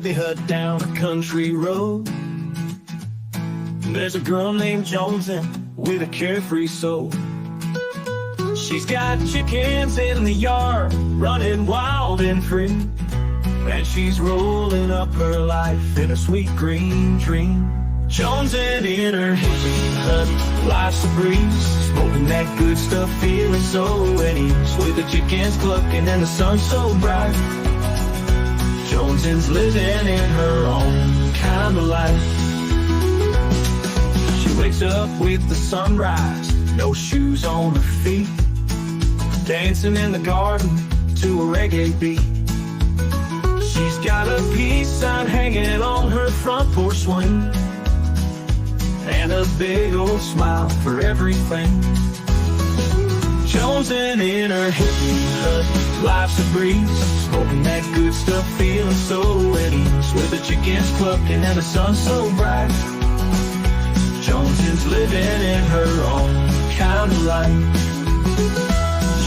hippie hut down a country road. There's a girl named Jonesy with a carefree soul. She's got chickens in the yard, running wild and free, and she's rolling up her life in a sweet green dream. Jonesy in her hippie hut, life's a breeze, smoking that good stuff, feeling so at ease, with the chickens clucking and the sun so bright. Jonesy's living in her own kind of life. She wakes up with the sunrise, no shoes on her feet, dancing in the garden to a reggae beat. She's got a peace sign hanging on her front porch swing, and a big old smile for everything. Jonesy in her hippie hut, life's a breeze, smoking that good stuff, feeling so at ease, with the chickens clucking and the sun so bright. Jonesy's living in her own kind of life.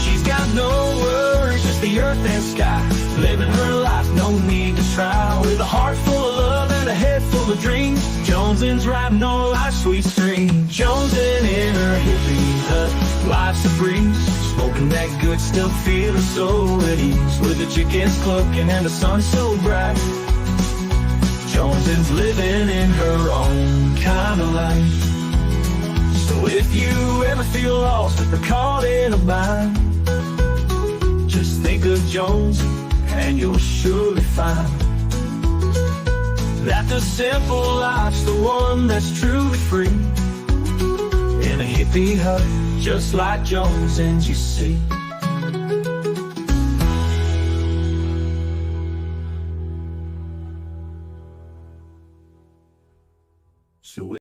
She's got no worries, just the earth and sky, living her life, no need to try, with a heart full of love and a head full of dreams. Jonesy's riding on life's sweet stream. Jonesy in her hippie hut, life's a breeze, smoking that good stuff, feeling so at ease, with the chickens clucking and the sun so bright. Jonesy's living in her own kind of life. So if you ever feel lost or caught in a bind, just think of Jones and you'll surely find that the simple life's the one that's truly free, in a hippie hut just like Jones, and you see. So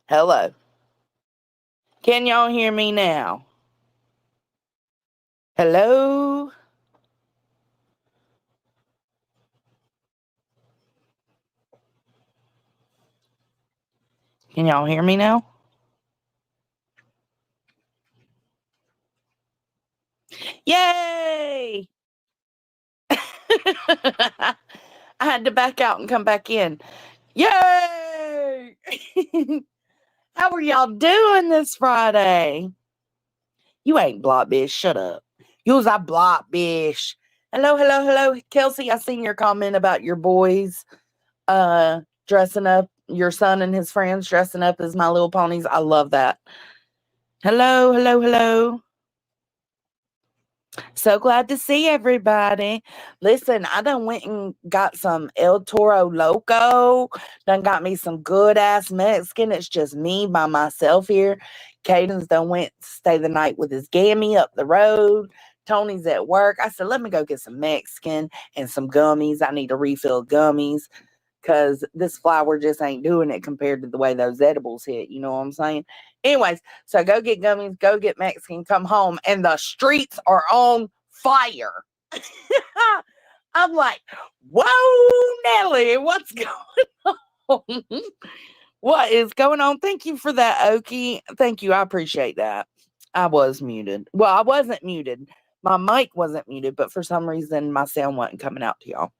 Hello. Can y'all hear me now? Hello? Can y'all hear me now? Yay! I had to back out and come back in. Yay! How are y'all doing this Friday? You ain't block bitch. Shut up. You's a block bitch. Hello. Kelsey, I seen your comment about your boys dressing up, your son and his friends dressing up as My Little Ponies. I love that. Hello. So glad to see everybody. Listen, I done went and got some El Toro Loco. Done got me some good ass Mexican. It's just me by myself here. Caden's done went to stay the night with his gammy up the road. Tony's at work. I said, let me go get some Mexican and some gummies. I need to refill gummies. because this flour just ain't doing it compared to the way those edibles hit. You know what I'm saying? Anyways, so go get gummies, go get Mexican, come home, and the streets are on fire. I'm like, whoa, Nelly, what's going on? What is going on? Thank you for that, Okie. Thank you. I appreciate that. I was muted. Well, I wasn't muted. My mic wasn't muted, but for some reason, my sound wasn't coming out to y'all.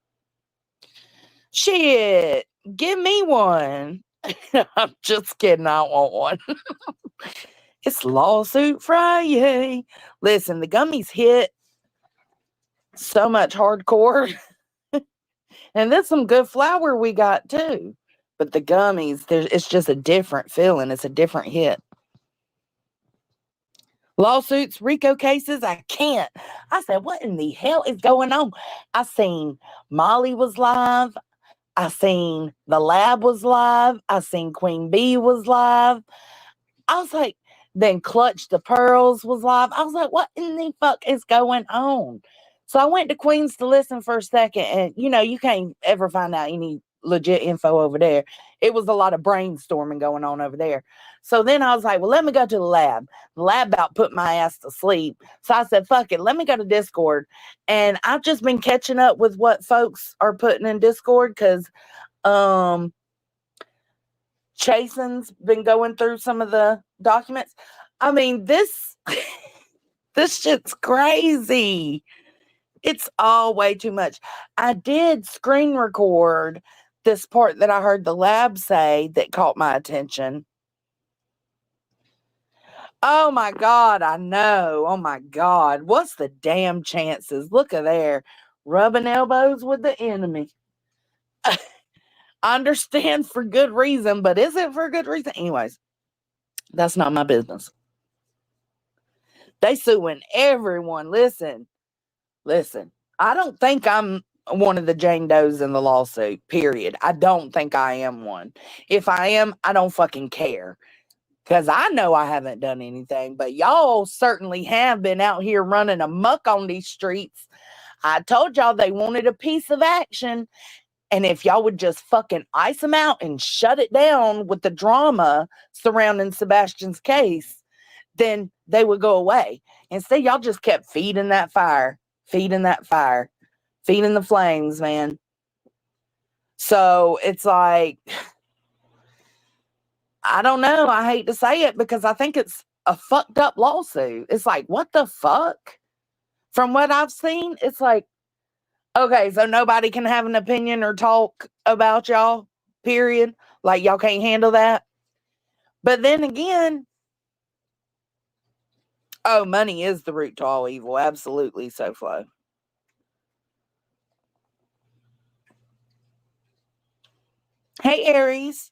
Shit, give me one. I'm just kidding. I don't want one. It's Lawsuit Friday. Listen, the gummies hit so much hardcore. And there's some good flour we got too. But the gummies, it's just a different feeling. It's a different hit. Lawsuits, Rico cases, I can't. I said, what in the hell is going on? I seen Molly was live. I seen the lab was live. I seen Queen Bee was live. I was like, then Clutch the Pearls was live. I was like, what in the fuck is going on? So I went to Queens to listen for a second, and you can't ever find out any legit info over there. It was a lot of brainstorming going on over there. So then I was like, well, let me go to the lab. The lab about put my ass to sleep. So I said, fuck it, let me go to Discord. And I've just been catching up with what folks are putting in Discord because Chasen's been going through some of the documents. I mean, this shit's crazy. It's all way too much. I did screen record this part that I heard the lab say that caught my attention. Oh my God, I know. Oh my God. What's the damn chances? Look at there. Rubbing elbows with the enemy. I understand for good reason, but is it for good reason? Anyways, that's not my business. They suing everyone. Listen. I don't think I'm one of the Jane Does in the lawsuit, period. I don't think I am one. If I am, I don't fucking care. Because I know I haven't done anything, but y'all certainly have been out here running amok on these streets. I told y'all they wanted a piece of action. And if y'all would just fucking ice them out and shut it down with the drama surrounding Sebastian's case, then they would go away. Instead, y'all just kept feeding that fire, feeding the flames, man. So it's like, I don't know. I hate to say it because I think it's a fucked up lawsuit. It's like, what the fuck? From what I've seen, it's like, okay, so nobody can have an opinion or talk about y'all, period. Like, y'all can't handle that. But then again, oh, money is the root to all evil. Absolutely, so Flo. Hey, Aries.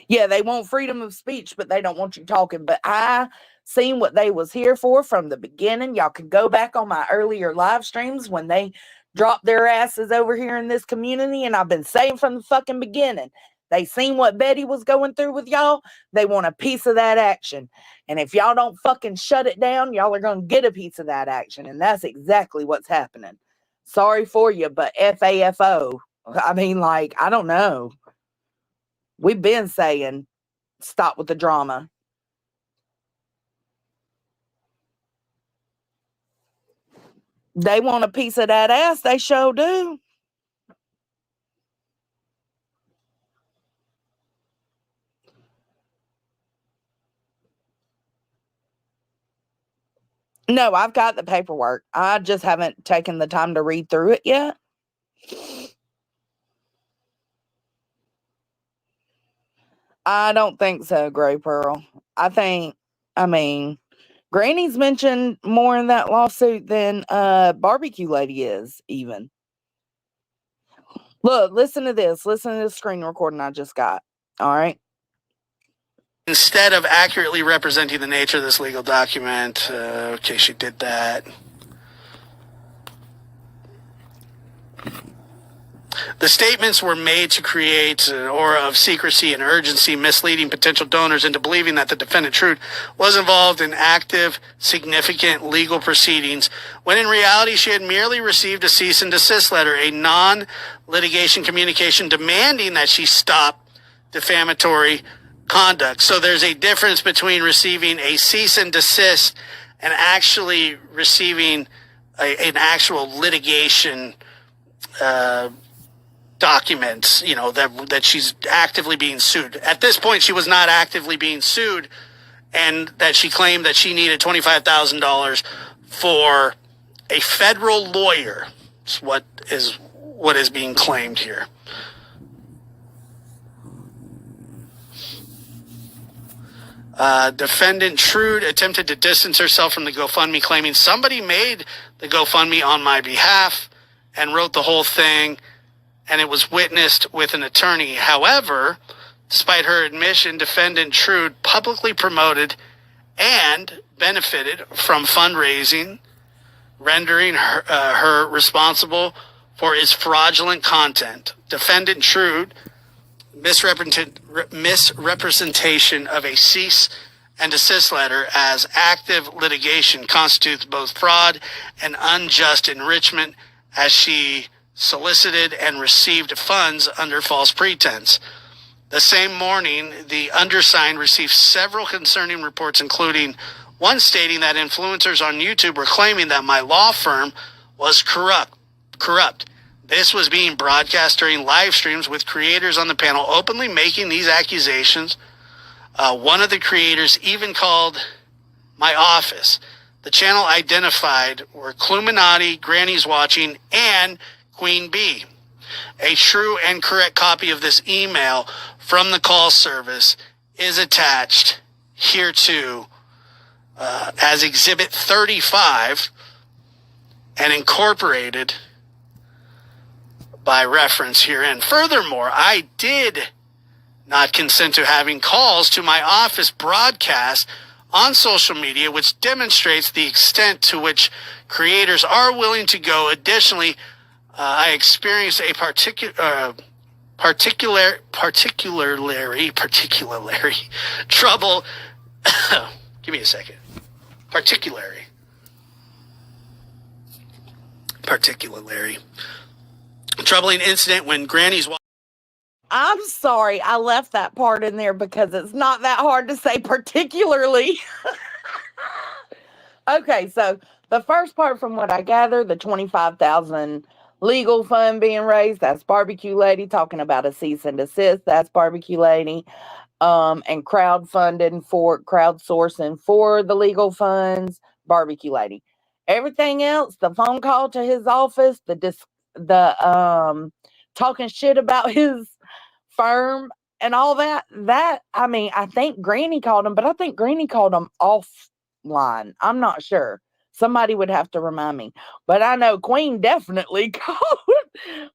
Yeah, they want freedom of speech, but they don't want you talking. But I seen what they was here for from the beginning. Y'all can go back on my earlier live streams when they dropped their asses over here in this community. And I've been saying from the fucking beginning, they seen what Betty was going through with y'all. They want a piece of that action. And if y'all don't fucking shut it down, y'all are going to get a piece of that action. And that's exactly what's happening. Sorry for you, but FAFO. I mean, like, I don't know. We've been saying, stop with the drama. They want a piece of that ass. They sure do. No, I've got the paperwork. I just haven't taken the time to read through it yet. I don't think so, Gray Pearl. I mean, Granny's mentioned more in that lawsuit than Barbecue Lady is, even. Look, listen to this. Listen to the screen recording I just got. All right. Instead of accurately representing the nature of this legal document, okay, she did that. The statements were made to create an aura of secrecy and urgency, misleading potential donors into believing that the defendant Trude was involved in active, significant legal proceedings, when in reality she had merely received a cease and desist letter, a non-litigation communication demanding that she stop defamatory conduct. So there's a difference between receiving a cease and desist and actually receiving an actual litigation documents, that she's actively being sued. At this point, she was not actively being sued, and that she claimed that she needed $25,000 for a federal lawyer. It's what is being claimed here. Defendant Trude attempted to distance herself from the GoFundMe, claiming somebody made the GoFundMe on my behalf and wrote the whole thing, and it was witnessed with an attorney. However, despite her admission, defendant Trude publicly promoted and benefited from fundraising, rendering her responsible for its fraudulent content. Defendant Trude misrepresentation of a cease and desist letter as active litigation constitutes both fraud and unjust enrichment, as she solicited and received funds under false pretense. The same morning, the undersigned received several concerning reports, including one stating that influencers on YouTube were claiming that my law firm was corrupt. This was being broadcast during live streams, with creators on the panel openly making these accusations. One of the creators even called my office. The channel identified were Cluminati, Granny's Watching, and Queen Bee. A true and correct copy of this email from the call service is attached hereto as Exhibit 35 and incorporated by reference herein. Furthermore, I did not consent to having calls to my office broadcast on social media, which demonstrates the extent to which creators are willing to go. Additionally, I experienced a particularly trouble. Give me a second. Particularly troubling incident when Granny's. I'm sorry, I left that part in there because it's not that hard to say particularly. Okay, so the first part, from what I gather, the $25,000 legal fund being raised, that's Barbecue Lady talking about a cease and desist. That's Barbecue Lady. And crowdsourcing for the legal funds, Barbecue Lady. Everything else, the phone call to his office, the talking shit about his firm and all that, I think Granny called him, but I think Granny called him offline. I'm not sure. Somebody would have to remind me. But I know Queen definitely called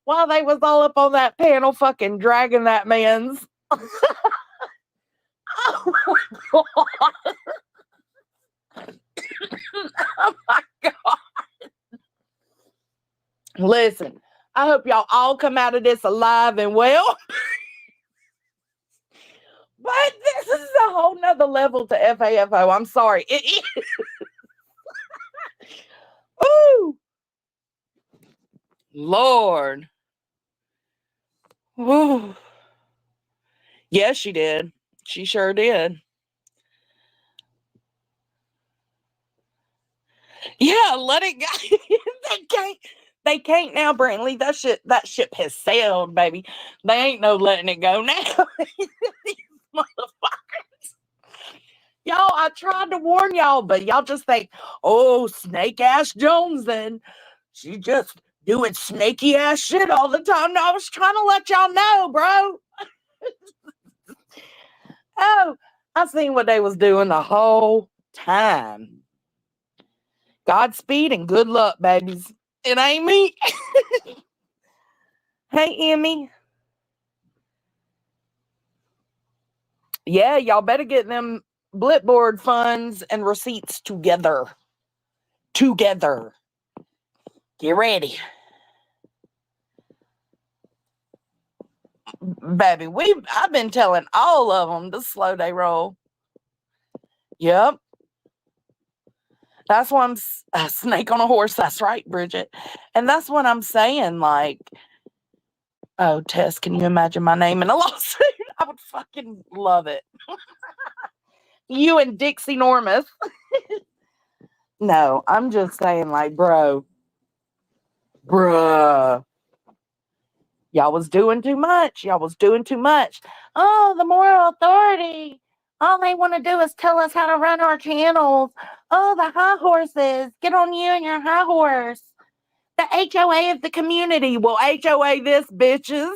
while they was all up on that panel fucking dragging that man's. Oh my God. Oh my God. Listen, I hope y'all all come out of this alive and well. But this is a whole nother level to FAFO. I'm sorry. It is. Ooh. Lord. Ooh. Yes, she did. She sure did. Yeah, let it go. They can't now, Brantley. That ship has sailed, baby. They ain't no letting it go now. These motherfuckers. Y'all, I tried to warn y'all, but y'all just think, oh, snake ass Jones, then she just doing snaky ass shit all the time. No, I was trying to let y'all know, bro. Oh, I seen what they was doing the whole time. Godspeed and good luck, babies. It ain't me. Hey, Emmy. Yeah, y'all better get them Blipboard funds and receipts together. Get ready. Baby, I've been telling all of them to slow they roll. Yep. That's why I'm a snake on a horse. That's right, Bridget. And that's what I'm saying. Like, oh, Tess, can you imagine my name in a lawsuit? I would fucking love it. You and Dixie Normus. No, I'm just saying, like, bruh. Y'all was doing too much. Y'all was doing too much. Oh, the moral authority. All they want to do is tell us how to run our channels. Oh, the high horses. Get on you and your high horse. The HOA of the community. Well, HOA this, bitches.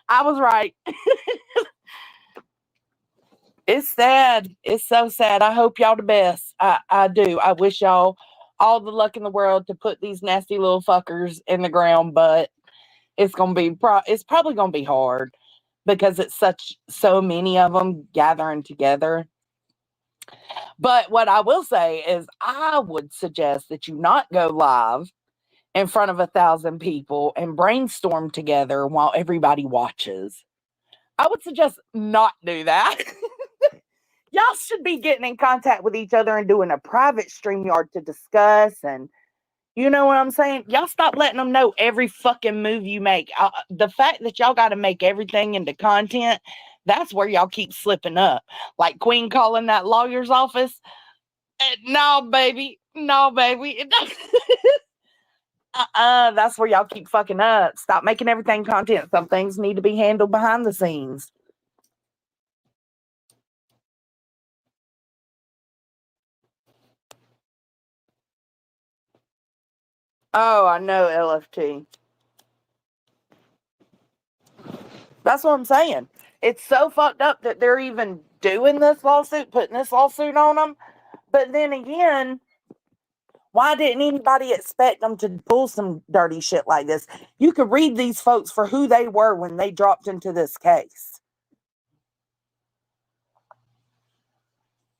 I was right. It's sad. It's so sad. I hope y'all the best. I do. I wish y'all all the luck in the world to put these nasty little fuckers in the ground, but it's gonna be it's probably gonna be hard because it's so many of them gathering together. But what I will say is I would suggest that you not go live in front of 1,000 people and brainstorm together while everybody watches. I would suggest not do that. Y'all should be getting in contact with each other and doing a private StreamYard to discuss, and you know what I'm saying? Y'all stop letting them know every fucking move you make. The fact that y'all got to make everything into content, that's where y'all keep slipping up. Like Queen calling that lawyer's office. No, baby. No, baby. That's where y'all keep fucking up. Stop making everything content. Some things need to be handled behind the scenes. Oh, I know, LFT. That's what I'm saying. It's so fucked up that they're even doing this lawsuit, putting this lawsuit on them. But then again, why didn't anybody expect them to pull some dirty shit like this? You could read these folks for who they were when they dropped into this case.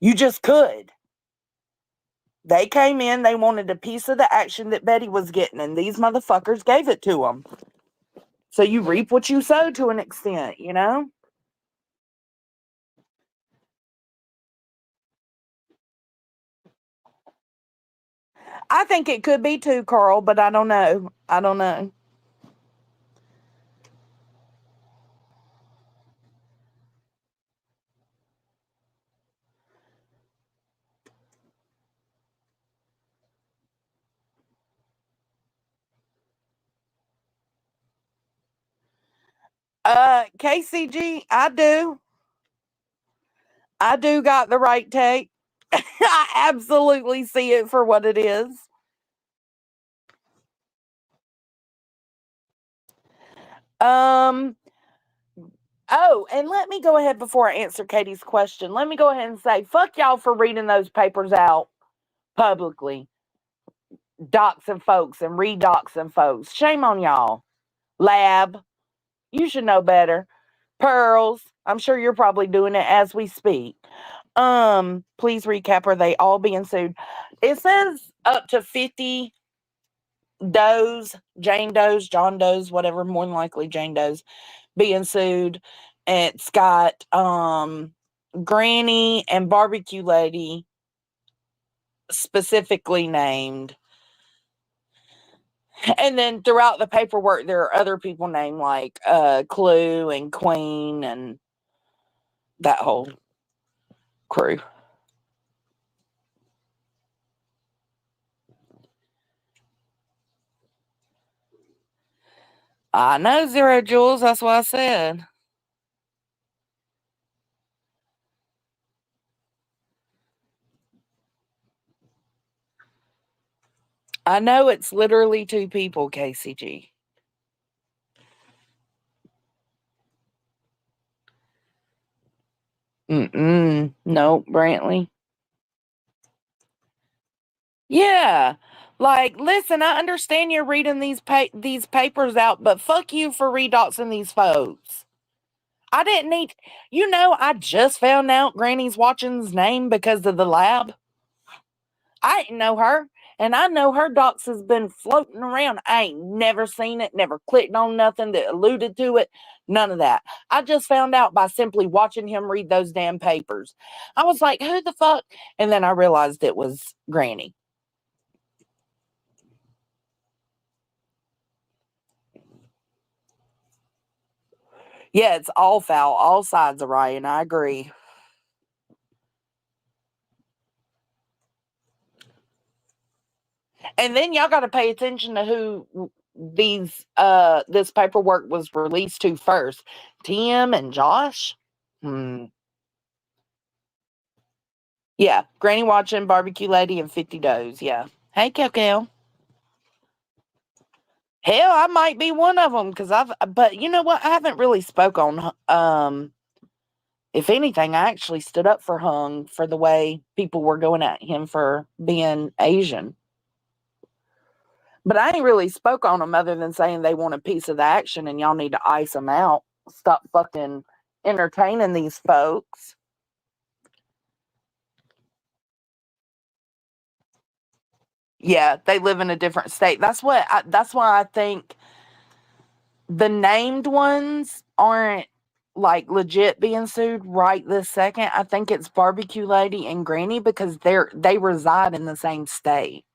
You just could. They came in, they wanted a piece of the action that Betty was getting, and these motherfuckers gave it to them. So you reap what you sow to an extent, you know? I think it could be too, Carl, but I don't know. I don't know. KCG, I do. I do got the right take. I absolutely see it for what it is. Um, oh, and let me go ahead before I answer Katie's question. Let me go ahead and say, fuck y'all for reading those papers out publicly. Doxing folks and redoxing folks. Shame on y'all. Lab, you should know better. Pearls, I'm sure you're probably doing it as we speak. Please recap, are they all being sued? It says up to 50 Does, Jane Does, John Does, whatever, more than likely Jane Does, being sued. It's got Granny and Barbecue Lady specifically named. And then throughout the paperwork, there are other people named like Clue and Queen and that whole crew. I know, Zero Jules. That's what I said. I know it's literally two people, KCG. No, Brantley. Yeah. Like, listen, I understand you're reading these papers out, but fuck you for redoxing these folks. I didn't need, I just found out Granny's Watching's name because of the lab. I didn't know her. And I know her docs has been floating around. I ain't never seen it, never clicked on nothing that alluded to it. None of that. I just found out by simply watching him read those damn papers. I was like, who the fuck? And then I realized it was Granny. Yeah, it's all foul, all sides of Ryan. I agree. And then y'all got to pay attention to who this paperwork was released to first. Tim and Josh? Yeah, Granny watching, Barbecue Lady, and 50 Does. Yeah. Hey, Kel. Hell, I might be one of them but you know what? I haven't really spoke on, if anything, I actually stood up for Hung for the way people were going at him for being Asian. But I ain't really spoke on them other than saying they want a piece of the action and y'all need to ice them out. Stop fucking entertaining these folks. Yeah, they live in a different state. That's why I think the named ones aren't like legit being sued right this second. I think it's Barbecue Lady and Granny because they reside in the same state.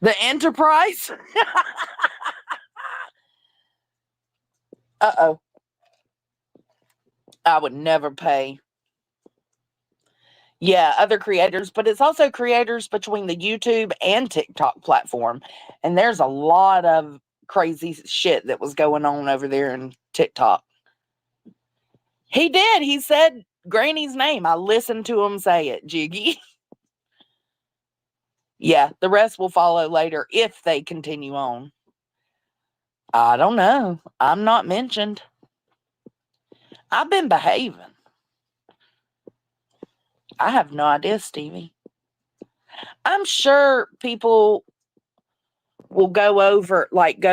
The Enterprise? Uh-oh. I would never pay. Yeah, other creators, but it's also creators between the YouTube and TikTok platform. And there's a lot of crazy shit that was going on over there in TikTok. He did. He said Granny's name. I listened to him say it, Jiggy. Yeah, the rest will follow later if they continue on. I don't know. I'm not mentioned. I've been behaving. I have no idea, Stevie. I'm sure people will go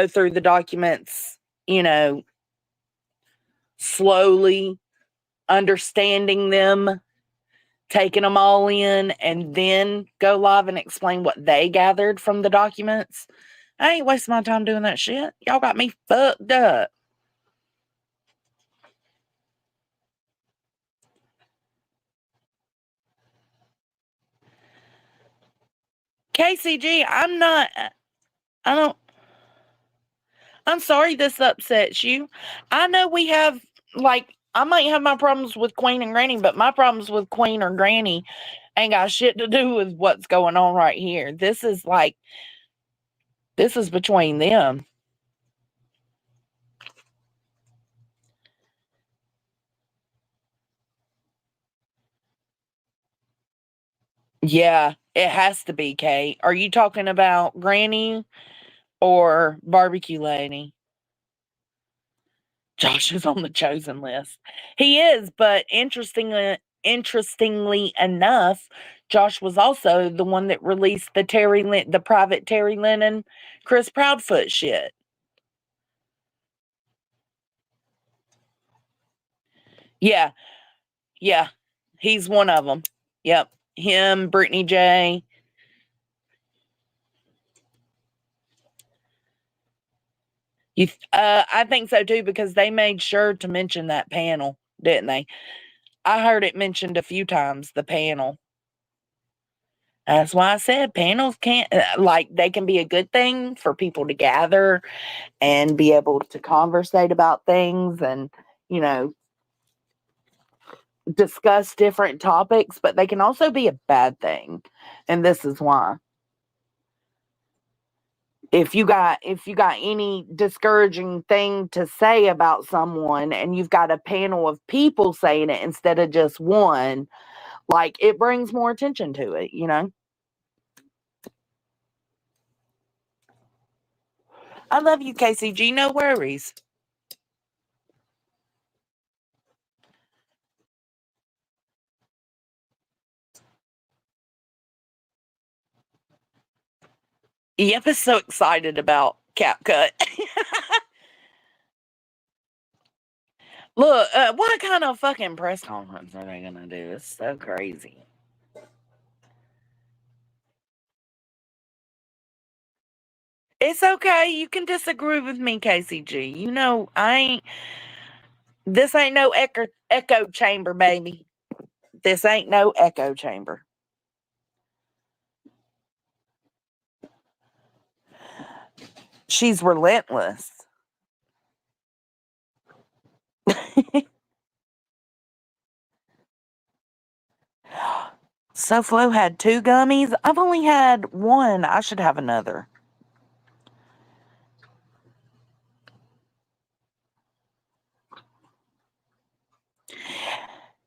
through the documents, slowly, understanding them, taking them all in, and then go live and explain what they gathered from the documents. I ain't wasting my time doing that shit. Y'all got me fucked up. KCG, I'm sorry this upsets you. I know we have, I might have my problems with Queen and Granny, but my problems with Queen or Granny ain't got shit to do with what's going on right here. This is between them. Yeah, it has to be, Kate. Are you talking about Granny or Barbecue Lady? Josh is on the chosen list. He is, but interestingly enough, Josh was also the one that released the private Terry Lynn and Chris Proudfoot shit. Yeah, yeah, he's one of them. Yep, him, Brittany J. I think so too because they made sure to mention that panel, didn't they? I heard it mentioned a few times. The panel. That's why I said panels can't they can be a good thing for people to gather and be able to conversate about things and you know discuss different topics, but they can also be a bad thing, and this is why. If you got any discouraging thing to say about someone and you've got a panel of people saying it instead of just one, it brings more attention to it. I love you, KCG, no worries. Yep, is so excited about CapCut. Look, what kind of fucking press conference are they gonna do? It's so crazy. It's okay. You can disagree with me, KCG. You know, this ain't no echo chamber, baby. This ain't no echo chamber. She's relentless. So Flo had 2 gummies. I've only had 1. I should have another.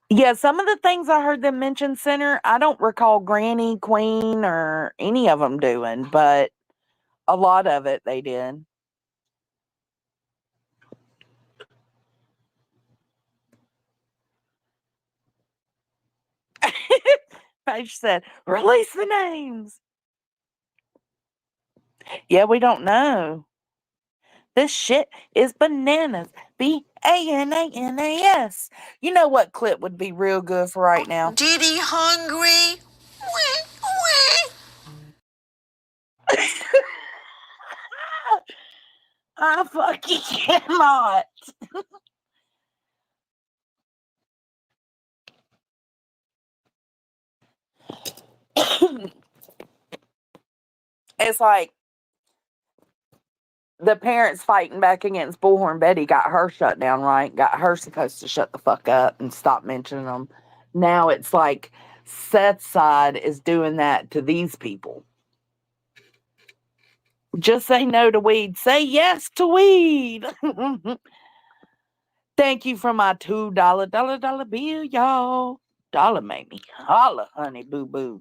Yeah, some of the things I heard them mention, Center, I don't recall Granny, Queen, or any of them doing, but a lot of it they did. Paige said, release the names. Yeah, we don't know. This shit is bananas. Bananas. You know what clip would be real good for right now? Diddy hungry? Wee, wee. I fucking cannot. It's like the parents fighting back against Bullhorn Betty got her shut down, right? Got her supposed to shut the fuck up and stop mentioning them. Now it's like Seth's side is doing that to these people. Just say no to weed. Say yes to weed. Thank you for my $2 bill, y'all. Dollar made me holla, honey boo boo.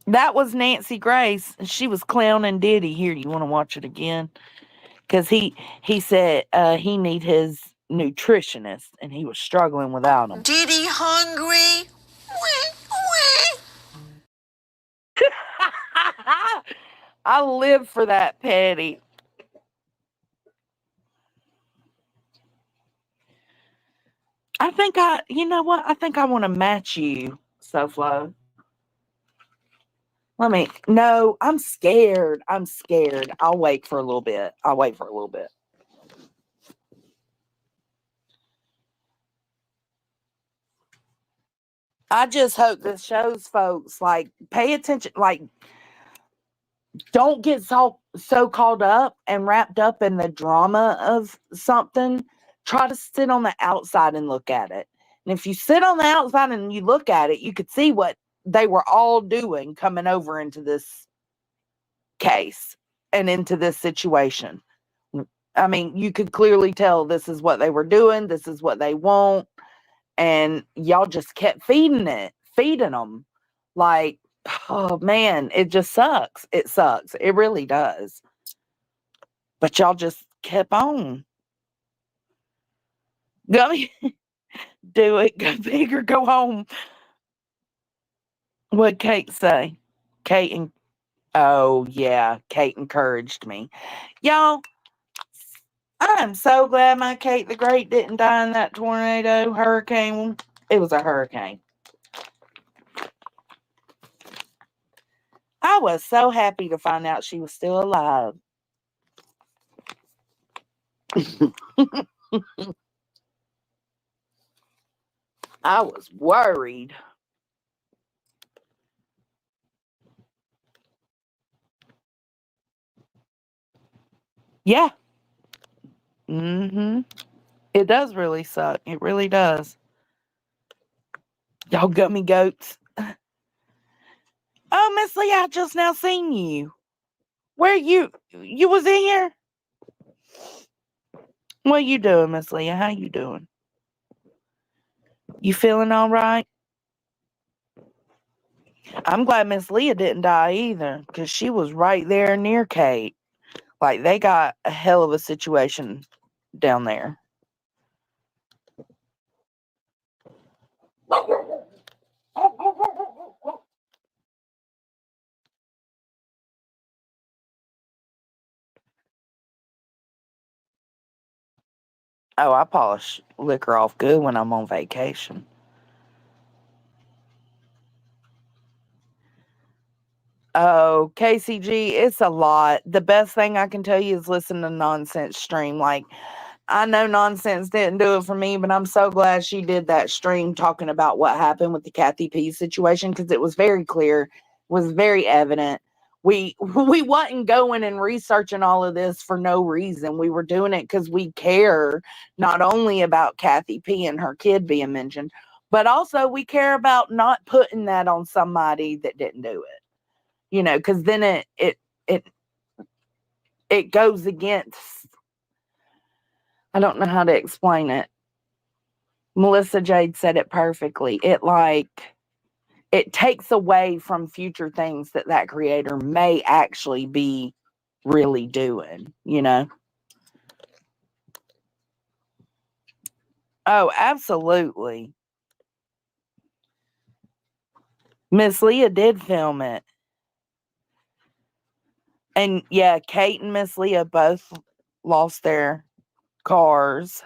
That was Nancy Grace. She was clowning Diddy. Here, you want to watch it again? Because he said he need his nutritionist, and he was struggling without him. Diddy hungry? Wee, wee. I live for that, Petty. You know what? I think I want to match you, SoFlo. No, I'm scared. I'll wait for a little bit. I just hope this shows folks, like, pay attention, like, don't get so caught up and wrapped up in the drama of something. Try to sit on the outside and look at it. And if you sit on the outside and you look at it, you could see what they were all doing coming over into this case and into this situation. I mean, you could clearly tell this is what they were doing, this is what they want, and y'all just kept feeding them. Like, oh man, it just sucks. It sucks. It really does. But y'all just kept on. Go do it. Go big or go home. What'd Kate say? Oh yeah, Kate encouraged me. Y'all, I'm so glad my Kate the Great didn't die in that hurricane. It was a hurricane. I was so happy to find out she was still alive. I was worried. Yeah. Mm-hmm. It does really suck. It really does. Y'all gummy goats. Oh, Miss Lee, I just now seen you. Where you was in here? What you doing, Miss Leah? How you doing? You feeling all right? I'm glad Miss Leah didn't die either, because she was right there near Kate. Like, they got a hell of a situation down there. Oh, I polish liquor off good when I'm on vacation. Oh, KCG, it's a lot. The best thing I can tell you is listen to Nonsense stream. Like, I know Nonsense didn't do it for me, but I'm so glad she did that stream talking about what happened with the Kathy P situation, because it was very clear, was very evident. We wasn't going and researching all of this for no reason. We were doing it because we care not only about Kathy P and her kid being mentioned, but also we care about not putting that on somebody that didn't do it. Because then it it goes against. I don't know how to explain it. Melissa Jade said it perfectly. It takes away from future things that creator may actually be really doing. Oh, absolutely. Miss Leah did film it. And yeah, Kate and Miss Leah both lost their cars.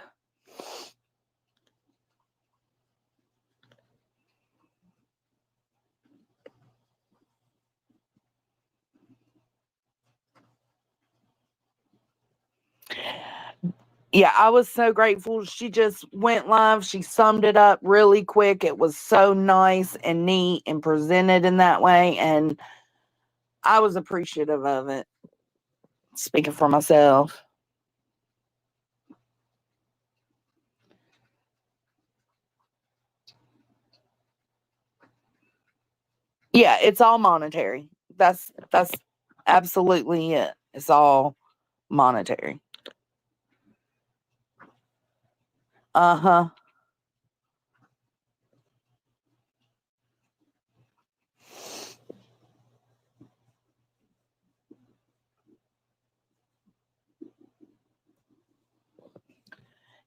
Yeah, I was so grateful. She just went live. She summed it up really quick. It was so nice and neat and presented in that way. And I was appreciative of it. Speaking for myself. Yeah, it's all monetary. That's absolutely it. It's all monetary. Uh-huh.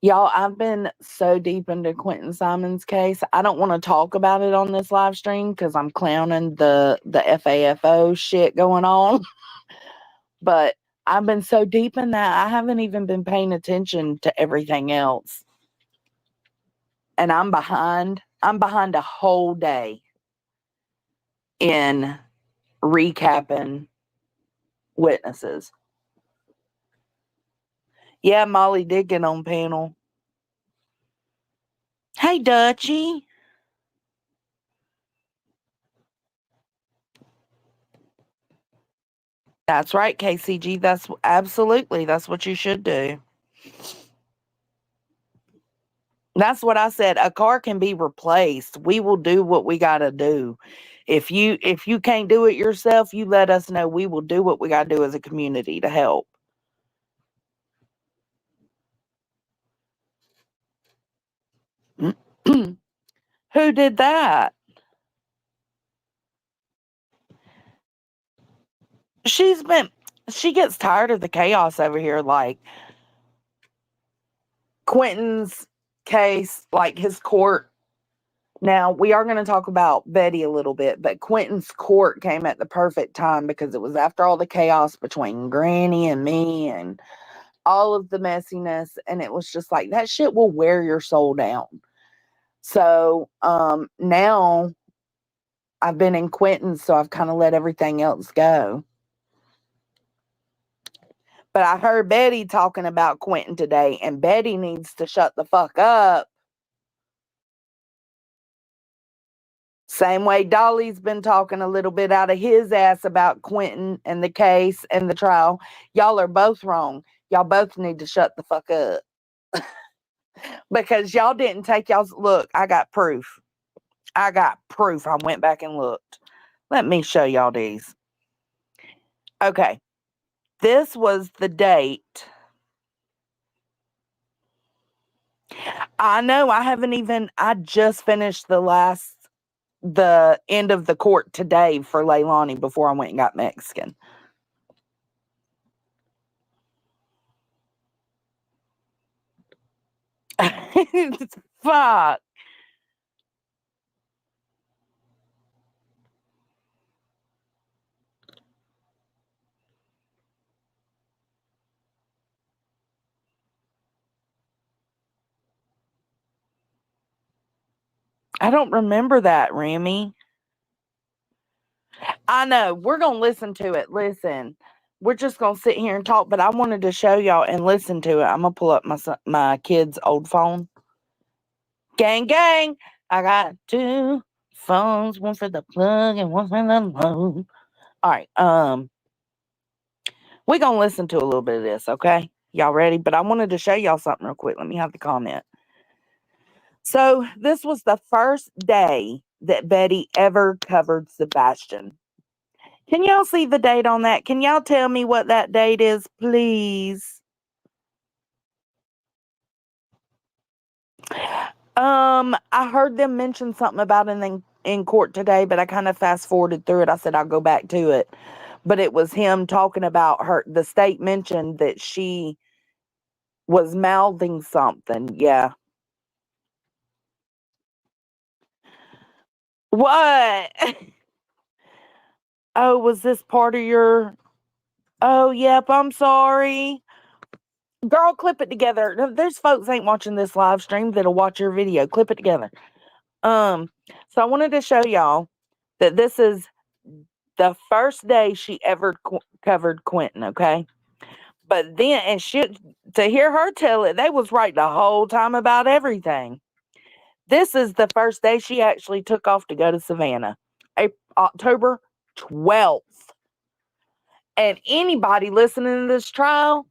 Y'all, I've been so deep into Quinton Simon's case. I don't want to talk about it on this live stream because I'm clowning the FAFO shit going on. But I've been so deep in that, I haven't even been paying attention to everything else. And I'm behind. I'm behind a whole day in recapping witnesses. Yeah, Molly did get on panel. Hey, Dutchie. That's right, KCG. That's what you should do. That's what I said. A car can be replaced. We will do what we got to do. If you can't do it yourself, you let us know. We will do what we got to do as a community to help. Who did that? She gets tired of the chaos over here. Like Quentin's case, like his court. Now, we are going to talk about Betty a little bit, but Quentin's court came at the perfect time because it was after all the chaos between Granny and me and all of the messiness. And it was just like, that shit will wear your soul down. So now I've been in Quentin, so I've kind of let everything else go. But I heard Betty talking about Quentin today, and Betty needs to shut the fuck up. Same way Dolly's been talking a little bit out of his ass about Quentin and the case and the trial. Y'all are both wrong. Y'all both need to shut the fuck up. Because y'all didn't take y'all's look. I got proof. I went back and looked. Let me show y'all these. Okay. This was the date. I know I just finished the end of the court today for Leilani before I went and got Mexican. Fuck. I don't remember that, Remy. I know. We're going to listen to it. Listen. We're just going to sit here and talk, but I wanted to show y'all and listen to it. I'm going to pull up my kid's old phone. Gang, gang. I got 2 phones, one for the plug and one for the load. All right. We're going to listen to a little bit of this, okay? Y'all ready? But I wanted to show y'all something real quick. Let me have the comment. So this was the first day that Betty ever covered Sebastian. Can y'all see the date on that? Can y'all tell me what that date is, please? I heard them mention something about it in court today, but I kind of fast forwarded through it. I said I'll go back to it. But it was him talking about her. The state mentioned that she was mouthing something. Yeah. What? Oh, was this part of your... Oh, yep, I'm sorry. Girl, clip it together. There's folks ain't watching this live stream that'll watch your video. Clip it together. So I wanted to show y'all that this is the first day she ever covered Quinton, okay? But then, and to hear her tell it, they was right the whole time about everything. This is the first day she actually took off to go to Savannah. October 12th. And anybody listening to this trial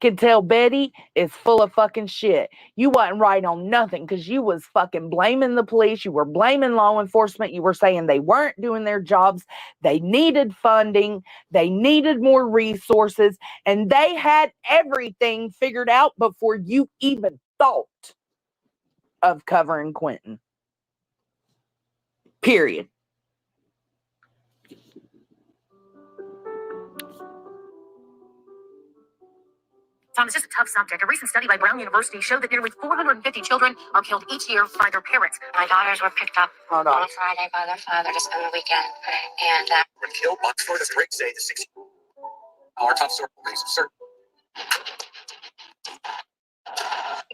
can tell Betty is full of fucking shit. You wasn't right on nothing because you was fucking blaming the police. You were blaming law enforcement. You were saying they weren't doing their jobs. They needed funding. They needed more resources. And they had everything figured out before you even thought of covering Quinton. Period. Tom, this is a tough subject. A recent study by Brown University showed that nearly 450 children are killed each year by their parents. My daughters were picked up on a Friday by their father to spend the weekend, and were killed. Oxford Briggs say the 6. Our top story is certain.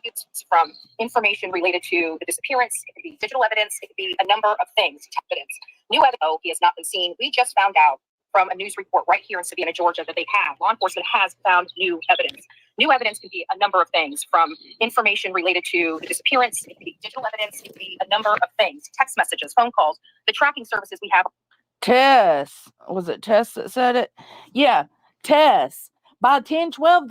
It's from information related to the disappearance. It could be digital evidence. It could be a number of things. Evidence. New evidence. Oh, he has not been seen. We just found out from a news report right here in Savannah, Georgia, that they have. Law enforcement has found new evidence. New evidence can be a number of things, from information related to the disappearance. It can be digital evidence. It can be a number of things. Text messages, phone calls, the tracking services we have. Tess. Was it Tess that said it? Yeah, Tess. By 10-12,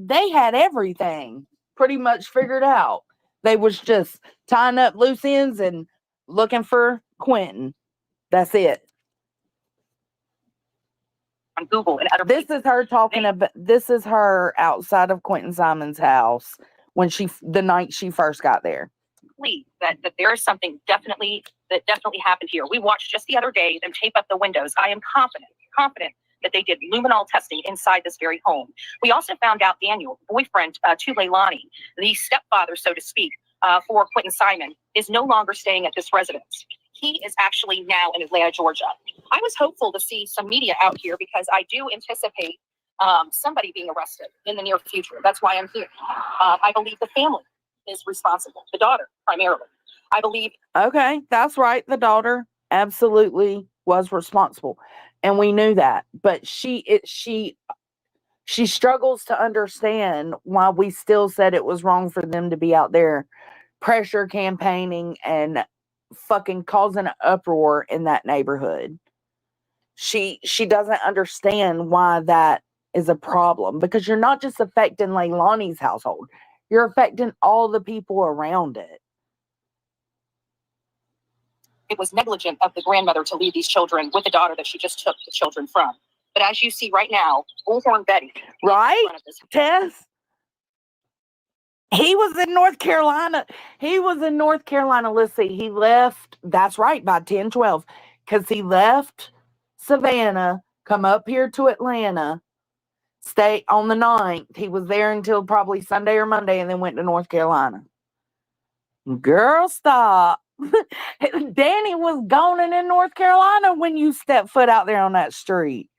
they had everything pretty much figured out. They was just tying up loose ends and looking for Quinton. That's it. On Google and other This is her talking about. This is her outside of Quinton Simon's house when the night she first got there. That there is something that definitely happened here. We watched just the other day them tape up the windows. I am confident that they did luminol testing inside this very home. We also found out Daniel, boyfriend to Leilani, the stepfather, so to speak, for Quinton Simon, is no longer staying at this residence. He is actually now in Atlanta, Georgia. I was hopeful to see some media out here because I do anticipate somebody being arrested in the near future. That's why I'm here. I believe the family is responsible. The daughter, primarily. I believe. Okay, that's right. The daughter absolutely was responsible. And we knew that. But she struggles to understand why we still said it was wrong for them to be out there pressure campaigning and fucking causing an uproar in that neighborhood. She doesn't understand why that is a problem, because you're not just affecting Leilani's household. You're affecting all the people around it. It was negligent of the grandmother to leave these children with the daughter that she just took the children from. But as you see right now, Bullhorn Betty. Right, Tess? He was in North Carolina. Let's see. He left, that's right, by 10-12. Because he left Savannah, come up here to Atlanta, stay on the 9th. He was there until probably Sunday or Monday and then went to North Carolina. Girl, stop. Danny was gone in North Carolina when you stepped foot out there on that street.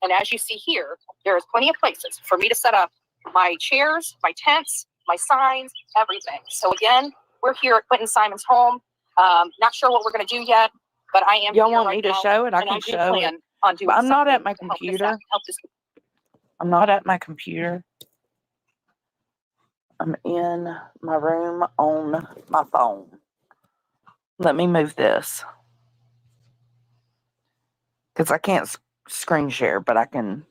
And as you see here, there is plenty of places for me to set up my chairs, my tents, my signs, everything. So again, we're here at Quinton Simon's home. Not sure what we're going to do yet. But I am Y'all here want right me to now, show it? I and can I do show it. plan on doing But I'm not at something my to help computer. help this. I'm not at my computer. I'm in my room on my phone. Let me move this. Because I can't screen share, but I can.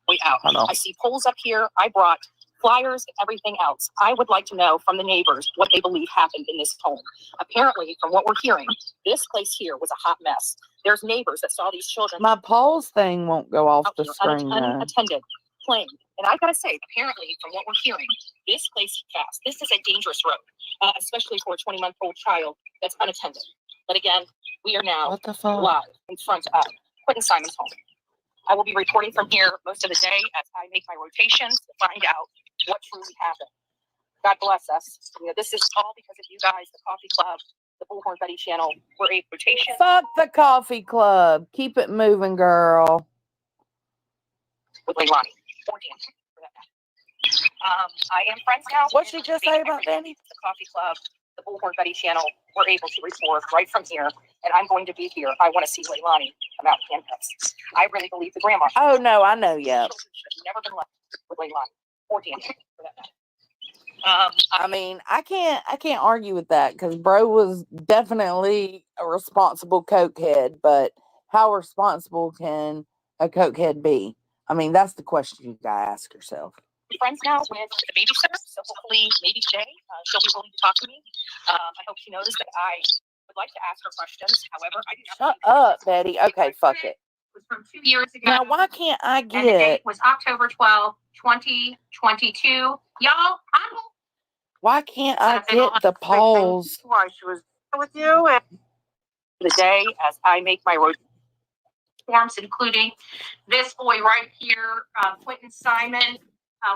Way out. Hold on. I see polls up here. I brought flyers and everything else. I would like to know from the neighbors what they believe happened in this home. Apparently, from what we're hearing, this place here was a hot mess. There's neighbors that saw these children My polls thing won't go off out the here screen. unattended, playing. And I've got to say, apparently, from what we're hearing, this place fast. This is a dangerous road, especially for a 20-month-old child that's unattended. But again, we are now What the fuck? live in front of Quinton Simon's home. I will be reporting from here most of the day as I make my rotations to find out what truly happened. God bless us. You know, this is all because of you guys, the coffee club, the Bullhorn Buddy channel. We're a rotation. Fuck the coffee club. Keep it moving, girl. With Leilani. I am friends now. What'd she just say about Danny? The coffee club, the Bullhorn Buddy channel. We're able to report right from here, and I'm going to be here. I want to see Leilani about handcuffs. I really believe the grandma. Oh no, I know. Yeah. Children should have never been left with Leilani or Danny for that matter. I mean, I can't argue with that because bro was definitely a responsible cokehead, but how responsible can a cokehead be? I mean, that's the question you gotta ask yourself. Friends now with the babysitter, so hopefully maybe today she'll be willing to talk to me. I hope she knows that I would like to ask her questions. However, I do not. Shut up, Betty. Okay, fuck it. Was from 2 years ago. Now, why can't I And the date get? was October 12, 2022. Y'all, I'm Why can't I get the polls? why she was with you and the day as I make my road forms, including this boy right here, Quinton Simon.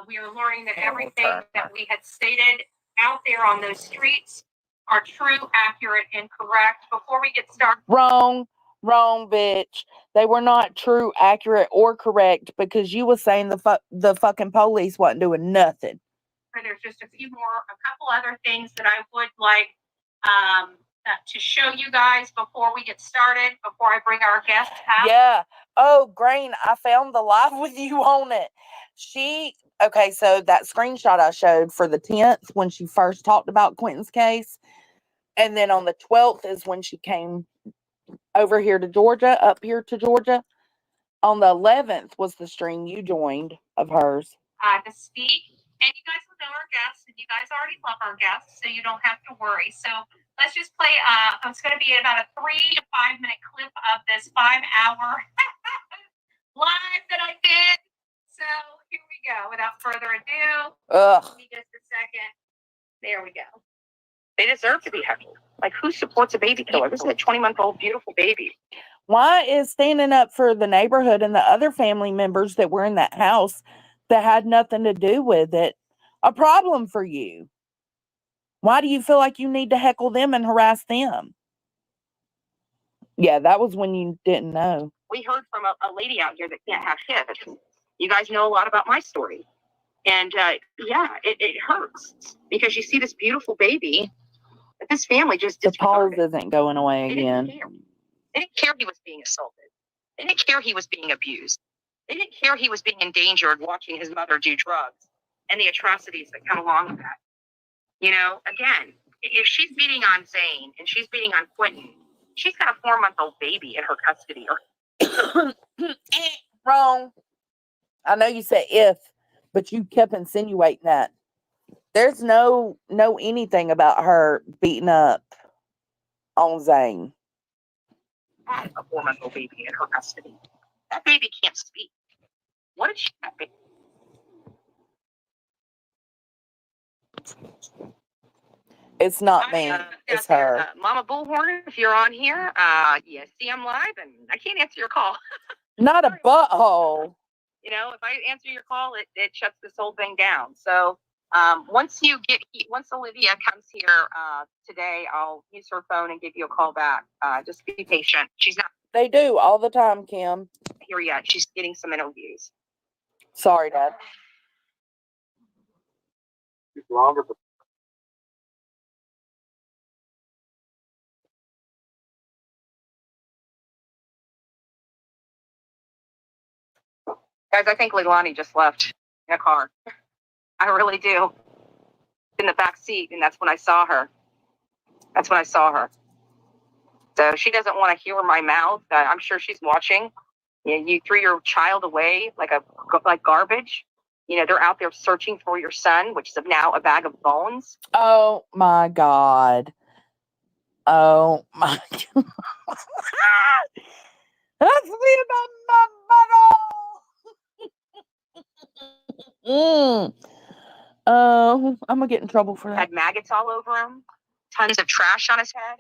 We are learning that everything that we had stated out there on those streets are true, accurate, and correct. Before we get started, Wrong, bitch. They were not true, accurate, or correct because you were saying the fucking police wasn't doing nothing. there's just a couple other things that I would like to show you guys before we get started, before I bring our guest out. Yeah. Oh, Grain, I found the live with you on it. Okay, so that screenshot I showed for the 10th when she first talked about Quentin's case. And then on the 12th is when she came over here to Georgia, up here to Georgia. On the 11th was the stream you joined of hers. To speak. And you guys will know our guests, and you guys already love our guests, so you don't have to worry. So let's just play. It's going to be about a 3 to 5 minute clip of this 5-hour live that I did. So here we go. Without further ado, give me just a second. There we go. They deserve to be heckled. Like, who supports a baby killer? This is a 20-month-old beautiful baby. Why is standing up for the neighborhood and the other family members that were in that house that had nothing to do with it a problem for you? Why do you feel like you need to heckle them and harass them? Yeah, that was when you didn't know. We heard from a lady out here that can't have kids. You guys know a lot about my story. And yeah, it hurts because you see this beautiful baby that this family just The pause disregarded. isn't going away again. They didn't care he was being assaulted. They didn't care he was being abused. They didn't care he was being endangered watching his mother do drugs and the atrocities that come along with that. You know, again, if she's beating on Zane and she's beating on Quinton, she's got a 4-month-old baby in her custody. Wrong. I know you said if, but you kept insinuating that. There's no anything about her beating up on Zane. Had a 4-month-old baby in her custody. That baby can't speak. What did she have? It's not me. It's her. Mama Bullhorn, if you're on here, yeah, see, I'm live and I can't answer your call. Not a butthole. You know, if I answer your call, it shuts this whole thing down. So once Olivia comes here today, I'll use her phone and give you a call back. Just be patient. She's not They do all the time, Kim. here yet. She's getting some interviews. Sorry, Dad. Longer, but Guys, I think Leilani just left in a car. I really do. In the back seat, and that's when I saw her. So she doesn't want to hear my mouth. I'm sure she's watching. You threw your child away like garbage. They're out there searching for your son, which is now a bag of bones. Oh my God. Oh my God. That's me about my bottle. Oh, I'm gonna get in trouble for that. Had maggots all over him, tons of trash on his head.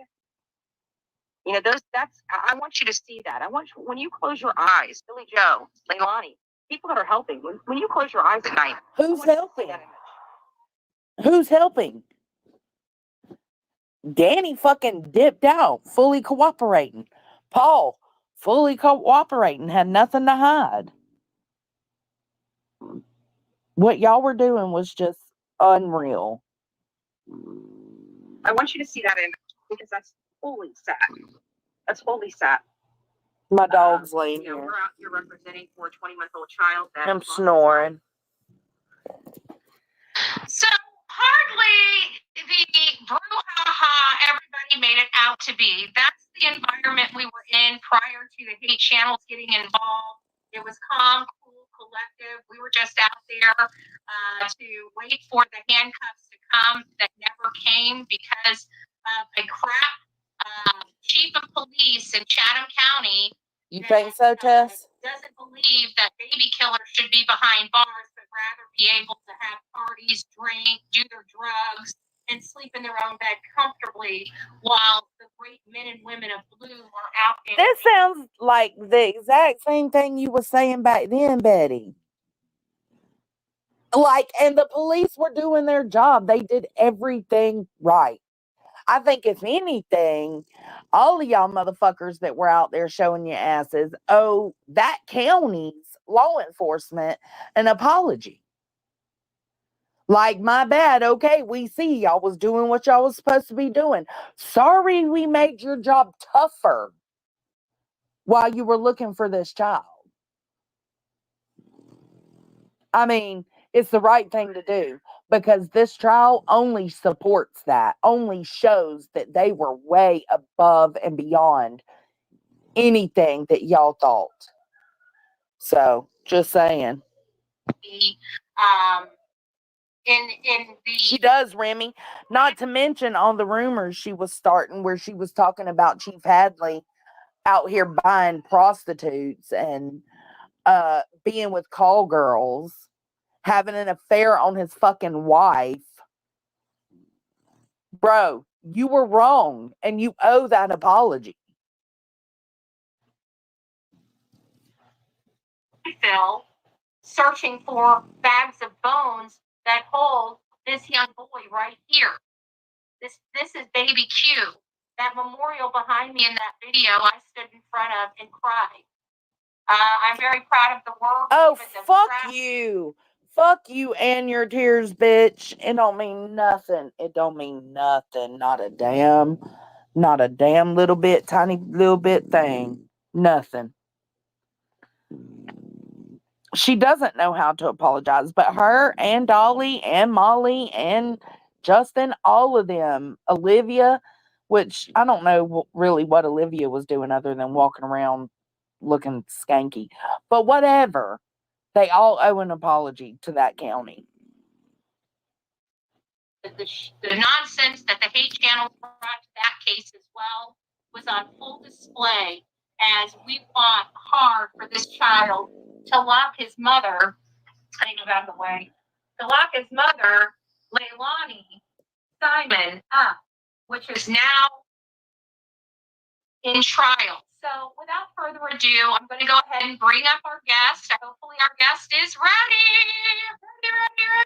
I want you to see that. I want you, when you close your eyes, Billy Joe, Leilani, people that are helping, when you close your eyes at night. Who's helping? Who's helping? Danny fucking dipped out, fully cooperating. Paul, fully cooperating, had nothing to hide. What y'all were doing was just unreal. I want you to see that image because that's fully sad. That's fully sad. My dog's laying here. We're out here representing for a 20-month-old child. I'm snoring. So hardly the brouhaha everybody made it out to be. That's the environment we were in prior to the hate channels getting involved. It was calm, cool, collective. We were just out there to wait for the handcuffs to come that never came because of a crap chief of police in Chatham County. You think so, Tess? Doesn't believe that baby killers should be behind bars, but rather be able to have parties, drink, do their drugs, and sleep in their own bed comfortably while the great men and women of blue are out there. This sounds like the exact same thing you were saying back then, Betty. And the police were doing their job. They did everything right. I think if anything, all of y'all motherfuckers that were out there showing your asses owe that county's law enforcement an apology. Like, my bad. Okay, we see y'all was doing what y'all was supposed to be doing. Sorry we made your job tougher while you were looking for this child. I mean, it's the right thing to do because this trial only supports that, only shows that they were way above and beyond anything that y'all thought. So, just saying. She does, Remy. Not to mention all the rumors she was starting where she was talking about Chief Hadley out here buying prostitutes and being with call girls, having an affair on his fucking wife. Bro, you were wrong and you owe that apology. Phil, searching for bags of bones that hold this young boy right here. This is baby Q. That memorial behind me in that video, I stood in front of and cried. I'm very proud of the work. Oh, fuck you. Fuck you and your tears, bitch. It don't mean nothing. It don't mean nothing. Not a damn little bit, tiny little bit thing. Nothing. She doesn't know how to apologize, but her and Dolly and Molly and Justin, all of them, Olivia, which I don't know really what Olivia was doing other than walking around looking skanky, but whatever. They all owe an apology to that county. The nonsense that the hate channel brought to that case as well was on full display as we fought hard for this child to lock his mother, I need to move out of the way, to lock his mother, Leilani Simon, up, which is now in trial. So without further ado, I'm going to go ahead and bring up our guest. Hopefully our guest is ready.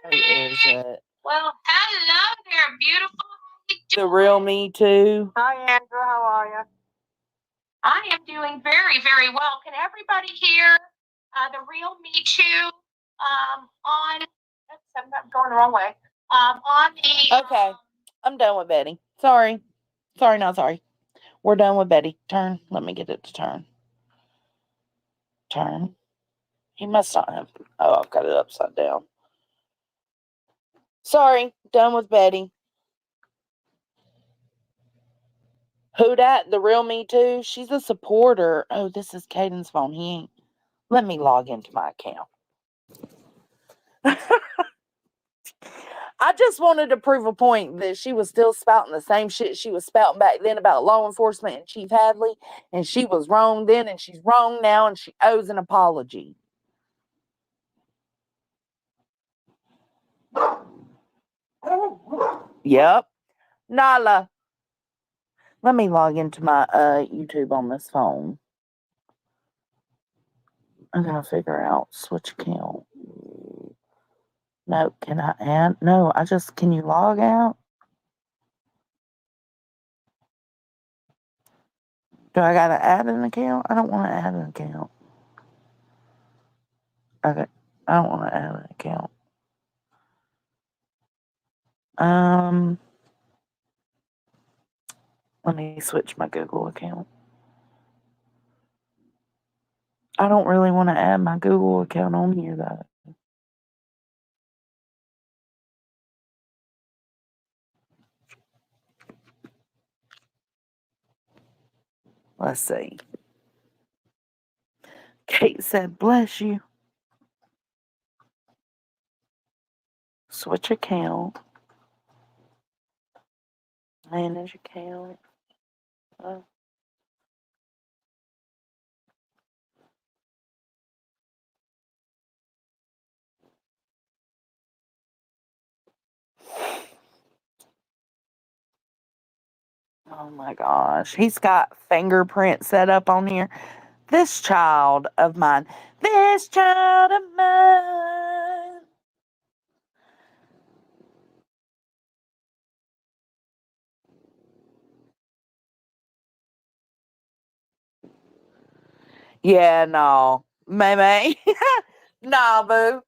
Who is it? Well, hello there, beautiful. The real me too. Hi, Andrew. How are you? I am doing very, very well. Can everybody hear the real me too? On, oops, I'm going the wrong way. On the. Okay, I'm done with Betty. Sorry, not sorry. We're done with Betty. Turn. Let me get it to turn. Turn. He must not have. Oh, I've got it upside down. Sorry, done with Betty. Who dat? The real me too? She's a supporter. Oh, this is Caden's phone. He ain't. Let me log into my account. I just wanted to prove a point that she was still spouting the same shit she was spouting back then about law enforcement and Chief Hadley, and she was wrong then and she's wrong now and she owes an apology. Yep. Nala. Let me log into my YouTube on this phone. I'm gonna figure out switch account. No, can I add? No, can you log out? Do I gotta add an account? I don't want to add an account. Okay, I don't want to add an account. Let me switch my Google account. I don't really want to add my Google account on here though. Let's see. Kate said, bless you. Switch account. Manage account. Oh. Oh my gosh. He's got fingerprint set up on here. This child of mine. This child of mine. Yeah, no. May. Nah, boo.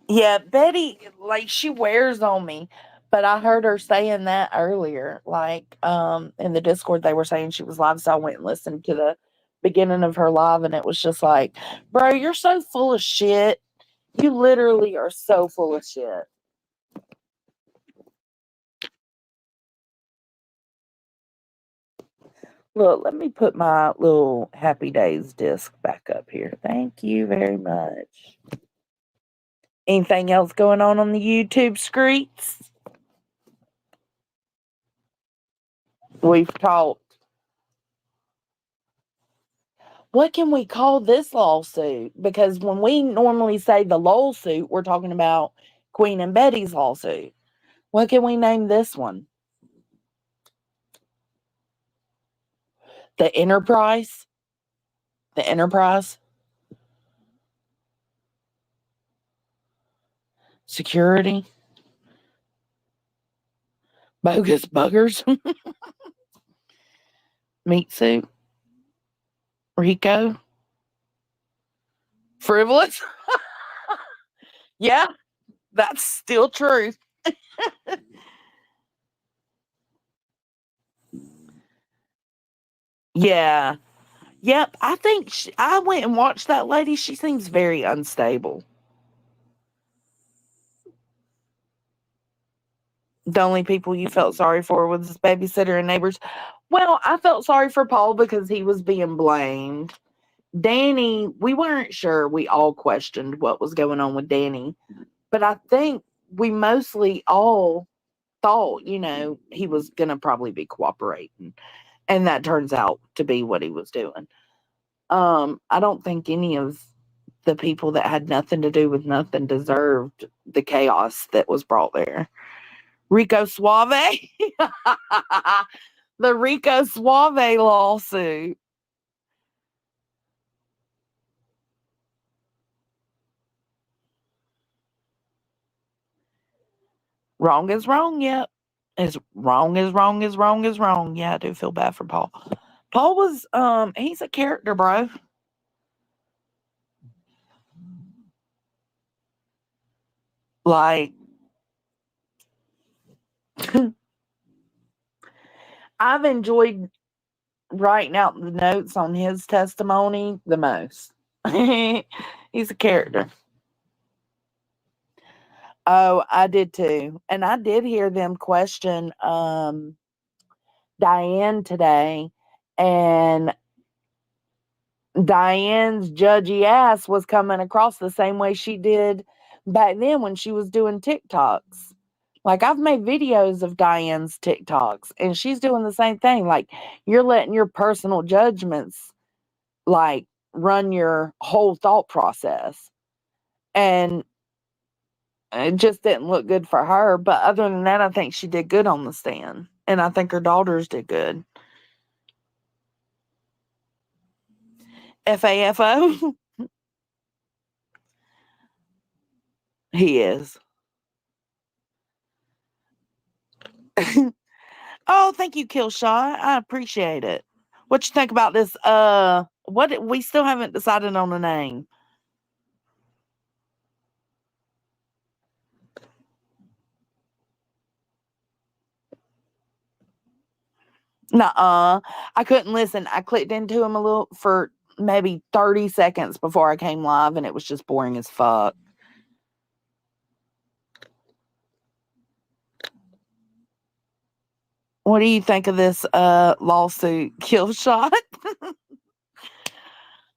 Yeah, Betty, like, she wears on me. But I heard her saying that earlier. Like, in the Discord, they were saying she was live, so I went and listened to the beginning of her live, and it was just like, bro, you're so full of shit. You literally are so full of shit. Look, let me put my little Happy Days disc back up here. Thank you very much. Anything else going on the YouTube streets? We've talked. What can we call this lawsuit? Because when we normally say the lawsuit, we're talking about Queen and Betty's lawsuit. What can we name this one? The Enterprise? The Enterprise? Security? Bogus buggers? Meat soup? Rico? Frivolous? Yeah, that's still true. Yeah. Yep. I think I went and watched that lady. She seems very unstable. The only people you felt sorry for was his babysitter and neighbors. Well, I felt sorry for Paul because he was being blamed. Danny, we weren't sure. We all questioned what was going on with Danny. But I think we mostly all thought, he was going to probably be cooperating. And that turns out to be what he was doing. I don't think any of the people that had nothing to do with nothing deserved the chaos that was brought there. Rico Suave? The Rico Suave lawsuit. Wrong is wrong, yep. As wrong is wrong is wrong is wrong. Yeah, I do feel bad for Paul. Paul was he's a character, bro. Like I've enjoyed writing out the notes on his testimony the most. He's a character. Oh, I did too. And I did hear them question Diane today. And Diane's judgy ass was coming across the same way she did back then when she was doing TikToks. Like, I've made videos of Diane's TikToks, and she's doing the same thing. Like, you're letting your personal judgments, like, run your whole thought process. And it just didn't look good for her. But other than that, I think she did good on the stand. And I think her daughters did good. FAFO? He is. Oh, thank you, Killshot. I appreciate it. What you think about this? We still haven't decided on a name. Nuh-uh. I couldn't listen. I clicked into him a little for maybe 30 seconds before I came live, and it was just boring as fuck. What do you think of this lawsuit, Killshot?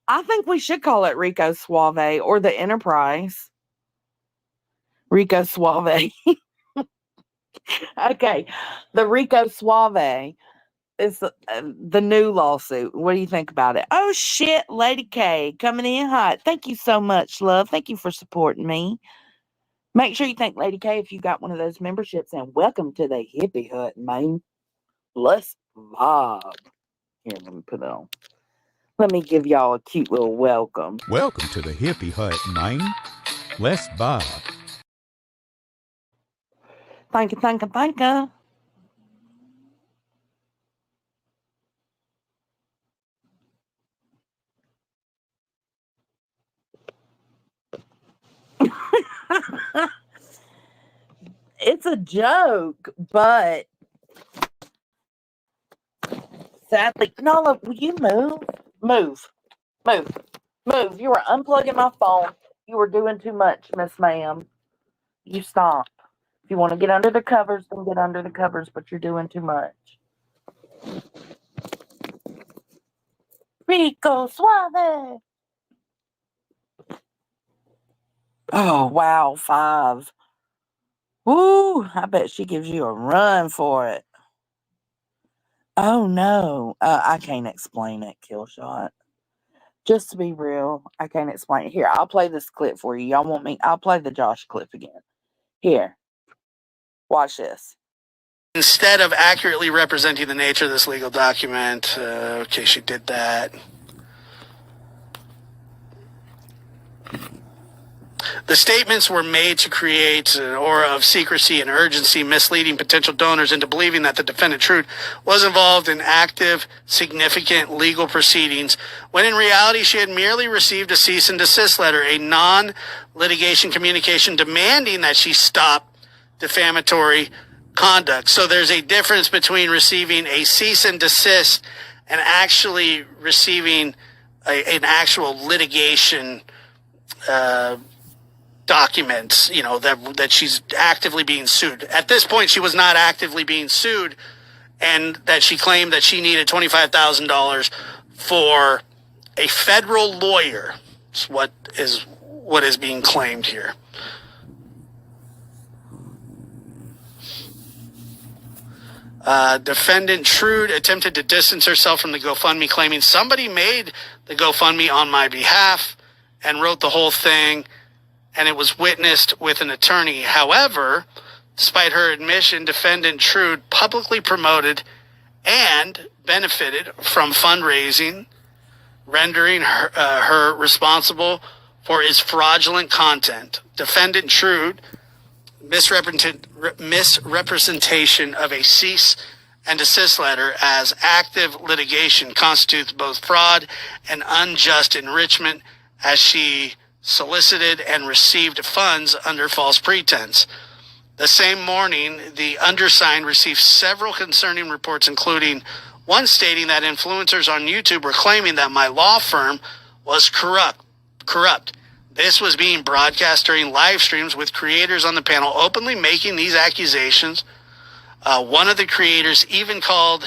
I think we should call it Rico Suave or the Enterprise. Rico Suave. Okay. The Rico Suave is the new lawsuit. What do you think about it? Oh, shit. Lady K coming in hot. Thank you so much, love. Thank you for supporting me. Make sure you thank Lady K if you got one of those memberships. And welcome to the Hippie Hut, man. Let's vibe. Here, let me put it on. Let me give y'all a cute little welcome. Welcome to the Hippie Hut, man. Let's vibe. Thank you, thank you, thank you. It's a joke, but sadly, Nala, will you move? Move. You were unplugging my phone. You were doing too much, Miss Ma'am. You stop. If you want to get under the covers, then get under the covers, but you're doing too much. Rico Suave. Oh, wow, 5. Woo, I bet she gives you a run for it. Oh, no. I can't explain it, Killshot. Just to be real, I can't explain it. Here, I'll play this clip for you. Y'all want me? I'll play the Josh clip again. Here. Watch this. Instead of accurately representing the nature of this legal document, okay, she did that. The statements were made to create an aura of secrecy and urgency, misleading potential donors into believing that the defendant Trude was involved in active, significant legal proceedings, when in reality she had merely received a cease and desist letter, a non-litigation communication demanding that she stop defamatory conduct. So there's a difference between receiving a cease and desist and actually receiving an actual litigation documents, you know, that she's actively being sued. At this point, she was not actively being sued, and that she claimed that she needed $25,000 for a federal lawyer. It's what is being claimed here. Defendant Trude attempted to distance herself from the GoFundMe, claiming somebody made the GoFundMe on my behalf and wrote the whole thing, and it was witnessed with an attorney. However, despite her admission, defendant Trude publicly promoted and benefited from fundraising, rendering her responsible for his fraudulent content. Defendant Trude misrepresentation of a cease and desist letter as active litigation constitutes both fraud and unjust enrichment, as she solicited and received funds under false pretense. The same morning, the undersigned received several concerning reports, including One stating that influencers on YouTube were claiming that my law firm was corrupt. This was being broadcast during live streams with creators on the panel openly making these accusations. One of the creators even called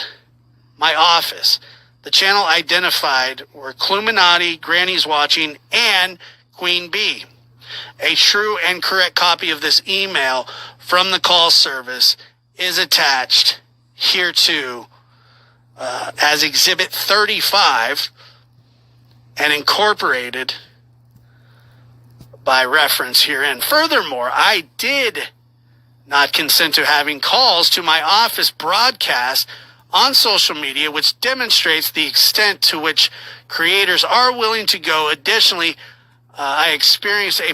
my office. The channel identified were Cluminati, Granny's Watching, and Queen Bee. A true and correct copy of this email from the call service is attached here too as Exhibit 35 and incorporated by reference herein. Furthermore, I did not consent to having calls to my office broadcast on social media, which demonstrates the extent to which creators are willing to go. Additionally, I experienced a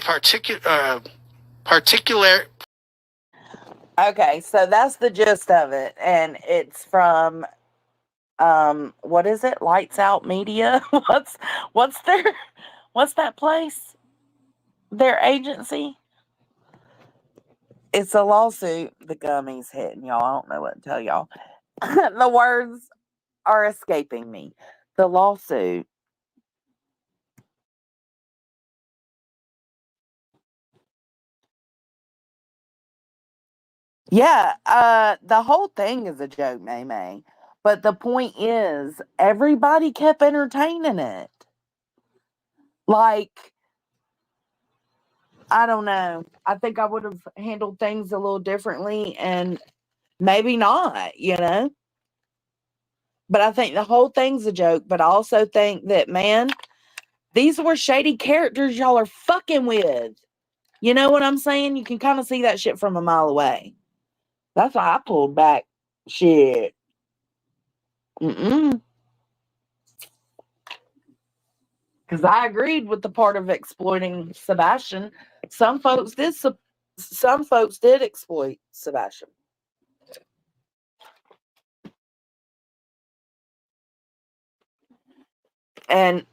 particular. Okay, so that's the gist of it, and it's from what is it? Lights Out Media. what's that place? Their agency? It's a lawsuit. The gummy's hitting y'all. I don't know what to tell y'all. The words are escaping me. The lawsuit. Yeah, the whole thing is a joke, May. But the point is, everybody kept entertaining it. Like, I don't know. I think I would have handled things a little differently and maybe not, you know? But I think the whole thing's a joke. But I also think that, man, these were shady characters y'all are fucking with. You know what I'm saying? You can kind of see that shit from a mile away. That's why I pulled back. Shit. Because I agreed with the part of exploiting Sebastian. Some folks did exploit Sebastian. And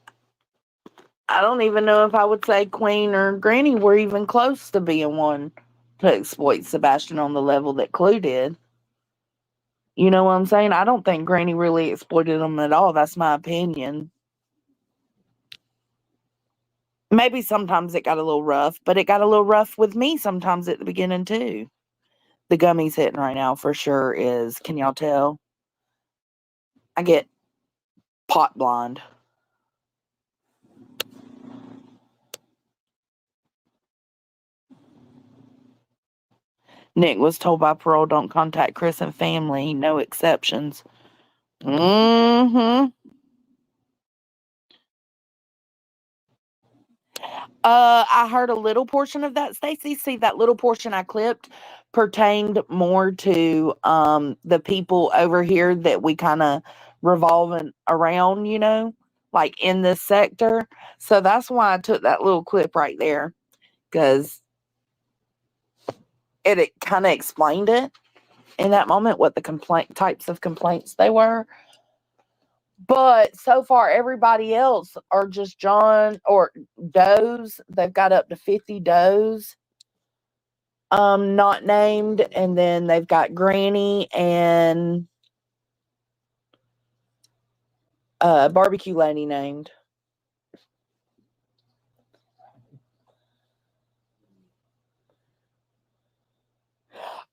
I don't even know if I would say Queen or Granny were even close to being one to exploit Sebastian on the level that Clue did. You know what I'm saying? I don't think Granny really exploited him at all. That's my opinion. Maybe sometimes it got a little rough, but it got a little rough with me sometimes at the beginning too. The gummy's hitting right now for sure is, can y'all tell? I get pot blind. Nick was told by parole, don't contact Chris and family, no exceptions. I heard a little portion of that, Stacey. See, that little portion I clipped pertained more to the people over here that we kind of revolving around, you know, like in this sector. So that's why I took that little clip right there, because it kind of explained it in that moment, what the types of complaints they were. But so far, everybody else are just John or does. They've got up to 50 does, not named, and then they've got Granny and Barbecue Lady named.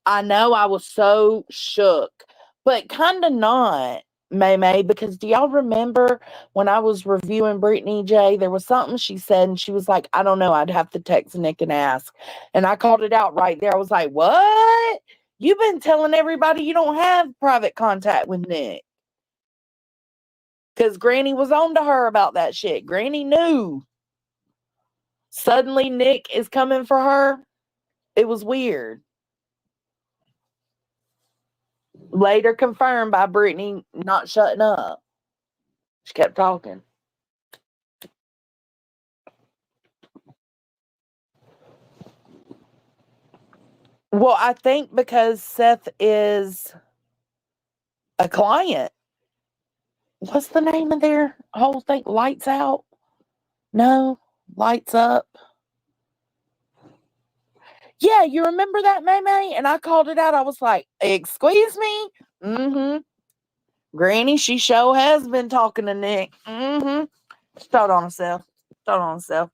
I know I was so shook, but kind of not, May, because do y'all remember when I was reviewing Brittany J, there was something she said, and she was like, I don't know, I'd have to text Nick and ask. And I called it out right there. I was like, what? You've been telling everybody you don't have private contact with Nick. Because Granny was on to her about that shit. Granny knew. Suddenly Nick is coming for her. It was weird. Later confirmed by Brittany not shutting up. She kept talking. Well, I think because Seth is a client. What's the name of their whole thing? Lights Out? No, Lights Up. Yeah, you remember that, May? And I called it out. I was like, excuse me? Granny, she sure has been talking to Nick. Mm-hmm. Told on herself. Told on herself.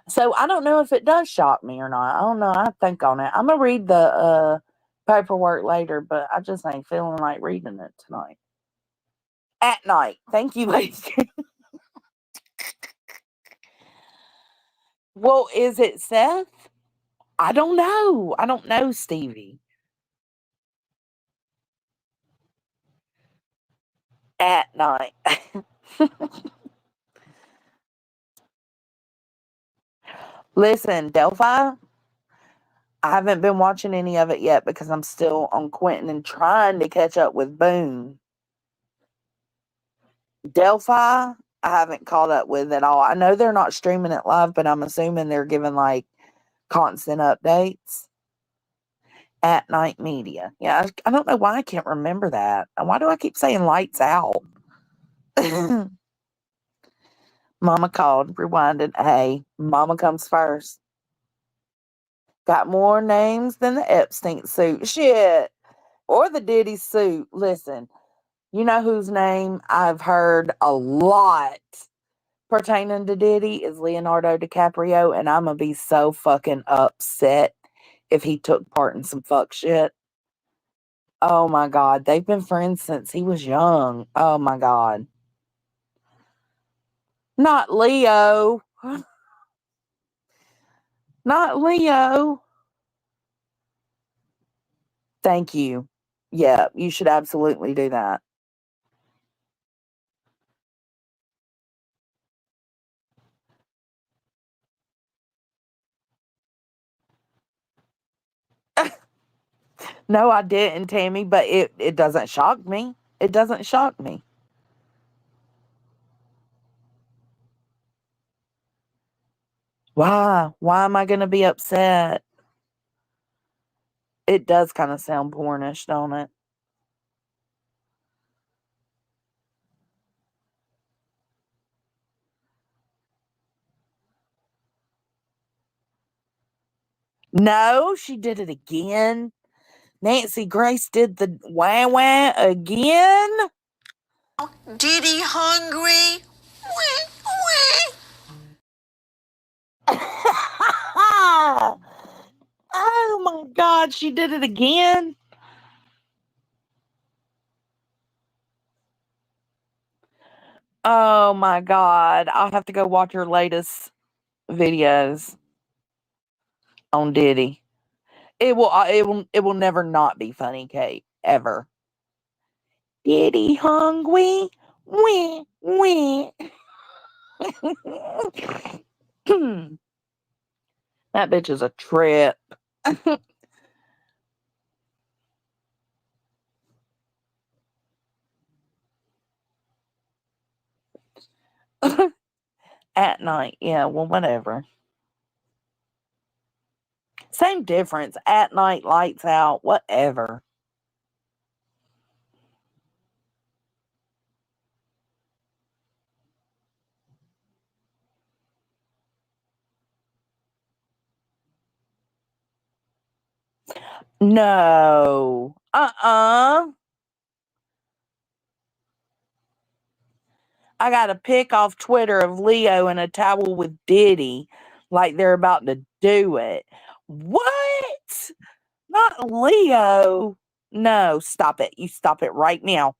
So I don't know if it does shock me or not. I don't know. I think on it. I'm gonna read the paperwork later, but I just ain't feeling like reading it tonight. At night. Thank you, ladies. Well, is it Seth? I don't know. I don't know, Stevie. At night. Listen, Delphi, I haven't been watching any of it yet because I'm still on Quinton and trying to catch up with Boone. Delphi, I haven't caught up with at all. I know they're not streaming it live, but I'm assuming they're giving like constant updates. At Night Media. Yeah, I don't know why I can't remember that. And why do I keep saying lights out? Mama called, rewinded. Hey, Mama comes first. Got more names than the Epstein suit. Shit. Or the Diddy suit. Listen, you know whose name I've heard a lot pertaining to Diddy is Leonardo DiCaprio, and I'm going to be so fucking upset if he took part in some fuck shit. Oh my God. They've been friends since he was young. Oh my God. Not Leo. Not Leo. Thank you. Yeah, you should absolutely do that. No, I didn't, Tammy, but it doesn't shock me. It doesn't shock me. Why? Why am I going to be upset? It does kind of sound pornish, don't it? No, she did it again. Nancy Grace did the wah wah again. Diddy hungry? Wah, Oh my God, she did it again. Oh my God, I'll have to go watch her latest videos on Diddy. It will never not be funny, Kate, ever. Diddy hungry? Wee wee. That bitch is a trip. At night, yeah, well, whatever. Same difference. At night, lights out, whatever. No. I got a pic off Twitter of Leo in a towel with Diddy, like they're about to do it. What? Not Leo. No, stop it. You stop it right now.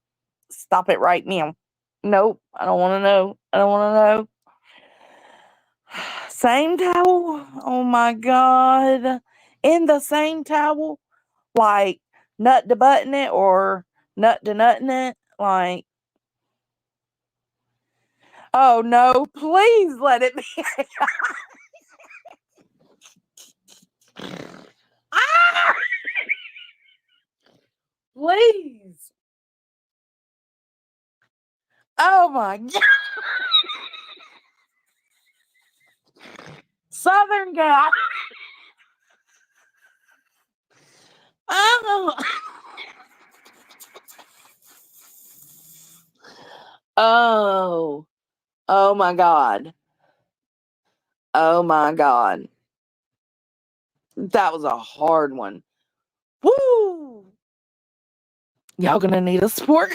Stop it right now. Nope. I don't want to know. I don't want to know. Same towel? Oh my God. In the same towel? Like nut to button it or nut to nutting it? Like, oh no, please let it be. Ah! Please. Oh my God. Southern guy. Oh. Oh. Oh my God. Oh my God. That was a hard one. Woo! Y'all gonna need a sport.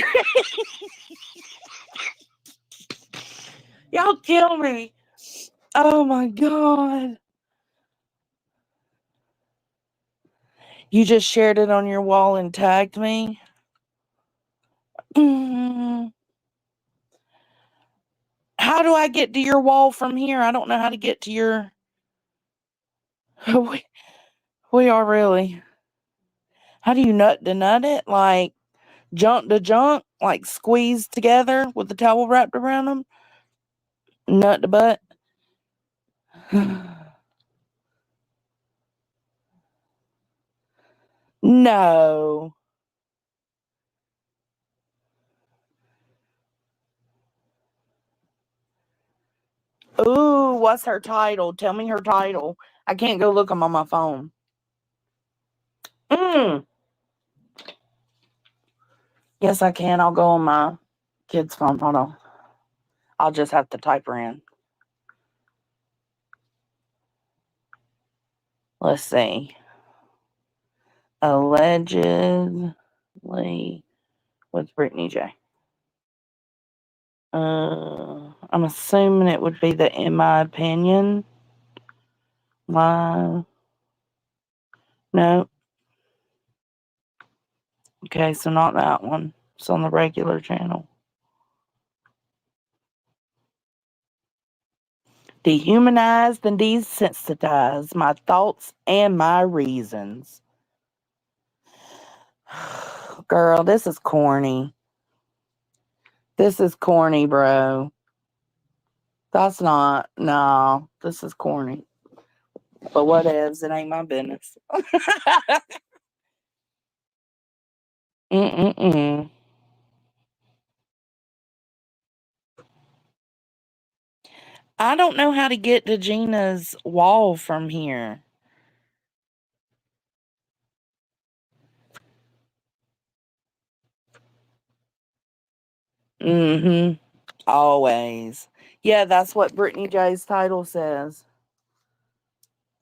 Y'all kill me. Oh my God. You just shared it on your wall and tagged me? How do I get to your wall from here? I don't know how to get to your... we are really... How do you nut to nut it? Like junk to junk? Like squeeze together with the towel wrapped around them? Nut to butt? No. Ooh, what's her title? Tell me her title. I can't go look them on my phone. Yes, I can. I'll go on my kid's phone. Hold on. I'll just have to type her in. Let's see. Allegedly with Brittany J. I'm assuming it would be the in my opinion. No. Okay, so not that one. It's on the regular channel. Dehumanized and desensitized my thoughts and my reasons. Girl, this is corny. This is corny, bro. That's not, no, this is corny. But whatevs, it ain't my business. Mm-mm-mm. I don't know how to get to Gina's wall from here. Mm-hmm. Always. Yeah, that's what Brittany J's title says.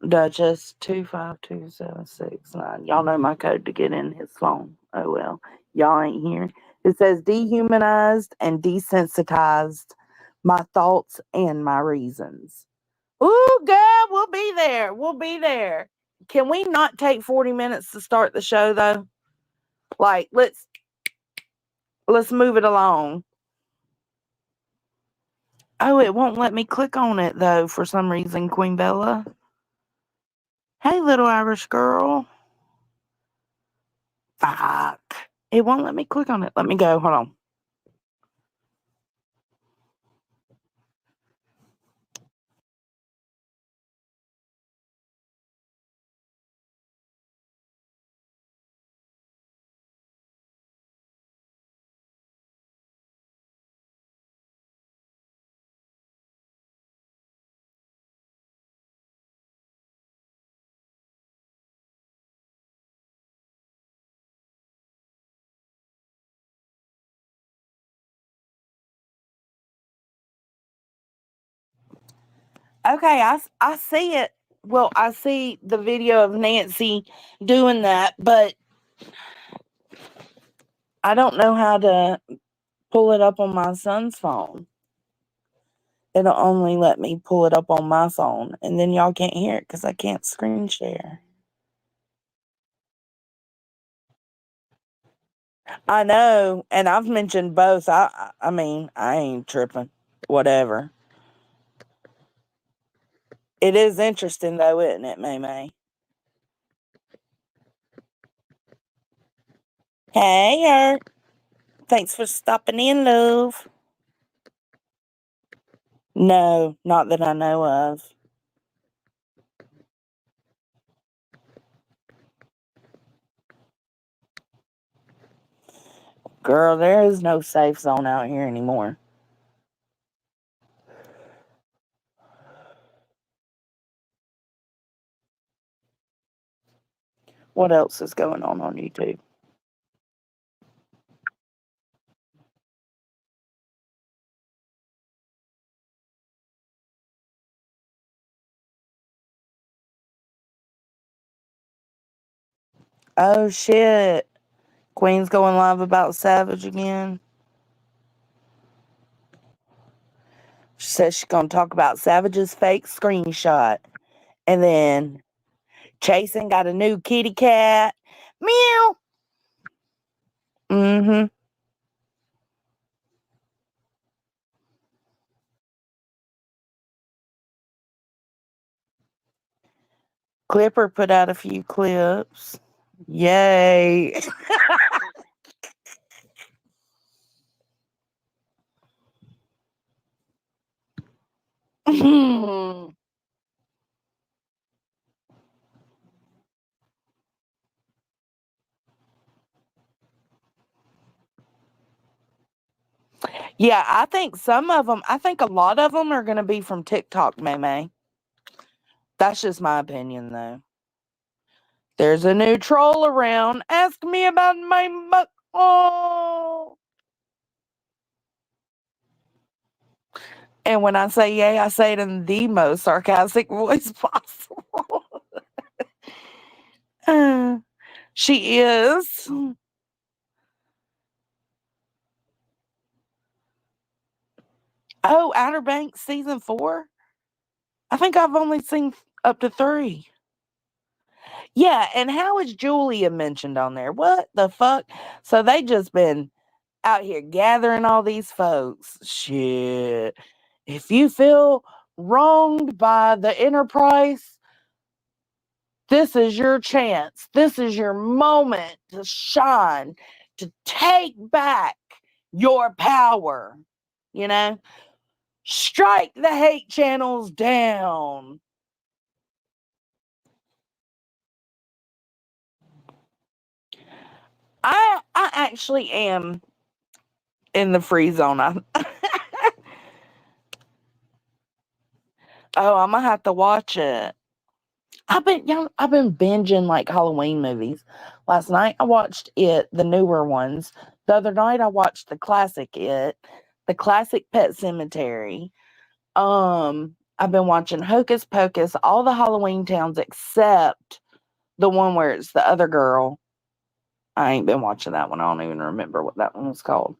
Duchess 25276 9. Y'all know my code to get in his phone. Oh well. Y'all ain't here. It says dehumanized and desensitized my thoughts and my reasons. Ooh, girl, we'll be there. We'll be there. Can we not take 40 minutes to start the show though? Like, let's move it along. Oh, it won't let me click on it though for some reason, Queen Bella. Hey, little Irish girl. Fuck. It won't let me click on it. Let me go. Hold on. Okay, I see it. Well, I see the video of Nancy doing that, but I don't know how to pull it up on my son's phone. It'll only let me pull it up on my phone, and then y'all can't hear it because I can't screen share. I know, and I've mentioned both. I mean, I ain't tripping. Whatever. It is interesting though, isn't it, May May? Hey, Ert. Thanks for stopping in, love. No, not that I know of. Girl, there is no safe zone out here anymore. What else is going on YouTube? Oh shit. Queen's going live about Savage again. She says she's going to talk about Savage's fake screenshot. And then Chasen got a new kitty cat. Meow. Mm-hmm. Clipper put out a few clips. Yay. Yeah, I think a lot of them are going to be from TikTok, May. That's just my opinion, though. There's a new troll around. Ask me about my oh. And when I say yay, I say it in the most sarcastic voice possible. She is. Oh, Outer Banks season 4? I think I've only seen up to 3. Yeah, and how is Julia mentioned on there? What the fuck? So they just been out here gathering all these folks. Shit. If you feel wronged by the Enterprise, this is your chance. This is your moment to shine, to take back your power. You know? Strike the hate channels down. I actually am in the free zone. Oh, I'm gonna have to watch it. I've been binging like Halloween movies. Last night I watched It, the newer ones. The other night I watched the classic It, the classic Pet Cemetery. I've been watching Hocus Pocus, all the Halloween towns except the one where it's the other girl. I ain't been watching that one. I don't even remember what that one was called.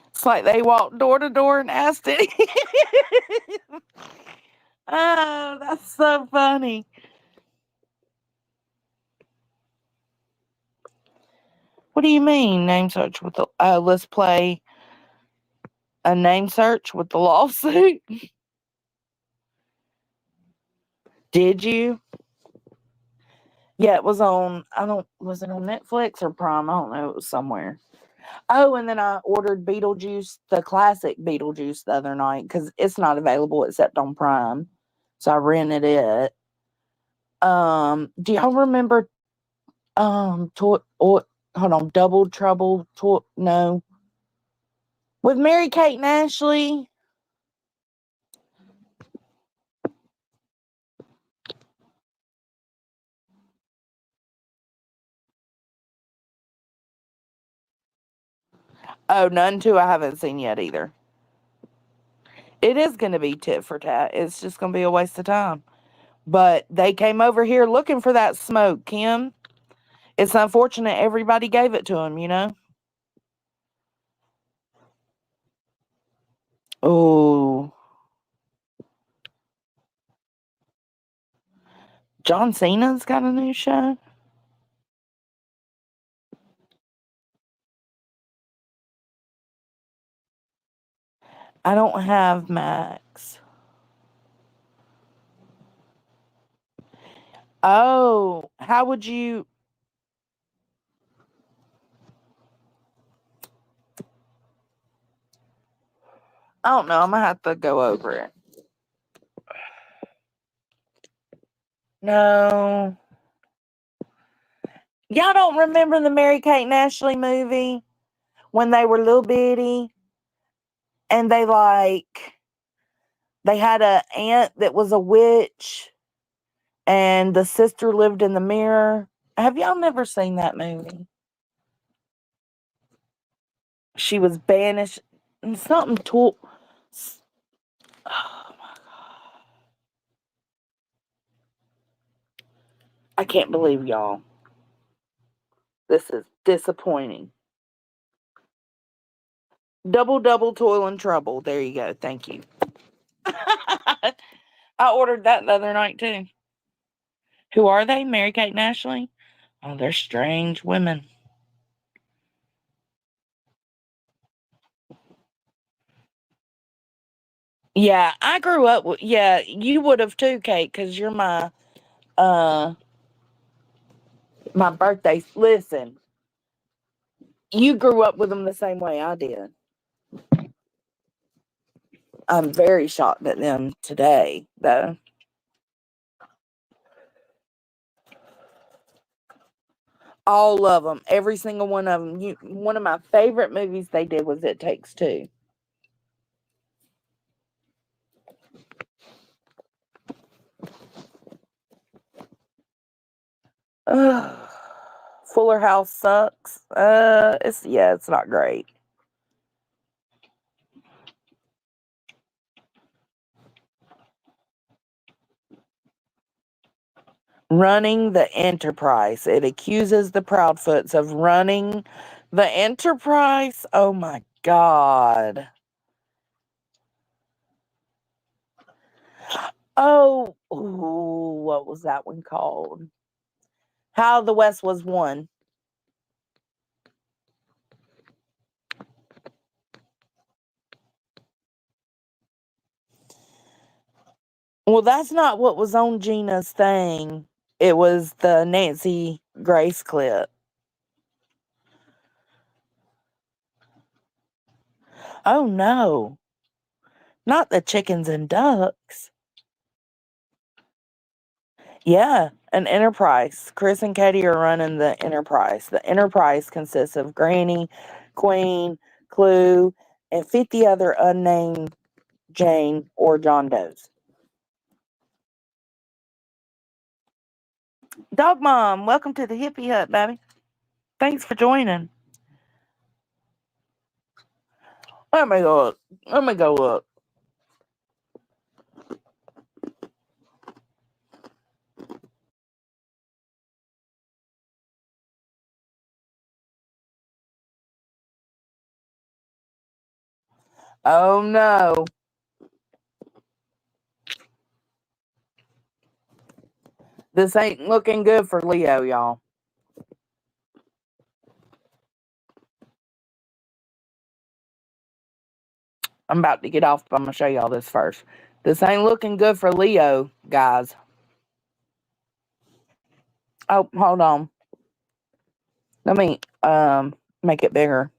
It's like they walked door to door and asked it. Oh, that's so funny. What do you mean, name search with the... let's play a name search with the lawsuit. Did you? Yeah, it was on... Was it on Netflix or Prime? I don't know. It was somewhere. Oh, and then I ordered Beetlejuice, the classic Beetlejuice, the other night because it's not available except on Prime. So I rented it. Do y'all remember hold on, Double Trouble? No. With Mary-Kate and Ashley? Oh, None 2 I haven't seen yet either. It is going to be tit for tat. It's just going to be a waste of time. But they came over here looking for that smoke, Kim. It's unfortunate everybody gave it to them, you know? Oh. John Cena's got a new show? I don't have Max. Oh, how would you... I don't know. I'm going to have to go over it. No. Y'all don't remember the Mary-Kate and Ashley movie? When they were little bitty? And they had a aunt that was a witch. And the sister lived in the mirror. Have y'all never seen that movie? She was banished. And something to... Oh, my God. I can't believe y'all. This is disappointing. Double toil and trouble. There you go. Thank you. I ordered that the other night too. Who are they? Mary Kate and Ashley? Oh, they're strange women. Yeah, I grew up with, yeah, you would have too, Kate, because you're uh my birthday. Listen, you grew up with them the same way I did. I'm very shocked at them today, though. All of them, every single one of them. One of my favorite movies they did was It Takes Two. Ugh. Fuller House sucks. It's not great. Running the Enterprise. It accuses the Proudfoots of running the Enterprise. Oh my God. Oh, ooh, what was that one called? How the West Was Won. Well, that's not what was on Gina's thing. It was the Nancy Grace clip. Oh no. Not the chickens and ducks. Yeah, an enterprise. Chris and Katie are running the enterprise. The enterprise consists of Granny, Queen, Clue, and 50 other unnamed Jane or John Does. Dog Mom, welcome to the Hippie Hut, baby. Thanks for joining. Let me go up. Let me go up. Oh no. This ain't looking good for Leo, y'all. I'm about to get off, but I'm going to show y'all this first. This ain't looking good for Leo, guys. Oh, hold on. Let me make it bigger.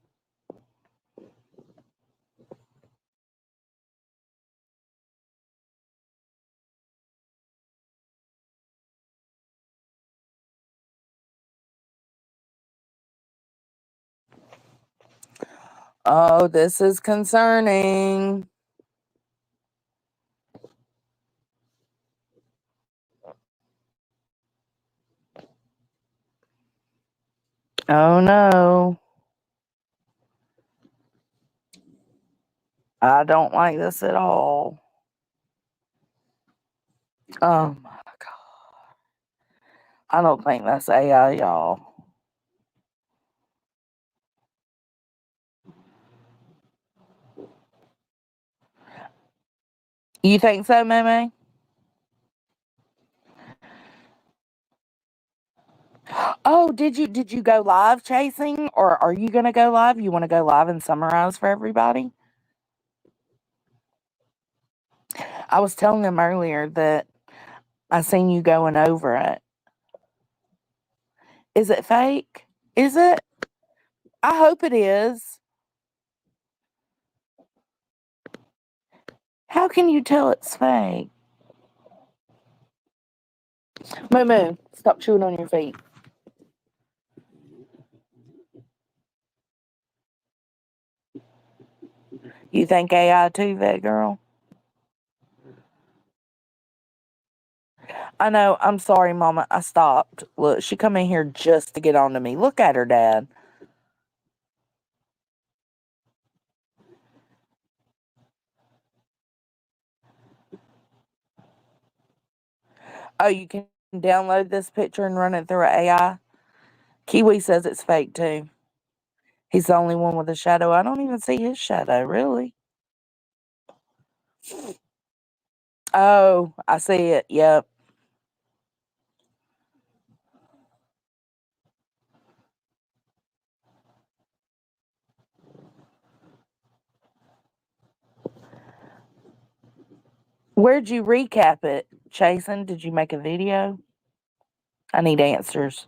Oh, this is concerning. Oh no. I don't like this at all. Oh my God. I don't think that's AI, y'all. You think so, Meme? Oh, did you go live chasing, or are you gonna go live? You want to go live and summarize for everybody? I was telling them earlier that I seen you going over it. Is it fake? Is it? I hope it is. How can you tell it's fake? Moo, stop chewing on your feet. You think AI too, that girl? I know. I'm sorry, Mama. I stopped. Look, she come in here just to get on to me. Look at her, Dad. Oh, you can download this picture and run it through an AI? Kiwi says it's fake too. He's the only one with a shadow. I don't even see his shadow, really. Oh, I see it. Yep. Where'd you recap it, Chasen? Did you make a video? I need answers.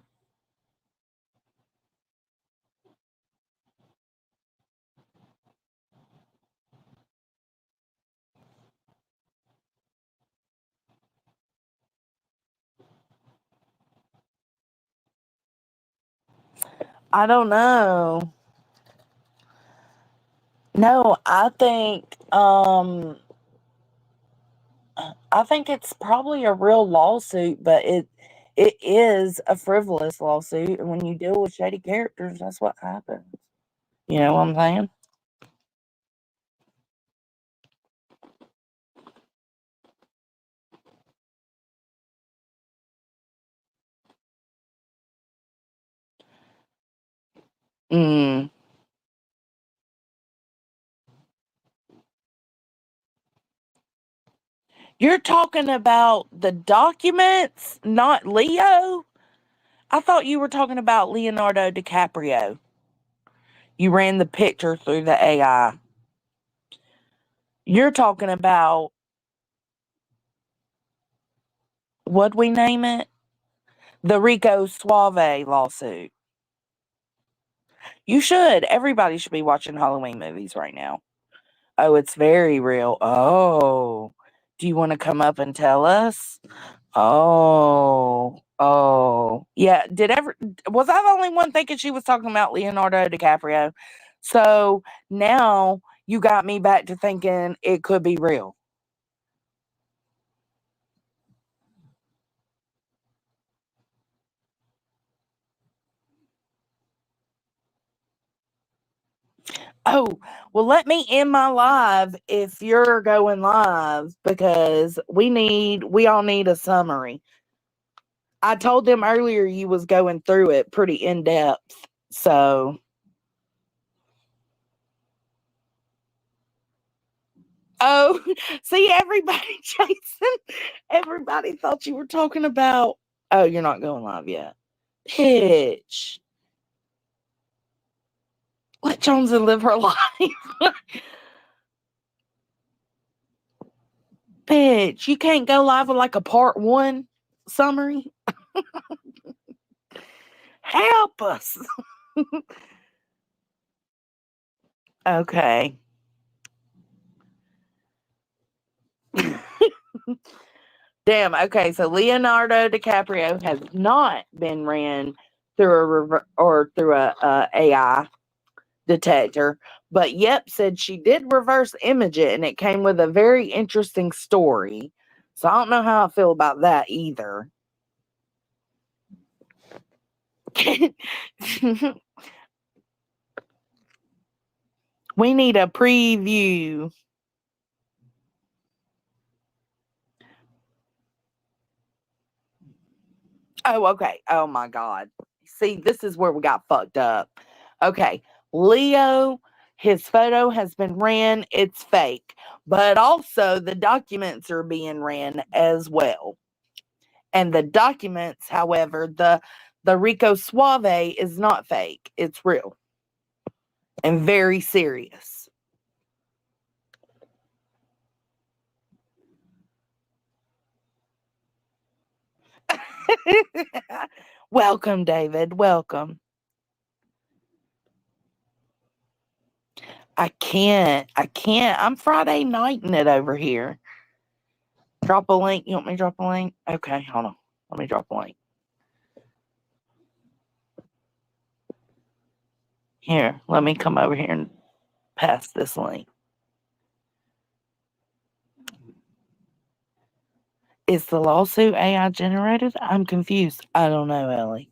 I don't know. No, I think it's probably a real lawsuit, but it is a frivolous lawsuit, and when you deal with shady characters, that's what happens. You know what I'm saying? Mm. You're talking about the documents, not Leo? I thought you were talking about Leonardo DiCaprio. You ran the picture through the AI. You're talking about, what'd we name it? The Rico Suave lawsuit. You should. Everybody should be watching Halloween movies right now. Oh, it's very real. Oh, do you want to come up and tell us? Oh. Yeah, was I the only one thinking she was talking about Leonardo DiCaprio? So now you got me back to thinking it could be real. Oh, well, let me end my live if you're going live because we all need a summary. I told them earlier you was going through it pretty in depth. So, oh, see, everybody, Jason, everybody thought you were talking about. Oh, you're not going live yet. Pitch. Let Jonesy live her life. Pitch. You can't go live with like a part 1 summary. Help us. Okay. Damn. Okay. So Leonardo DiCaprio has not been ran through a AI detector, but Yep said she did reverse image it, and it came with a very interesting story. So I don't know how I feel about that either. We need a preview. Oh, okay. Oh my God. See, this is where we got fucked up. Okay. Leo, his photo has been ran. It's fake. But also the documents are being ran as well. And the documents, however, the Rico Suave is not fake. It's real. And very serious. Welcome, David. Welcome. I can't. I'm Friday nighting it over here. Drop a link. You want me to drop a link? Okay, hold on. Let me drop a link. Here, let me come over here and pass this link. Is the lawsuit AI generated? I'm confused. I don't know, Ellie.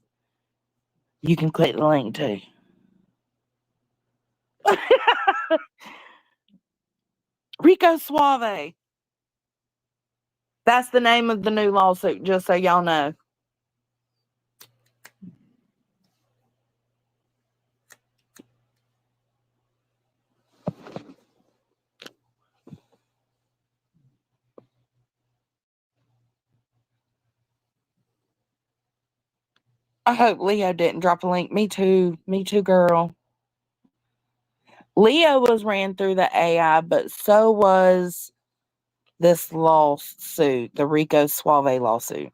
You can click the link too. Rico Suave. That's the name of the new lawsuit, just so y'all know. I hope Leo didn't drop a link. Me too. Me too, girl. Leo was ran through the AI, but so was this lawsuit, the Rico Suave lawsuit.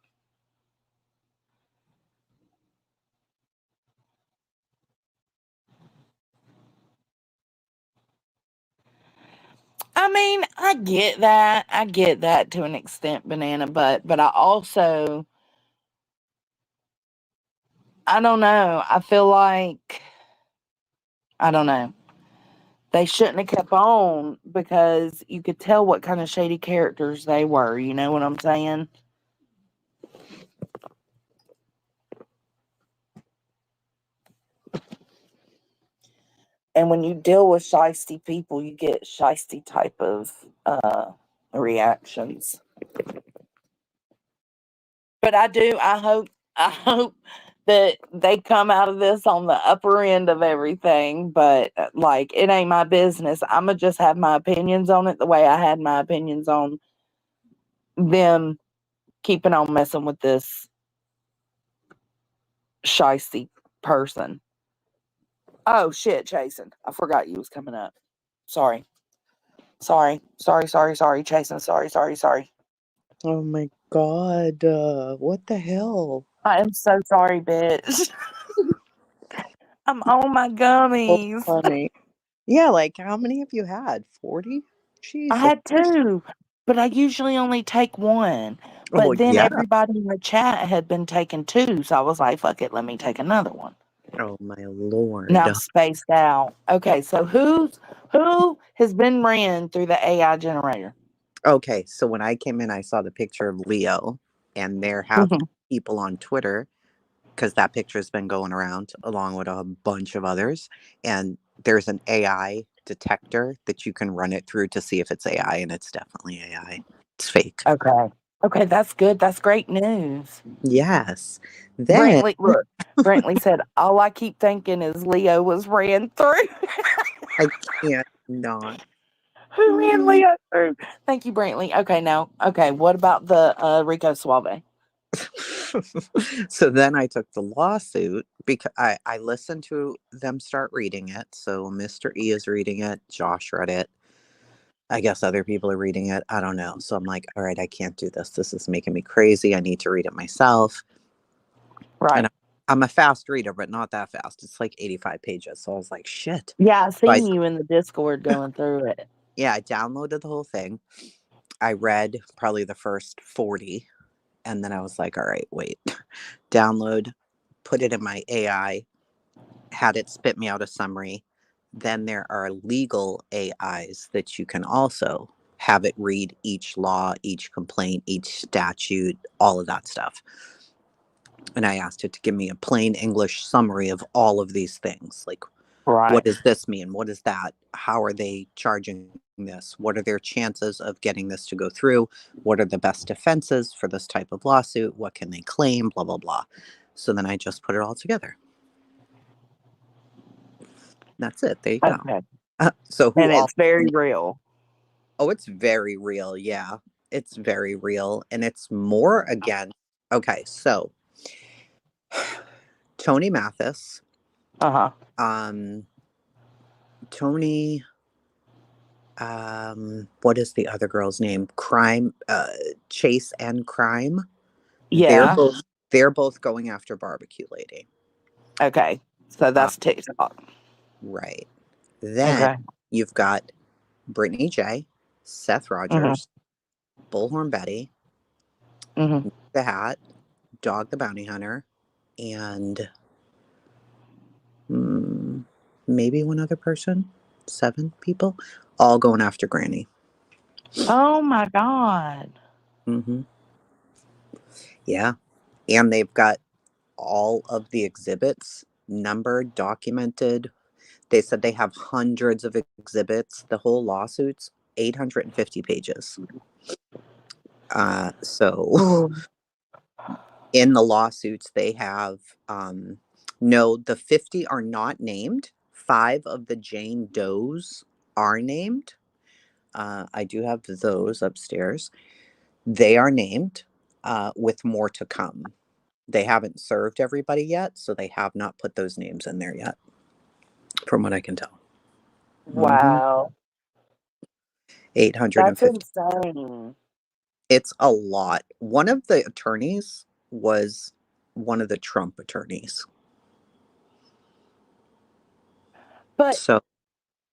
I mean, I get that. I get that to an extent, banana, but I also I don't know. I feel like I don't know. They shouldn't have kept on because you could tell what kind of shady characters they were. You know what I'm saying? And when you deal with shisty people, you get shisty type of reactions. But I hope that they come out of this on the upper end of everything. But like, it ain't my business. I'ma just have my opinions on it the way I had my opinions on them keeping on messing with this shisty person. Oh shit, Jason. I forgot you was coming up. Sorry. Sorry. Jason. Sorry. Oh my God. What the hell? I am so sorry, bitch. I'm on my So gummies. funny. Yeah, like how many have you had? 40? I Jesus. had two, but I usually only take one. Oh, But then yeah. everybody in the chat had been taking two, so I was like, fuck it, let me take another one. Oh my Lord. Now I'm spaced out. Okay, so who has been ran through the AI generator? Okay, so when I came in, I saw the picture of Leo, and there have been people on Twitter because that picture has been going around along with a bunch of others. And there's an AI detector that you can run it through to see if it's AI, and it's definitely AI. It's fake. Okay. Okay, that's good. That's great news. Yes. Then Brantley, look, Brantley said, all I keep thinking is Leo was ran through. I can't not. Who ran Leo through? Thank you, Brantley. Okay, what about the Rico Suave? So then I took the lawsuit because I listened to them start reading it. So Mr. E is reading it. Josh read it. I guess other people are reading it. I don't know. So I'm like, all right, I can't do this. This is making me crazy. I need to read it myself. Right. And I'm a fast reader, but not that fast. It's like 85 pages. So I was like, shit. Yeah, I So seen you in the Discord going through it. yeah, I downloaded the whole thing. I read probably the first 40. And then I was like, all right, wait. Download, put it in my AI, had it spit me out a summary. Then there are legal AIs that you can also have it read each law, each complaint, each statute, all of that stuff. And I asked it to give me a plain English summary of all of these things. Like, Right. what does this mean? What is that? How are they charging this? What are their chances of getting this to go through? What are the best defenses for this type of lawsuit? What can they claim? Blah, blah, blah. So then I just put it all together. That's it. There you go. Okay. So who And all? it's very real. Oh, it's very real. Yeah, it's very real, and it's more again. Okay, so Tony Mathis, Uh-huh. Tony, what is the other girl's name? Crime, Chase and Crime. They're Yeah. both they're both going after Barbecue Lady. Okay. So Uh, that's TikTok. right. Then Okay. you've got Brittany J, Seth Mm-hmm. Rogers, Bullhorn Betty, Mm-hmm. the Hat, Dog the Bounty Hunter, and maybe one other person. 7 people, all going after Granny. Oh my God. Mm-hmm. Yeah, and they've got all of the exhibits numbered, documented. They said they have hundreds of exhibits. The whole lawsuit's 850 pages. So Oh. in the lawsuits, they have no, the 50 are not named. 5 of the Jane Does are named. I do have those upstairs. They are named with more to come. They haven't served everybody yet, so they have not put those names in there yet, from what I can tell. Wow. 850. That's insane. It's a lot. One of the attorneys was one of the Trump attorneys. But So,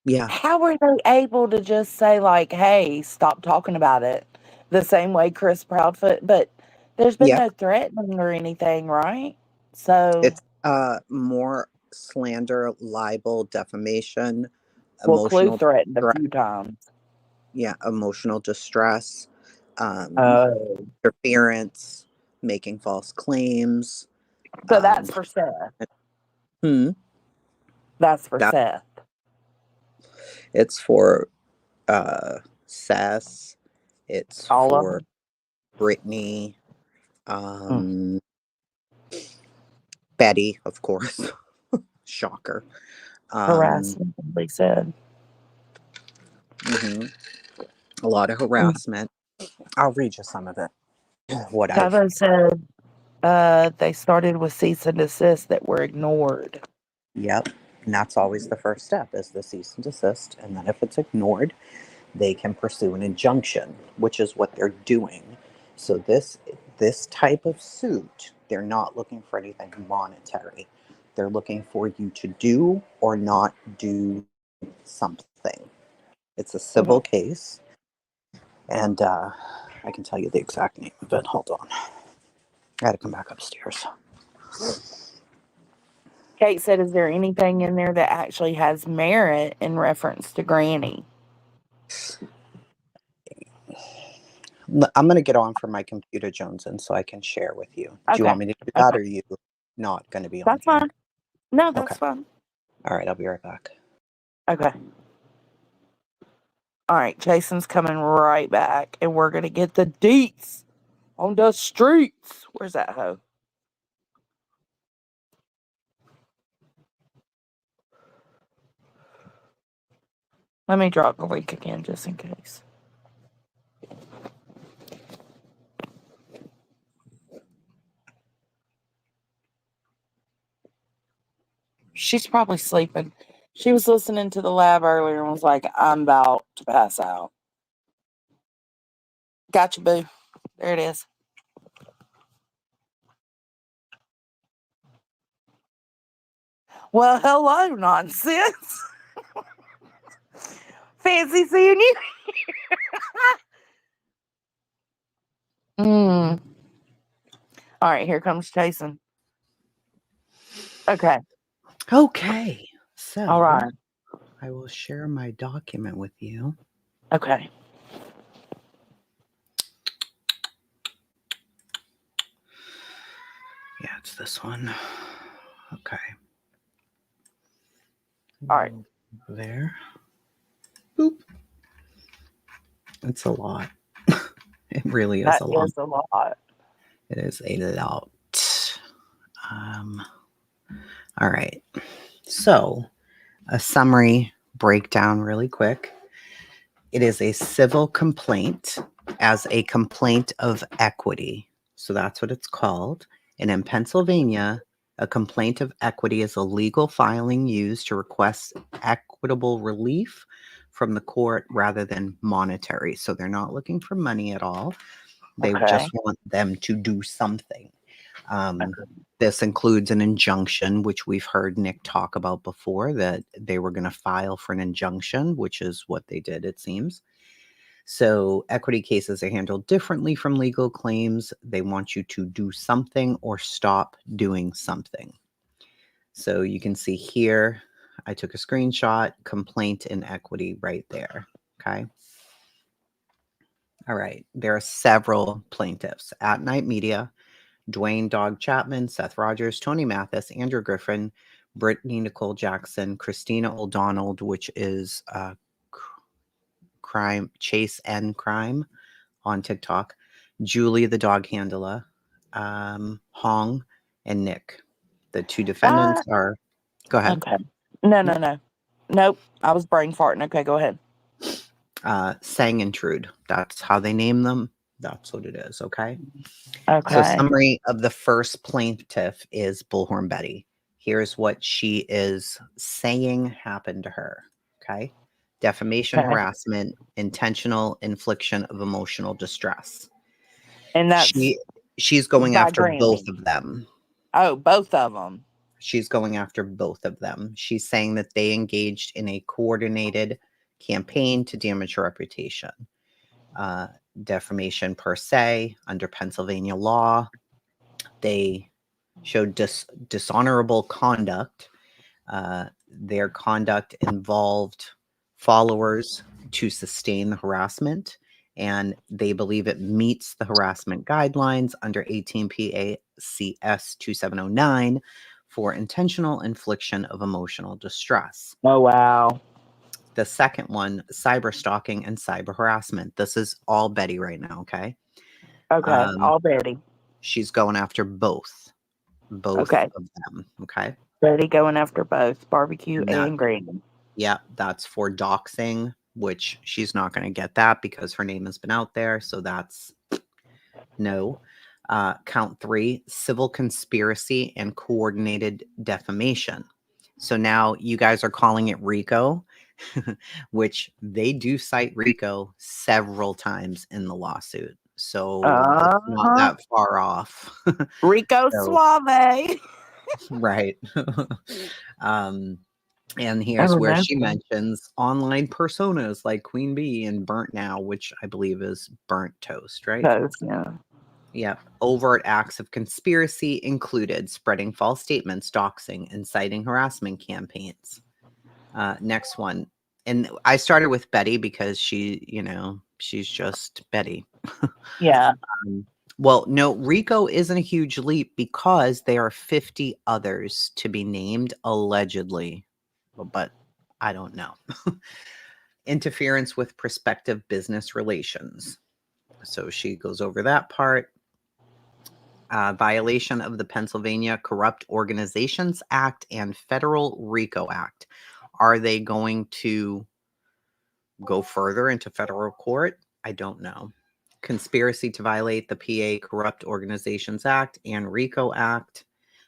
yeah. how were they able to just say, like, hey, stop talking about it? The same way Chris Proudfoot, but there's been Yep. no threatening or anything, right? So, It's more slander, libel, defamation, well, Clue emotional threatened a distress. few times. Yeah, emotional distress, Oh. interference, making false claims. So that's for Seth. Hmm. That's for That Seth. it's for Seth. It's All of for them. Brittany. Betty, of course. Shocker. Harassment, they said. Mhm. A lot of harassment. I'll read you some of it. What I've Tyler said they started with cease and desist that were ignored. Yep. And that's always the first step is the cease and desist. And then if it's ignored, they can pursue an injunction, which is what they're doing. So this type of suit, they're not looking for anything monetary. They're looking for you to do or not do something. It's a civil case. And I can tell you the exact name of it. Hold on. I got to come back upstairs. Kate said, is there anything in there that actually has merit in reference to Granny? I'm going to get on from my computer, Jones, and so I can share with you. Do you want me to do that, or are you not going to be on That's here? fine. No, that's Okay. fine. All right, I'll be right back. Okay. All right, Jason's coming right back, and we're going to get the deets on the streets. Where's that hoe? Let me drop the link again just in case. She's probably sleeping. She was listening to the lab earlier and was like, I'm about to pass out. Gotcha, boo. There it is. Well, hello, nonsense. Fancy seeing you. All right, here comes Jason. Okay. Okay, so All right. I will share my document with you. Okay. Yeah, it's this one. Okay. All right. There. Boop. It's a lot. It really is That a lot. is a lot. It is a lot. All right. So, a summary breakdown really quick. It is a civil complaint as a complaint of equity. So that's what it's called. And in Pennsylvania, a complaint of equity is a legal filing used to request equitable relief from the court rather than monetary. So they're not looking for money at all. They just want them to do something. This includes an injunction, which we've heard Nick talk about before, that they were going to file for an injunction, which is what they did, it seems. So equity cases are handled differently from legal claims. They want you to do something or stop doing something. So you can see here, I took a screenshot, complaint in equity right there. Okay. All right. There are several plaintiffs. At Night Media, Dwayne Dog Chapman, Seth Rogers, Tony Mathis, Andrew Griffin, Brittany Nicole Jackson, Christina O'Donnell, which is Crime Chase and Crime on TikTok, Julie the dog handler, Hong, and Nick. The two defendants are. Go ahead. Okay. No. Nope. I was brain farting. Okay, go ahead. Sang Intrude. That's how they name them. That's what it is. Okay. Okay. So summary of the first plaintiff is Bullhorn Betty. Here's what she is saying happened to her. Okay. Defamation, Okay. harassment, intentional infliction of emotional distress. And that's She's going by after both Granny. of them. Oh, both of them. She's going after both of them. She's saying that they engaged in a coordinated campaign to damage her reputation. Defamation per se, under Pennsylvania law, they showed dishonorable conduct. Their conduct involved followers to sustain the harassment, and they believe it meets the harassment guidelines under 18 PACS 2709 for intentional infliction of emotional distress. Oh, wow. The second one, cyber stalking and cyber harassment. This is all Betty right now, okay? Okay. All Betty. She's going after both Okay. of them, okay? Betty going after both barbecue And that, and Granny. yeah, that's for doxing, which she's not going to get that because her name has been out there. So that's no. Count 3, civil conspiracy and coordinated defamation. So now you guys are calling it Rico, which they do cite Rico several times in the lawsuit. So it's not that far off. Rico So, Suave. right. And here's where she mentions online personas like Queen Bee and Burnt Now, which I believe is burnt toast, right? Toast, yeah. Yep. Overt acts of conspiracy included spreading false statements, doxing, inciting harassment campaigns. Next one. And I started with Betty because she, she's just Betty. Yeah. Well, no, Rico isn't a huge leap because there are 50 others to be named allegedly, but I don't know. Interference with prospective business relations. So she goes over that part. Violation of the Pennsylvania Corrupt Organizations Act and Federal RICO Act. Are they going to go further into federal court? I don't know. Conspiracy to violate the PA Corrupt Organizations Act and RICO Act.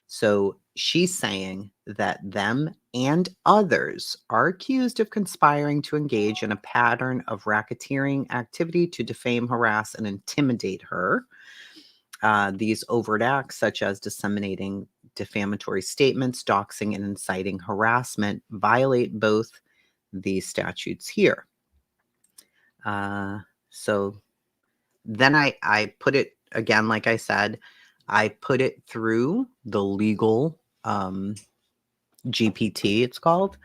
So she's saying that them and others are accused of conspiring to engage in a pattern of racketeering activity to defame, harass, and intimidate her. These overt acts, such as disseminating defamatory statements, doxing, and inciting harassment, violate both these statutes here. So then I put it, again, like I said, I put it through the legal GPT, it's called.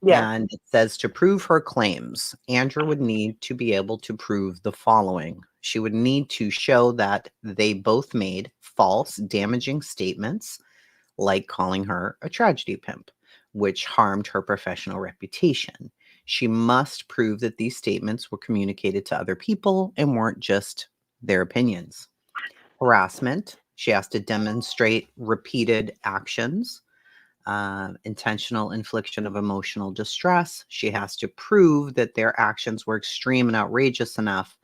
Yeah. And it says to prove her claims, Andrew would need to be able to prove the following. She would need to show that they both made false, damaging statements, like calling her a tragedy pimp, which harmed her professional reputation. She must prove that these statements were communicated to other people and weren't just their opinions. Harassment. She has to demonstrate repeated actions. Intentional infliction of emotional distress. She has to prove that their actions were extreme and outrageous enough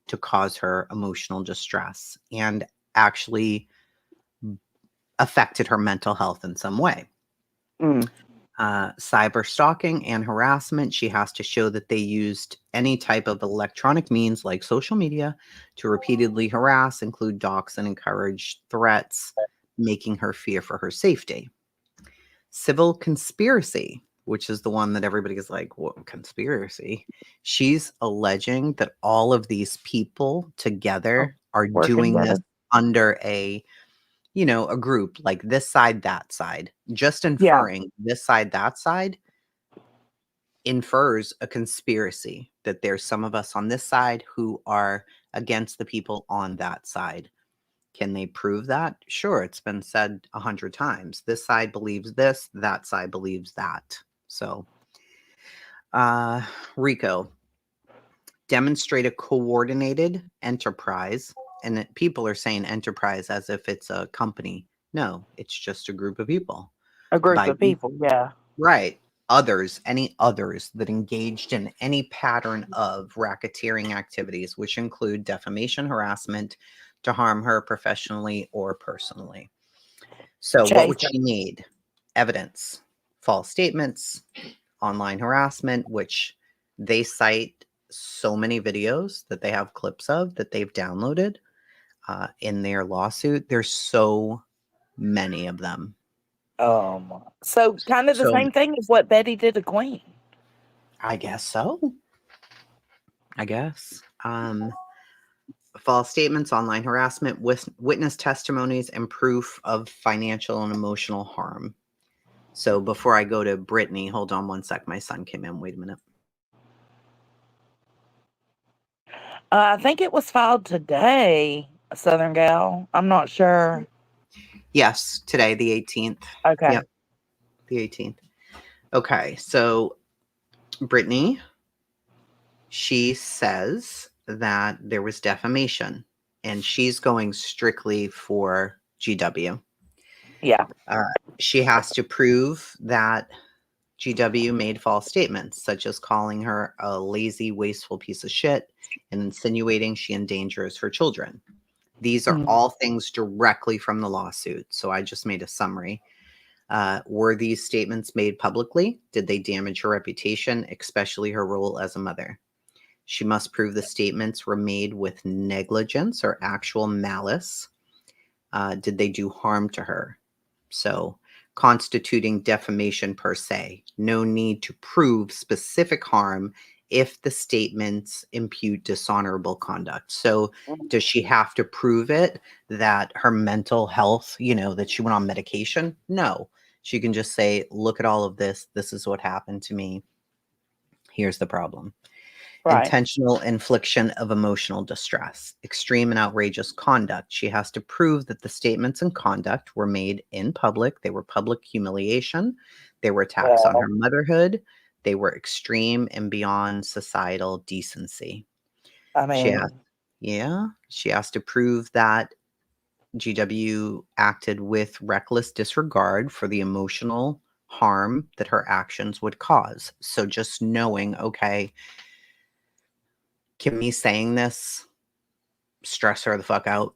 to cause her emotional distress and actually affected her mental health in some way. Cyber stalking and harassment. She has to show that they used any type of electronic means like social media to repeatedly harass, include dox, and encourage threats, making her fear for her safety. Civil conspiracy, which is the one that everybody is like, what conspiracy? She's alleging that all of these people together are doing this under a group, like this side, that side, just inferring this side, that side infers a conspiracy, that there's some of us on this side who are against the people on that side. Can they prove that? Sure, it's been said 100 times. This side believes this, that side believes that. So, Rico, demonstrate a coordinated enterprise. And people are saying enterprise as if it's a company. No, it's just a group of people. A group of people, yeah. Right. any others that engaged in any pattern of racketeering activities, which include defamation, harassment to harm her professionally or personally. So what would Jason. she need? Evidence, false statements, online harassment, which they cite so many videos that they have clips of that they've downloaded in their lawsuit. There's so many of them. So kind of the So same thing as what Betty did to Queen. I guess so. I guess. False statements, online harassment, witness testimonies, and proof of financial and emotional harm. So before I go to Brittany, hold on one sec. My son came in. Wait a minute. I think it was filed today, Southern Gal. I'm not sure. Yes, today, the 18th. Okay. Yep, the 18th. Okay, so Brittany, she says that there was defamation, and she's going strictly for GW. Yeah. She has to prove that GW made false statements, such as calling her a lazy, wasteful piece of shit and insinuating she endangers her children. These are all things directly from the lawsuit. So I just made a summary. Were these statements made publicly? Did they damage her reputation, especially her role as a mother? She must prove the statements were made with negligence or actual malice. Did they do harm to her? So constituting defamation per se. No need to prove specific harm if the statements impute dishonorable conduct. So does she have to prove it that her mental health, that she went on medication? No. She can just say, look at all of this. This is what happened to me. Here's the problem. Right. Intentional infliction of emotional distress, extreme and outrageous conduct. She has to prove that the statements and conduct were made in public. They were public humiliation. They were attacks on her motherhood. They were extreme and beyond societal decency. I mean, She has to prove that GW acted with reckless disregard for the emotional harm that her actions would cause. So just knowing, okay, can me saying this stress her the fuck out?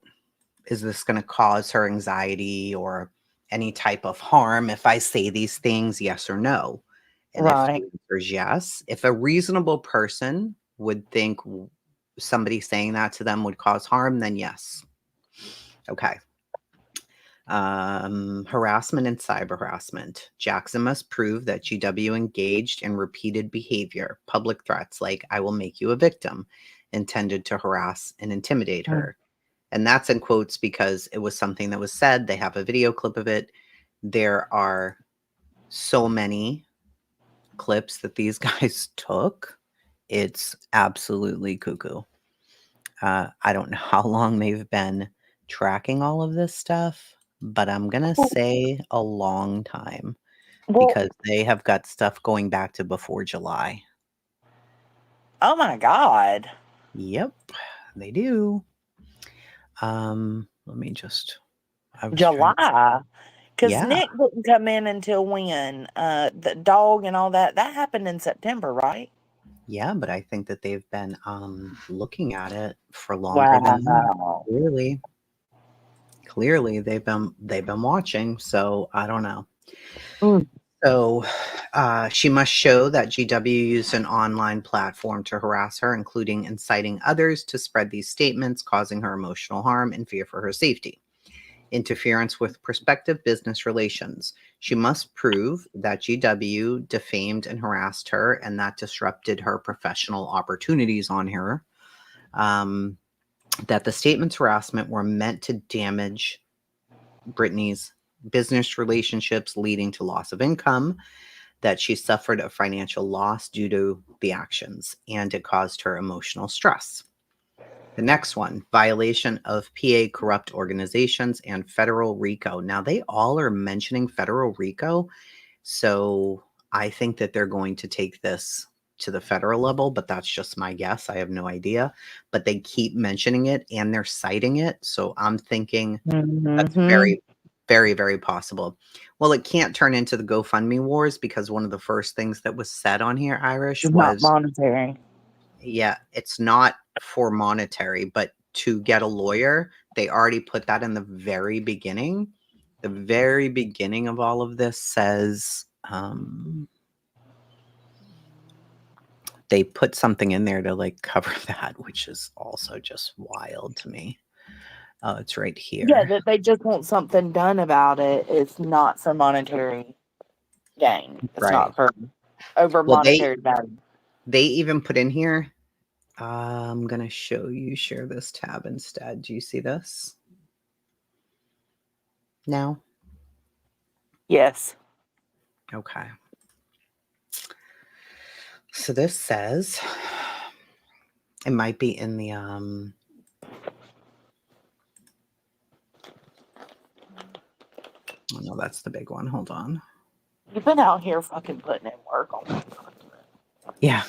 Is this going to cause her anxiety or any type of harm if I say these things, yes or no? And if the answer is yes, if a reasonable person would think somebody saying that to them would cause harm, then yes. Okay. Harassment and cyber harassment. Jackson must prove that GW engaged in repeated behavior, public threats like I will make you a victim, intended to harass and intimidate her. And that's in quotes because it was something that was said. They have a video clip of it. There are so many clips that these guys took. It's absolutely cuckoo. I don't know how long they've been tracking all of this stuff, but I'm going to say a long time because they have got stuff going back to before July. Oh my God. Yep, they do. Let me just. July. Because Yeah. Nick didn't come in until when? The dog and all that. That happened in September, right? Yeah, but I think that they've been looking at it for longer than that. Clearly they've been watching, so I don't know. So she must show that GW used an online platform to harass her, including inciting others to spread these statements, causing her emotional harm and fear for her safety. Interference with prospective business relations. She must prove that GW defamed and harassed her, and that disrupted her professional opportunities on her. That the statements harassment were meant to damage Brittany's business relationships, leading to loss of income, that she suffered a financial loss due to the actions, and it caused her emotional stress. The next one, violation of PA corrupt organizations and federal RICO. Now, they all are mentioning federal RICO, so I think that they're going to take this to the federal level, but that's just my guess. I have no idea. But they keep mentioning it and they're citing it, so I'm thinking that's very, Very, very possible. Well, it can't turn into the GoFundMe wars because one of the first things that was said on here, Irish, It's not was, monetary. yeah, it's not for monetary, but to get a lawyer, they already put that in the very beginning. The very beginning of all of this says, they put something in there to like cover that, which is also just wild to me. Oh, it's right here. Yeah, that they just want something done about it. It's not for monetary gain. It's Right. not for over Well, monetary value. they even put in here, I'm going to show you, share this tab instead. Do you see this? Now? Yes. Okay. So this says, it might be in the, oh no, that's the big one. Hold on. You've been out here fucking putting in work on that. Yeah,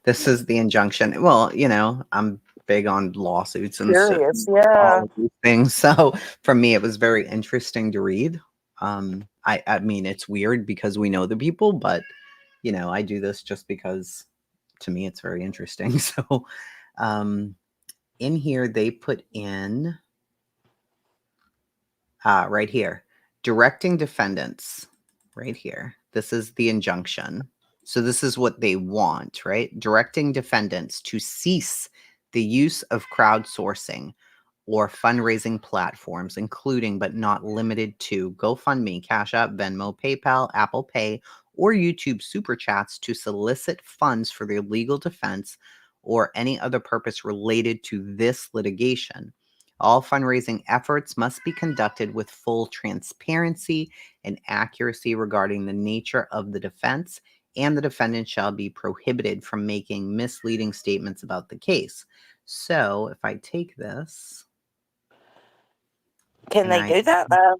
this is the injunction. Well, you know, I'm big on lawsuits and Curious, all yeah. of these things. So for me, it was very interesting to read. I mean, it's weird because we know the people, but you know, I do this just because to me it's very interesting. So in here they put in right here, directing defendants right here. This is the injunction. So this is what they want, right? Directing defendants to cease the use of crowdsourcing or fundraising platforms, including but not limited to GoFundMe, CashApp, Venmo, PayPal, Apple Pay, or YouTube Super Chats to solicit funds for their legal defense or any other purpose related to this litigation. All fundraising efforts must be conducted with full transparency and accuracy regarding the nature of the defense, and the defendant shall be prohibited from making misleading statements about the case. So if I take this, Can they do that though?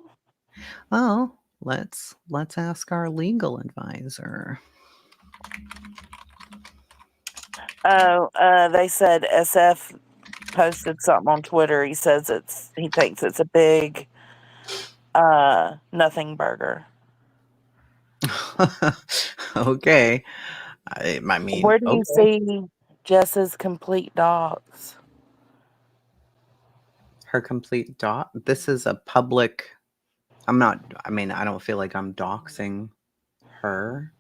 well, let's ask our legal advisor. Oh, they said SF posted something on Twitter. He says he thinks it's a big nothing burger. Okay. I mean, Where do you okay. see Jess's complete docs? Her complete doc. This is a public. I mean, I don't feel like I'm doxing her.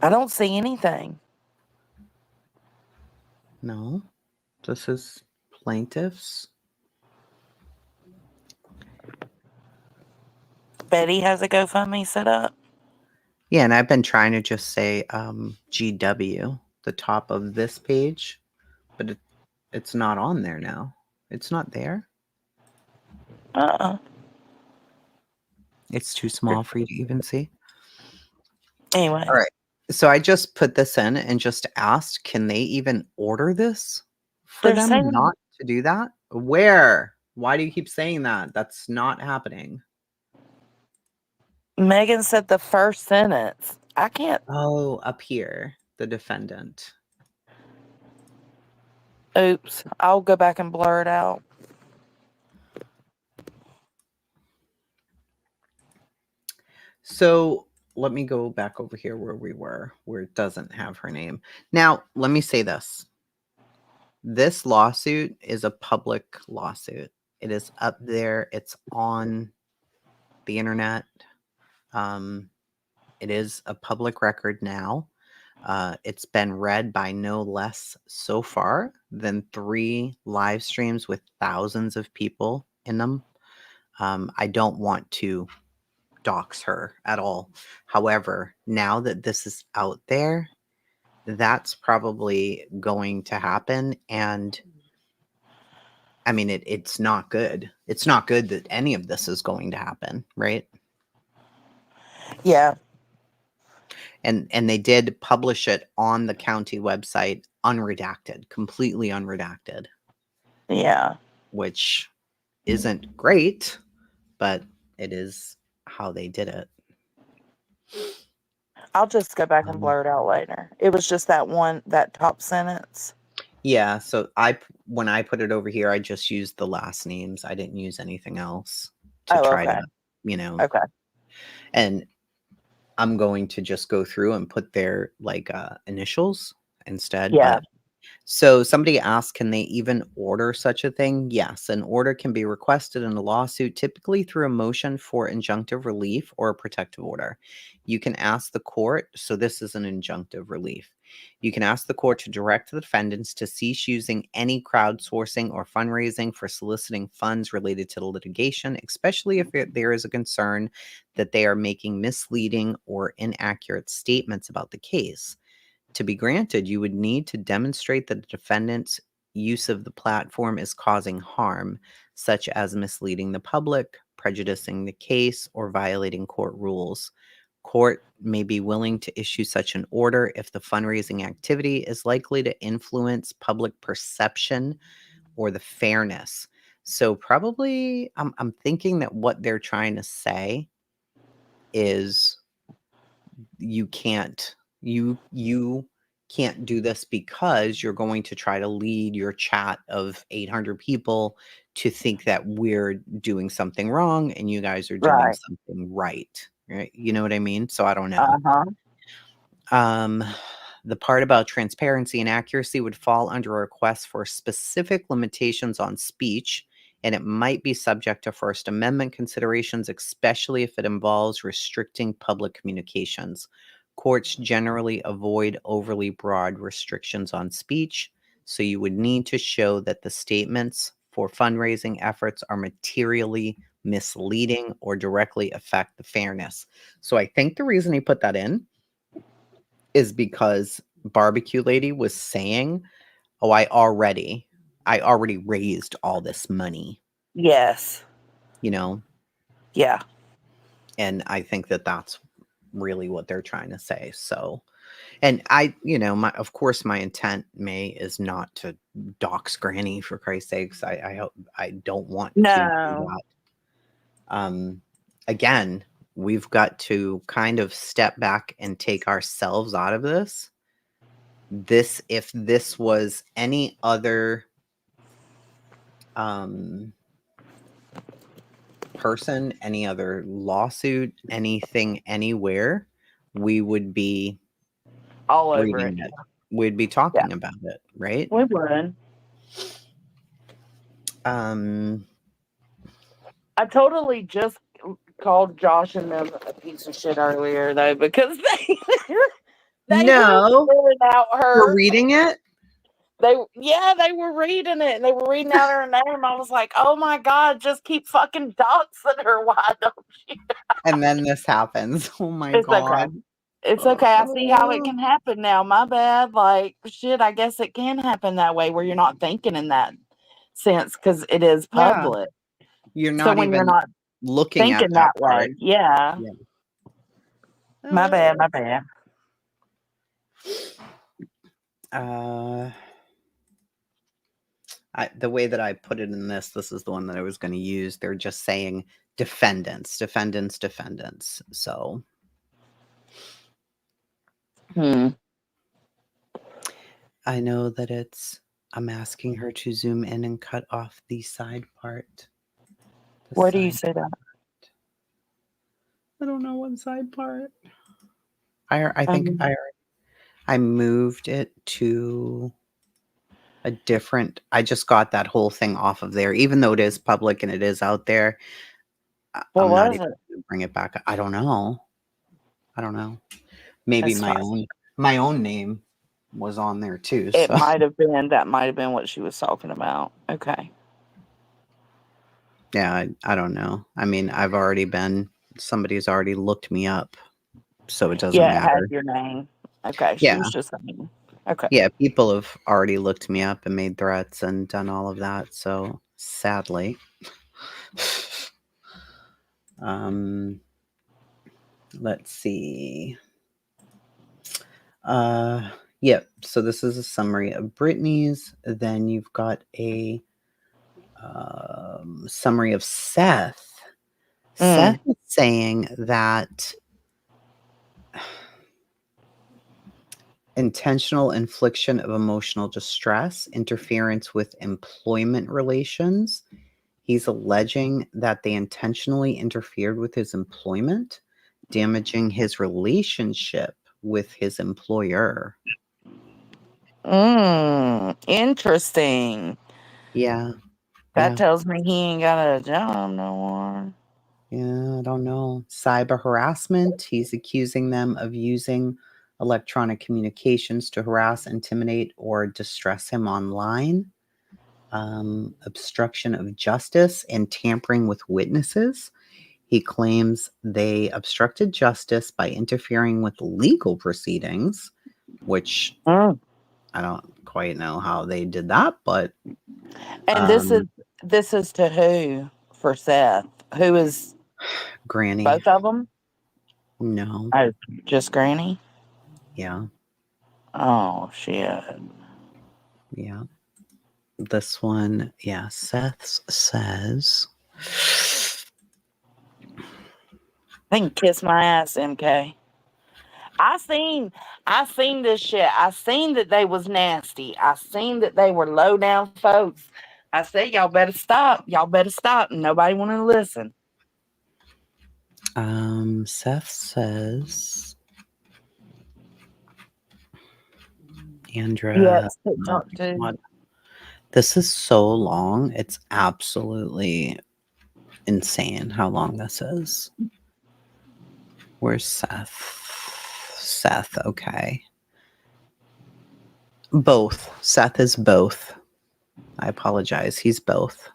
I don't see anything. No. This is plaintiffs. Betty has a GoFundMe set up. Yeah, and I've been trying to just say GW, the top of this page, but it's not on there now. It's not there. It's too small for you to even see. Anyway. All right. So I just put this in and just asked, can they even order this for them not to do that? Where? Why do you keep saying that? That's not happening. Megan said the first sentence. I can't. Oh, up here, the defendant. Oops. I'll go back and blur it out. So let me go back over here where we were, where it doesn't have her name. Now, let me say this. This lawsuit is a public lawsuit. It is up there. It's on the internet. It is a public record now. It's been read by no less so far than 3 live streams with thousands of people in them. I don't want to dox her at all. However, now that this is out there, that's probably going to happen. And I mean, it's not good. It's not good that any of this is going to happen, right? Yeah. And they did publish it on the county website, unredacted, completely unredacted. Yeah. Which isn't great, but it is how they did it. I'll just go back and blur it out later. It was just that top sentence. Yeah, so when I put it over here, I just used the last names. I didn't use anything else to Oh, try okay. to, you know, Okay. and I'm going to just go through and put their like initials instead. Yeah. But so somebody asked, can they even order such a thing? Yes, an order can be requested in a lawsuit, typically through a motion for injunctive relief or a protective order. You can ask the court, so this is an injunctive relief. You can ask the court to direct the defendants to cease using any crowdsourcing or fundraising for soliciting funds related to the litigation, especially if there is a concern that they are making misleading or inaccurate statements about the case. To be granted, you would need to demonstrate that the defendant's use of the platform is causing harm, such as misleading the public, prejudicing the case, or violating court rules. Court may be willing to issue such an order if the fundraising activity is likely to influence public perception or the fairness. So probably I'm thinking that what they're trying to say is you can't do this because you're going to try to lead your chat of 800 people to think that we're doing something wrong and you guys are doing Right. something right. Right? You know what I mean? So I don't know. Uh-huh. The part about transparency and accuracy would fall under a request for specific limitations on speech, and it might be subject to First Amendment considerations, especially if it involves restricting public communications. Courts generally avoid overly broad restrictions on speech, so you would need to show that the statements for fundraising efforts are materially misleading or directly affect the fairness. So I think the reason he put that in is because Barbecue Lady was saying, "Oh, I already raised all this money," Yes. you know? Yeah. And I think that that's really what they're trying to say. So, and I, of course, my intent is not to dox Granny, for Christ's sakes. I hope I don't want to do No. that. Again, we've got to kind of step back and take ourselves out of this. If this was any other person, any other lawsuit, anything, anywhere, we would be All over reading it. it. We'd be talking about it, right? We would. Um, I totally just called Josh and them a piece of shit earlier though because they were no, filling out we're her. reading it. They were reading it and they were reading out her name. I was like, oh my god, just keep fucking doxing her. Why don't you? And then this happens. Oh my It's okay. god. It's okay. I see how it can happen now. My bad. Like shit, I guess it can happen that way where you're not thinking in that sense because it is Yeah. public. You're So not when you're even not looking at thinking that that part. way, yeah. My bad. My bad. The way that I put it in this is the one that I was going to use. They're just saying defendants. So I know that I'm asking her to zoom in and cut off the side part. Where do you say that? I don't know what side part. I think I moved it to a different. I just got that whole thing off of there, even though it is public and it is out there. What I'm not was able it? to bring it back. I don't know. Maybe That's my fine. own name was on there too. It So might have been. That might have been what she was talking about. Okay. yeah, I don't know. I mean, somebody's already looked me up, so it doesn't Yeah, it had matter. your name. Okay. She Yeah. was just saying. Okay. Yeah, people have already looked me up and made threats and done all of that. So sadly, let's see. Yep. So this is a summary of Brittany's. Then you've got a summary of Seth. Seth is saying that intentional infliction of emotional distress, interference with employment relations. He's alleging that they intentionally interfered with his employment, damaging his relationship with his employer. Interesting. Yeah. That Yeah. tells me he ain't got a job no more. Yeah, I don't know. Cyber harassment. He's accusing them of using electronic communications to harass, intimidate, or distress him online. Obstruction of justice and tampering with witnesses. He claims they obstructed justice by interfering with legal proceedings, which Mm. I don't quite know how they did that, but And this is to who for Seth? Who is Granny. both of them? No. Oh, just Granny? Yeah. Oh, shit. Yeah. This one, yeah, Seth says. They can kiss my ass, MK. I seen this shit. I seen that they was nasty. I seen that they were low down folks. I said, y'all better stop. Y'all better stop. And nobody wanted to listen. Seth says. Andra. Yes, TikTok too. What? This is so long. It's absolutely insane how long this is. Where's Seth? Seth, okay. Both. Seth is both. I apologize. He's both.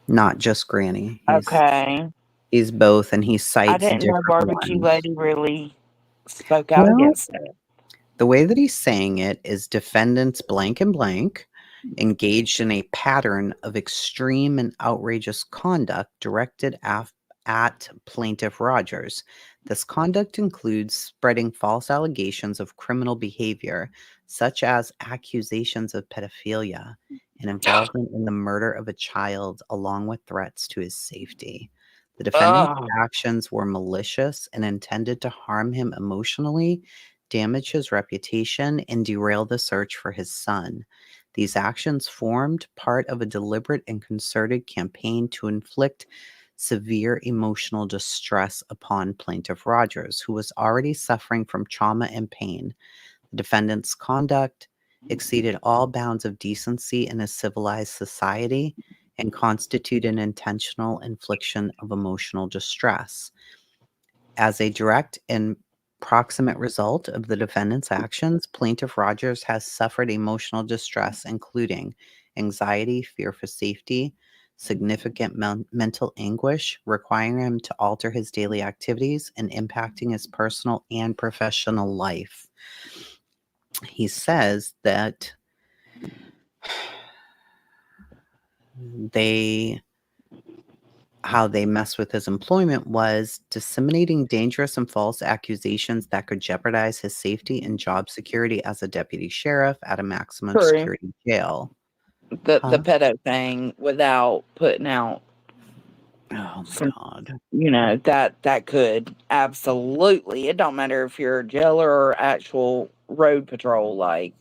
Not just Granny. Okay. He's both, and he I cites didn't know different Barbecue ones. Lady really spoke out Well, against it. the way that he's saying it is defendants blank and blank engaged in a pattern of extreme and outrageous conduct directed at plaintiff Rogers. This conduct includes spreading false allegations of criminal behavior, such as accusations of pedophilia and involvement in the murder of a child, along with threats to his safety. The defendant's actions were malicious and intended to harm him emotionally, damage his reputation, and derail the search for his son. These actions formed part of a deliberate and concerted campaign to inflict severe emotional distress upon plaintiff Rogers, who was already suffering from trauma and pain. The defendant's conduct exceeded all bounds of decency in a civilized society and constitute an intentional infliction of emotional distress. As a direct and proximate result of the defendant's actions, plaintiff Rogers has suffered emotional distress, including anxiety, fear for safety, significant mental anguish, requiring him to alter his daily activities and impacting his personal and professional life. He says that how they mess with his employment was disseminating dangerous and false accusations that could jeopardize his safety and job security as a deputy sheriff at a maximum True. security jail. The pedo thing without putting out Oh my some, God. that could absolutely. It don't matter if you're a jailer or actual road patrol. Like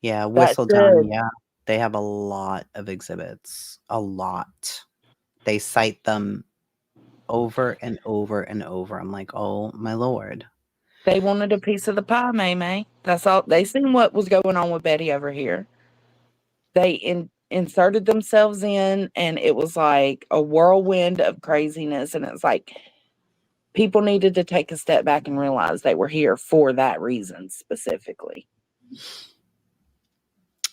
Yeah, that Whistledown, should. yeah. They have a lot of exhibits. A lot. They cite them over and over and over. I'm like, oh my Lord. They wanted a piece of the pie, May. That's all. They seen what was going on with Betty over here. They inserted themselves in, and it was like a whirlwind of craziness. And it's like people needed to take a step back and realize they were here for that reason specifically.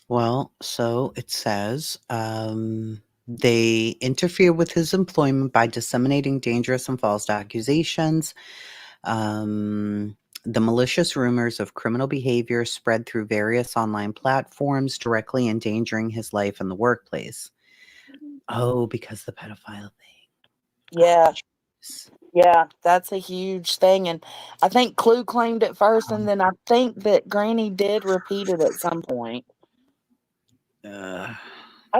Well, so it says they interfere with his employment by disseminating dangerous and false accusations. The malicious rumors of criminal behavior spread through various online platforms, directly endangering his life in the workplace. Oh, because the pedophile thing. Yeah. Oh, Yeah, that's a huge thing. And I think Clue claimed it first, and then I think that Granny did repeat it at some point. I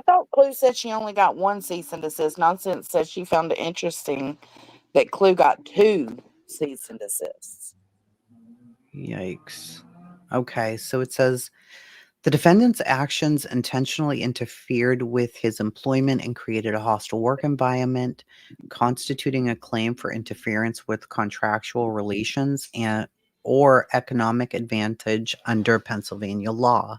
thought Clue said she only got one cease and desist. Nonsense said she found it interesting that Clue got 2 cease and desists. Yikes. Okay, so it says the defendant's actions intentionally interfered with his employment and created a hostile work environment, constituting a claim for interference with contractual relations and or economic advantage under Pennsylvania law.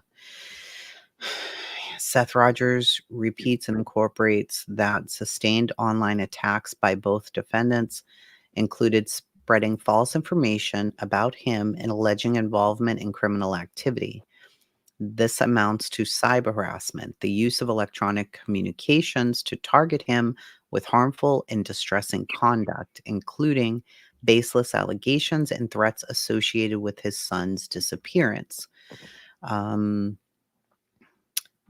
Seth Rogers repeats and incorporates that sustained online attacks by both defendants included spreading false information about him and alleging involvement in criminal activity. This amounts to cyber harassment, the use of electronic communications to target him with harmful and distressing conduct, including baseless allegations and threats associated with his son's disappearance.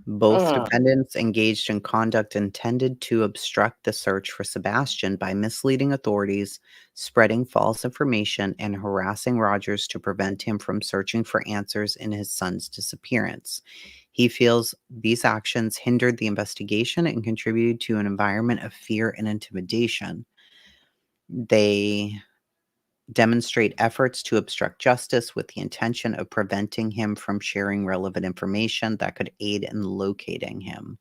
Both defendants engaged in conduct intended to obstruct the search for Sebastian by misleading authorities, spreading false information, and harassing Rogers to prevent him from searching for answers in his son's disappearance. He feels these actions hindered the investigation and contributed to an environment of fear and intimidation. They demonstrate efforts to obstruct justice with the intention of preventing him from sharing relevant information that could aid in locating him.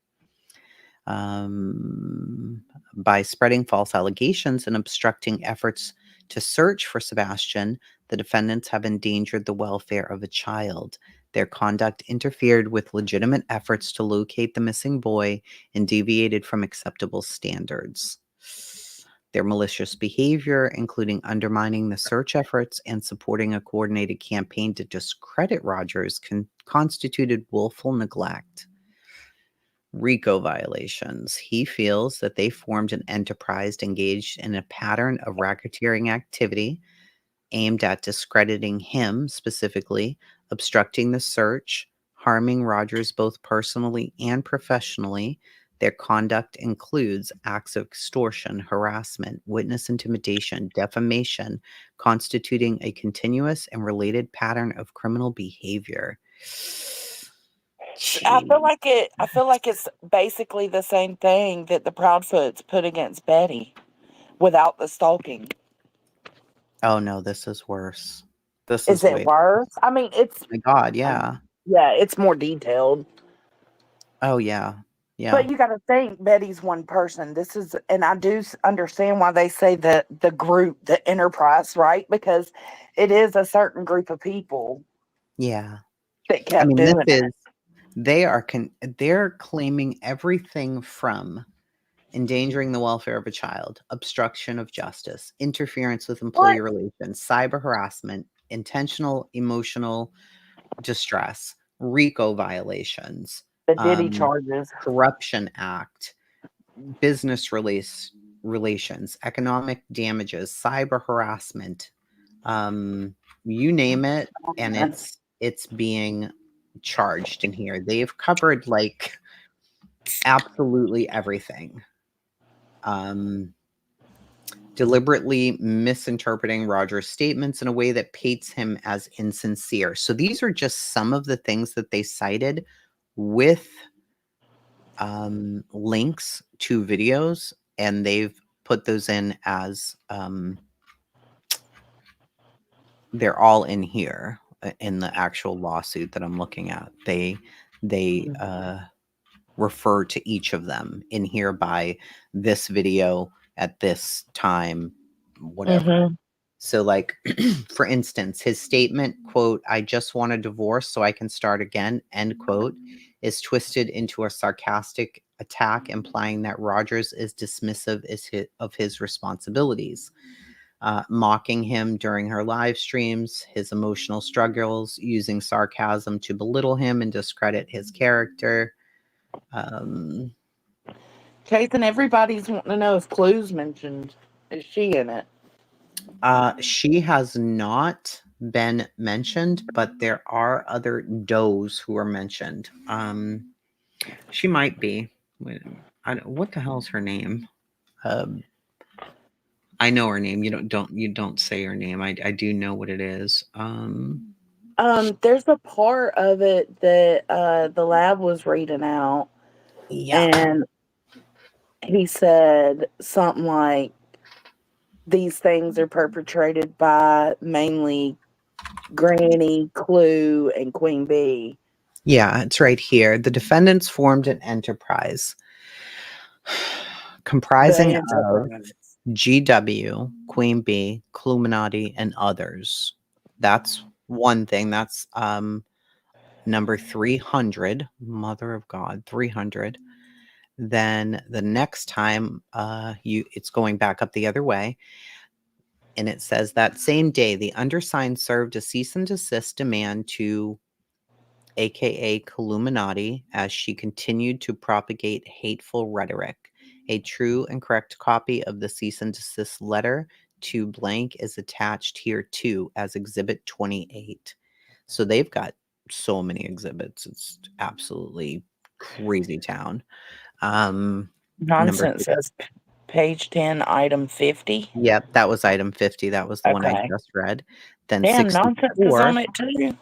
By spreading false allegations and obstructing efforts to search for Sebastian, the defendants have endangered the welfare of a child. Their conduct interfered with legitimate efforts to locate the missing boy and deviated from acceptable standards. Their malicious behavior, including undermining the search efforts and supporting a coordinated campaign to discredit Rogers, constituted willful neglect. Rico violations. He feels that they formed an enterprise engaged in a pattern of racketeering activity aimed at discrediting him specifically, obstructing the search, harming Rogers both personally and professionally. Their conduct includes acts of extortion, harassment, witness intimidation, defamation, constituting a continuous and related pattern of criminal behavior. I feel like it's basically the same thing that the Proudfoots put against Betty without the stalking. Oh no, this is worse. This Is is it way. worse? I mean, it's My God, yeah. yeah, it's more detailed. Oh yeah, yeah, But you got to think Betty's one person. This is, and I do understand why they say that the group, the enterprise, right? Because it is a certain group of people yeah. that I kept mean, this doing it. is they're claiming everything from endangering the welfare of a child, obstruction of justice, interference with employee relations, cyber harassment, intentional emotional distress, RICO violations, The Diddy charges. Corruption Act, business relations, economic damages, cyber harassment, you name it, and it's being charged in here. They've covered like absolutely everything. Deliberately misinterpreting Rogers' statements in a way that paints him as insincere. So these are just some of the things that they cited with links to videos, and they've put those in as they're all in here in the actual lawsuit that I'm looking at. They refer to each of them in here by this video at this time, whatever. So like, for instance, his statement, quote, "I just want a divorce so I can start again," end quote, is twisted into a sarcastic attack implying that Rogers is dismissive of his responsibilities. Mocking him during her live streams, his emotional struggles, using sarcasm to belittle him and discredit his character. Kate, and everybody's wanting to know if Clue's mentioned. Is she in it? She has not been mentioned, but there are other does who are mentioned. She might be. What the hell's her name? I know her name. You don't say her name. I do know what it is. There's a part of it that the lab was reading out, Yeah. and he said something like, "These things are perpetrated by mainly Granny, Clue, and Queen Bee. Yeah, it's right here. The defendants formed an enterprise comprising The of Enterprise. GW, Queen Bee, Cluminati, and others. That's one thing. That's number 300. Mother of God, 300. Then the next time it's going back up the other way. And it says that same day, the undersigned served a cease and desist demand to aka Illuminati, as she continued to propagate hateful rhetoric. A true and correct copy of the cease and desist letter to blank is attached here too as Exhibit 28. So they've got so many exhibits. It's absolutely crazy town. Number Nonsense says page 10, item 50. Yep, that was item 50. That was the one I Okay. just read. Then Damn, nonsense is 64. on it too.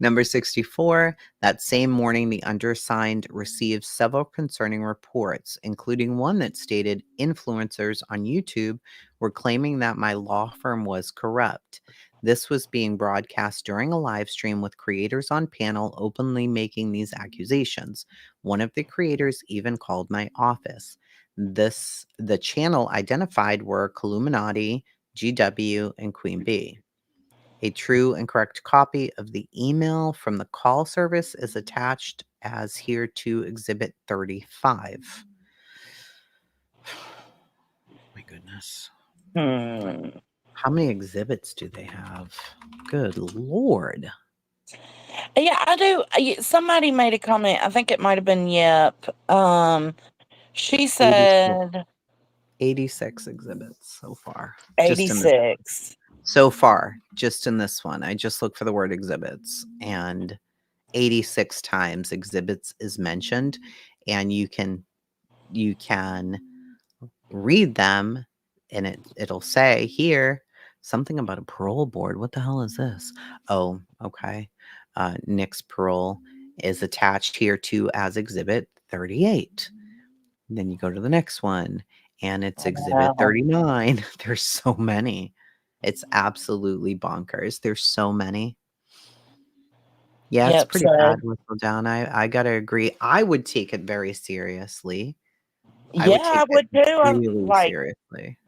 Number 64, that same morning, the undersigned received several concerning reports, including one that stated influencers on YouTube were claiming that my law firm was corrupt. This was being broadcast during a live stream with creators on panel openly making these accusations. One of the creators even called my office. The channel identified were Illuminati, GW, and Queen Bee. A true and correct copy of the email from the call service is attached as here to Exhibit 35. My goodness. How many exhibits do they have? Good Lord. Yeah, I do. Somebody made a comment. I think it might have been Yep. She said 86 exhibits so far. 86. So far, just in this one. I just look for the word exhibits, and 86 times exhibits is mentioned, and you can read them, and it'll say here something about a parole board. What the hell is this? Oh, okay. Nick's parole is attached here to as Exhibit 38. Then you go to the next one, and it's Exhibit 39. There's so many. It's absolutely bonkers. There's so many. Yeah, it's pretty bad. Whistle down. I gotta agree. I would take it very seriously. I would take I would it too. I'm really like, seriously.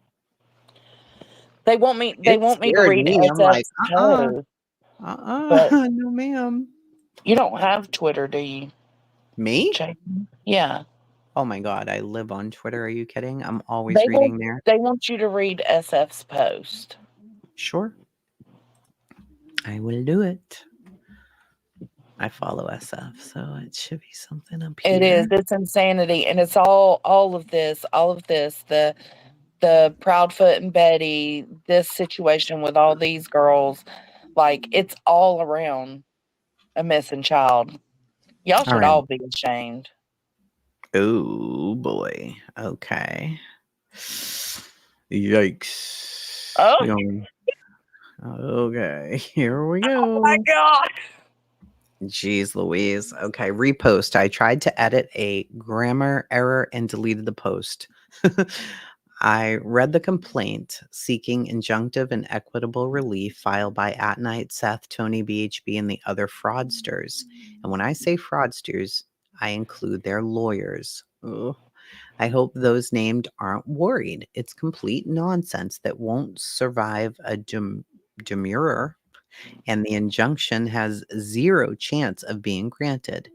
they want me It to scared read me. I'm like, SF's post. But no, ma'am. you don't have Twitter, do you? Me? Yeah. Oh my God, I live on Twitter. Are you kidding? I'm always reading there. They want you to read SF's post. Sure. I will do it. I follow SF, so it should be something up here. It is. It's insanity, and it's all of this, the Proudfoot and Betty, this situation with all these girls, like it's all around a missing child. Y'all should all be ashamed. Oh boy. Okay. Yikes. Oh. Okay, here we go. Oh my God. Jeez Louise. Okay, repost. I tried to edit a grammar error and deleted the post. I read the complaint seeking injunctive and equitable relief filed by At Night, Seth, Tony BHB, and the other fraudsters. And when I say fraudsters, I include their lawyers. Ugh. I hope those named aren't worried. It's complete nonsense that won't survive a demurrer, and the injunction has zero chance of being granted.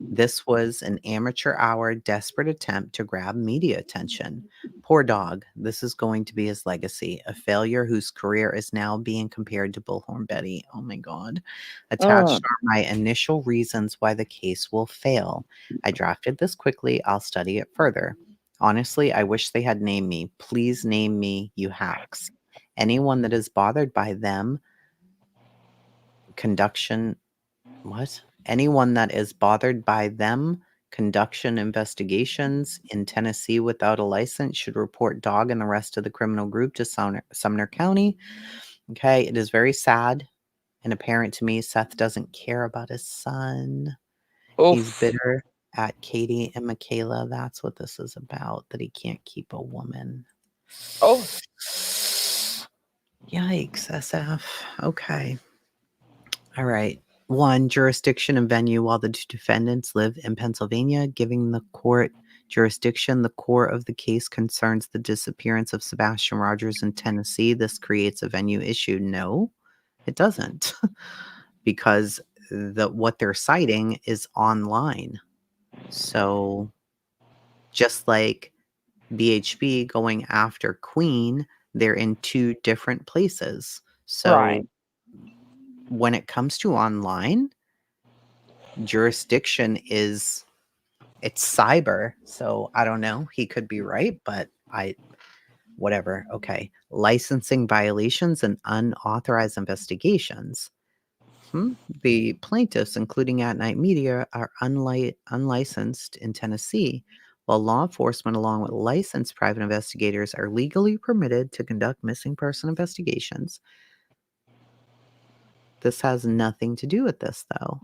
This was an amateur hour, desperate attempt to grab media attention. Poor dog. This is going to be his legacy, a failure whose career is now being compared to Bullhorn Betty. Oh my God. Attached are my initial reasons why the case will fail. I drafted this quickly. I'll study it further. Honestly, I wish they had named me. Please name me, you hacks. Anyone that is bothered by them, Anyone that is bothered by them conduction investigations in Tennessee without a license should report dog and the rest of the criminal group to Sumner County. Okay, it is very sad and apparent to me Seth doesn't care about his son. Oof. He's bitter at Katie and Michaela. That's what this is about, that he can't keep a woman. Oh. Yikes, SF. Okay. All right. 1, jurisdiction and venue. While the two defendants live in Pennsylvania, giving the court jurisdiction, the core of the case concerns the disappearance of Sebastian Rogers in Tennessee. This creates a venue issue. No, it doesn't, because what they're citing is online. So just like BHB going after Queen, they're in 2 different places. So Right. when it comes to online, jurisdiction it's cyber. So I don't know. He could be right, but whatever. Okay. Licensing violations and unauthorized investigations. The plaintiffs, including At Night Media, are unlicensed in Tennessee, while law enforcement, along with licensed private investigators, are legally permitted to conduct missing person investigations. This has nothing to do with this, though.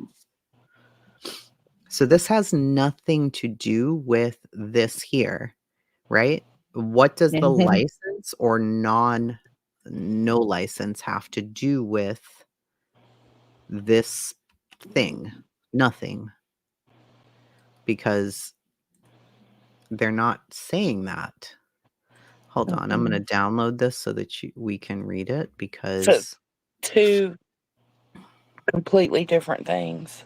So this has nothing to do with this here, right? What does the Mhm. license or no license have to do with this thing? Nothing. Because they're not saying that. Hold on, I'm going to download this so that we can read it, So because 2 completely different things.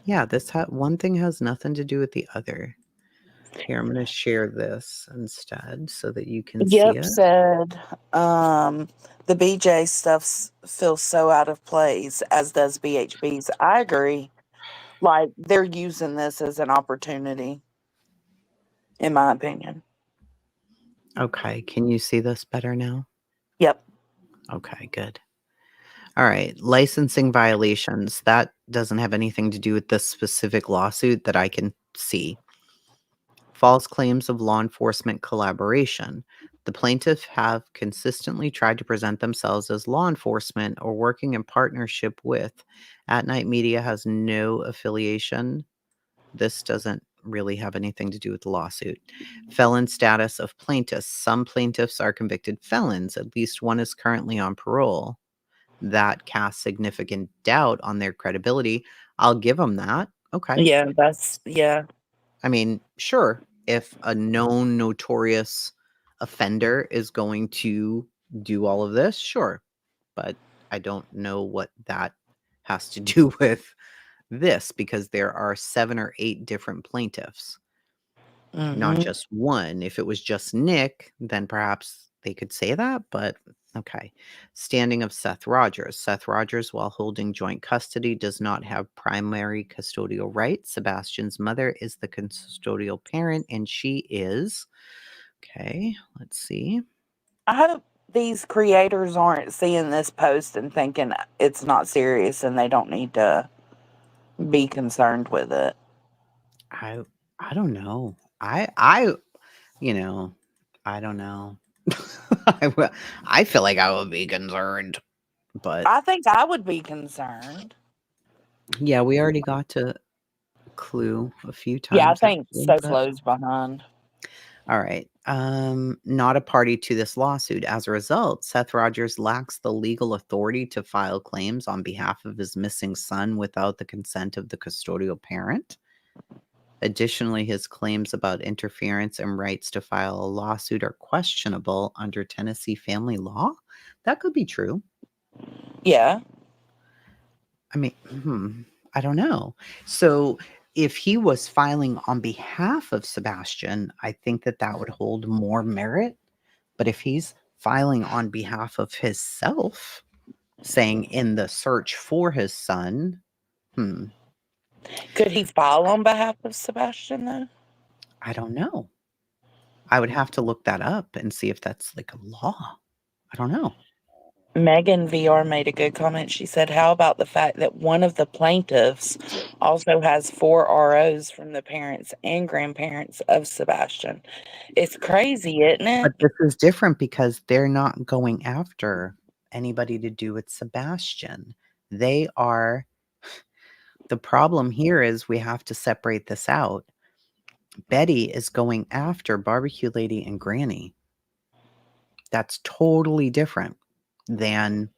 yeah, one thing has nothing to do with the other. Here, I'm going to share this instead so that you can see Yep, it. said the BJ stuff feels so out of place, as does BHB's. I agree. Like, they're using this as an opportunity, in my opinion. Okay, can you see this better now? Yep. Okay, good. All right, licensing violations. That doesn't have anything to do with this specific lawsuit that I can see. False claims of law enforcement collaboration. The plaintiff have consistently tried to present themselves as law enforcement or working in partnership with. At Night Media has no affiliation. This doesn't really have anything to do with the lawsuit. Felon status of plaintiffs. Some plaintiffs are convicted felons. At least one is currently on parole. That casts significant doubt on their credibility. I'll give them that. Okay. Yeah, yeah. I mean, sure, if a known notorious offender is going to do all of this, sure. But I don't know what that has to do with this, because there are 7 or 8 different plaintiffs, not Mm-hmm. just one. If it was just Nick, then perhaps they could say that, but okay. Standing of Seth Rogers. Seth Rogers, while holding joint custody, does not have primary custodial rights. Sebastian's mother is the custodial parent, and she is, okay, let's see. I hope these creators aren't seeing this post and thinking it's not serious and they don't need to be concerned with it. I don't know. You know, I don't know. I feel like I would be concerned, but I think I would be concerned. yeah, we already got to Clue a few Yeah, I times, think actually, So but Flow's behind. all right. Not a party to this lawsuit. As a result, Seth Rogers lacks the legal authority to file claims on behalf of his missing son without the consent of the custodial parent. Additionally, his claims about interference and rights to file a lawsuit are questionable under Tennessee family law. That could be true. Yeah. I mean, I don't know. So if he was filing on behalf of Sebastian, I think that would hold more merit. But if he's filing on behalf of himself, saying in the search for his son, Could he file on behalf of Sebastian, though? I don't know. I would have to look that up and see if that's like a law. I don't know. Megan VR made a good comment. She said, how about the fact that one of the plaintiffs also has 4 ROs from the parents and grandparents of Sebastian? It's crazy, isn't it? But this is different because they're not going after anybody to do with Sebastian. They are. The problem here is we have to separate this out. Betty is going after Barbecue Lady and Granny. That's totally different. than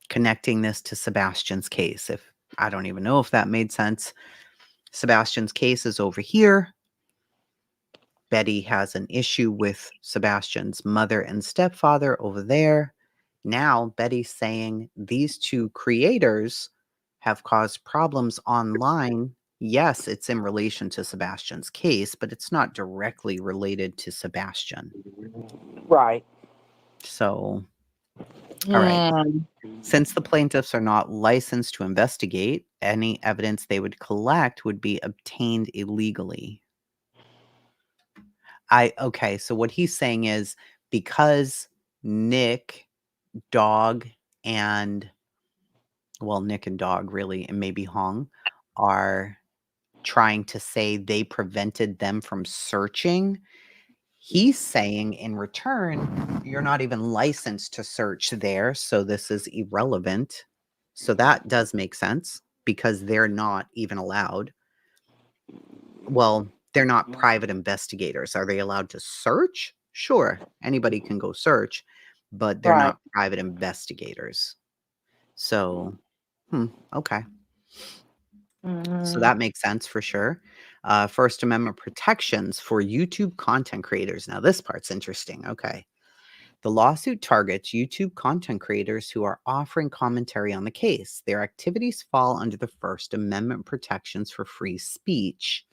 connecting this to Sebastian's case. If I don't even know if that made sense. Sebastian's case is over here. Betty has an issue with Sebastian's mother and stepfather over there. Now Betty's saying these two creators have caused problems online. Yes, it's in relation to Sebastian's case, but it's not directly related to Sebastian. Right. So, all right. Mm, Since the plaintiffs are not licensed to investigate, any evidence they would collect would be obtained illegally. Okay, so what he's saying is because Nick, Dog, and Nick and Dog really, and maybe Hong are trying to say they prevented them from searching. He's saying in return, you're not even licensed to search there, so this is irrelevant. So that does make sense because they're not even allowed. Well, they're not private investigators. Are they allowed to search? Sure, anybody can go search, but they're right. not private investigators. So, okay. So Mm, that makes sense for sure. First Amendment protections for YouTube content creators. Now, this part's interesting. Okay. The lawsuit targets YouTube content creators who are offering commentary on the case. Their activities fall under the First Amendment protections for free speech.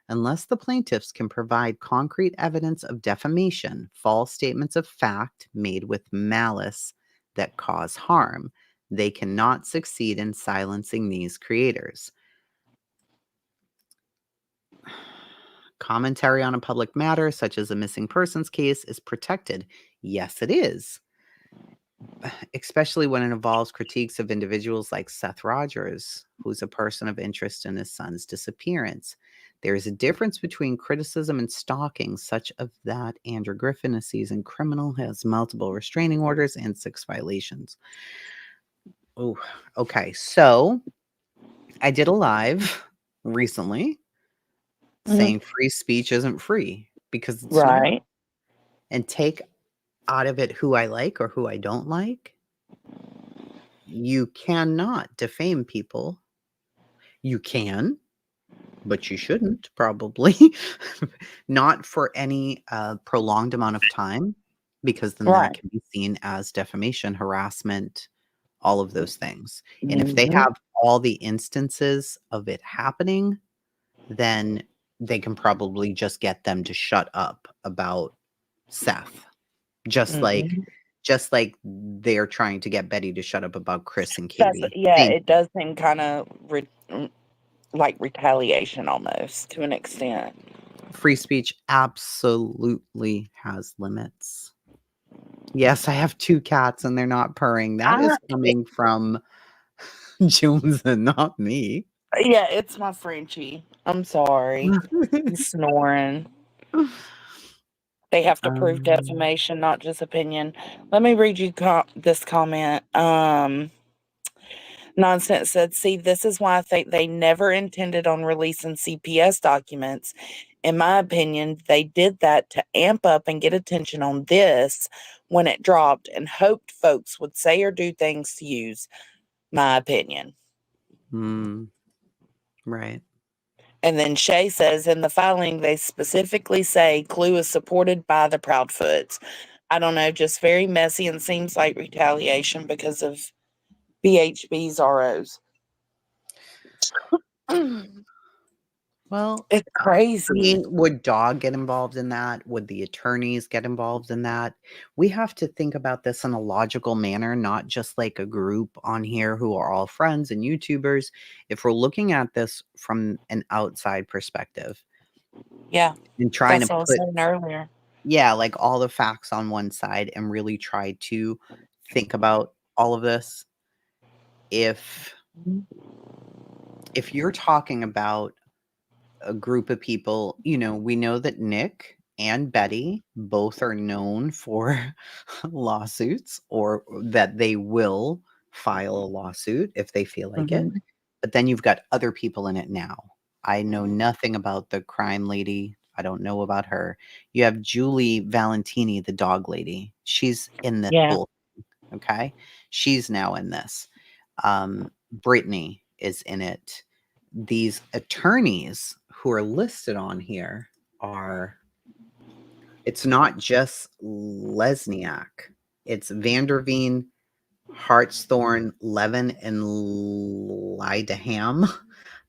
Unless the plaintiffs can provide concrete evidence of defamation, false statements of fact made with malice that cause harm, they cannot succeed in silencing these creators. Commentary on a public matter, such as a missing persons case, is protected. Yes, it is. Especially when it involves critiques of individuals like Seth Rogers, who's a person of interest in his son's disappearance. There is a difference between criticism and stalking, such as that Andrew Griffin, a seasoned criminal, has multiple restraining orders and 6 violations. Oh, okay. So I did a live recently saying free speech isn't free because it's not. right. And take out of it who I like or who I don't like. You cannot defame people. You can, but you shouldn't probably. Not for any prolonged amount of time, because then that Right. can be seen as defamation, harassment, all of those things. And if they Mhm. have all the instances of it happening, then they can probably just get them to shut up about Seth. Just like they're trying to get Betty to shut up about Chris and Katie. It does seem kind of like retaliation almost to an extent. Free speech absolutely has limits. Yes, I have 2 cats and they're not purring. That is coming from Jones and not me. Yeah, it's my Frenchie. I'm sorry. He's snoring. They have to prove defamation, not just opinion. Let me read you this comment. Nonsense said, see, this is why I think they never intended on releasing CPS documents. In my opinion, they did that to amp up and get attention on this when it dropped and hoped folks would say or do things to use. My opinion. Right. And then Shay says, in the filing, they specifically say Clue is supported by the Proudfoots. I don't know, just very messy and seems like retaliation because of BHB's ROs. Well, It's I crazy. mean, would Dog get involved in that? Would the attorneys get involved in that? We have to think about this in a logical manner, not just like a group on here who are all friends and YouTubers. If we're looking at this from an outside perspective, Yeah, and trying to that's what I was put, saying earlier. like all the facts on one side and really try to think about all of this. If you're talking about a group of people, we know that Nick and Betty both are known for lawsuits, or that they will file a lawsuit if they feel like it. Mhm. But then you've got other people in it now. I know nothing about the crime lady. I don't know about her. You have Julie Valentini, the dog lady. She's in this Yeah. whole. Okay. She's now in this. Brittany is in it. These attorneys who are listed on here are, it's not just Lesniak. It's Vanderveen, Hartshorn, Levin, and Lydaham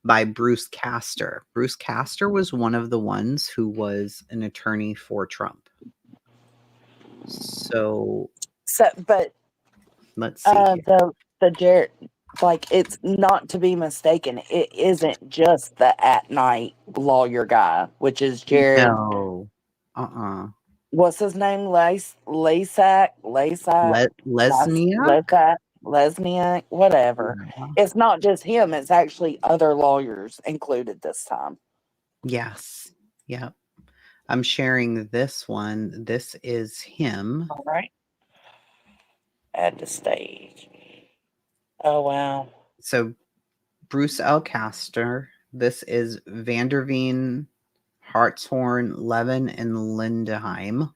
by Bruce Castor. Bruce Castor was one of the ones who was an attorney for Trump. So But let's see here. the Jared, like, it's not to be mistaken. It isn't just the at night lawyer guy, which is Jared. No. What's his name? Lesniak, whatever. Yeah. It's not just him. It's actually other lawyers included this time. Yes. Yep. I'm sharing this one. This is him. All right. Add to stage. Oh, wow. So Bruce L. Castor. This is Vanderveen, Hartshorn, Levin, and Lindeheim.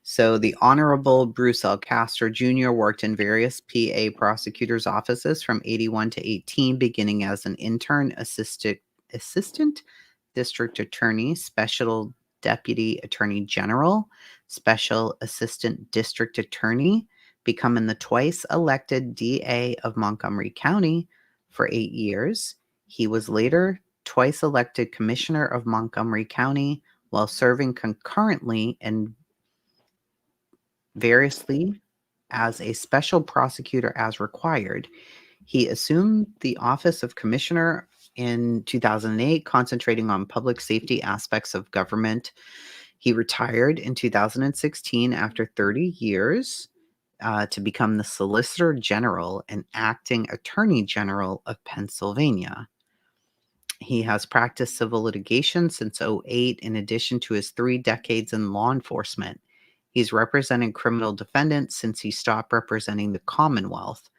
So the Honorable Bruce L. Castor Jr. worked in various PA prosecutors' offices from 81 to 18, beginning as an intern assistant district attorney, special deputy attorney general, special assistant district attorney, becoming the twice elected DA of Montgomery County for 8 years. He was later twice elected commissioner of Montgomery County while serving concurrently and variously as a special prosecutor as required. He assumed the office of commissioner in 2008, concentrating on public safety aspects of government. He retired in 2016 after 30 years to become the Solicitor General and Acting Attorney General of Pennsylvania. He has practiced civil litigation since 2008, in addition to his 3 decades in law enforcement. He's represented criminal defendants since he stopped representing the Commonwealth.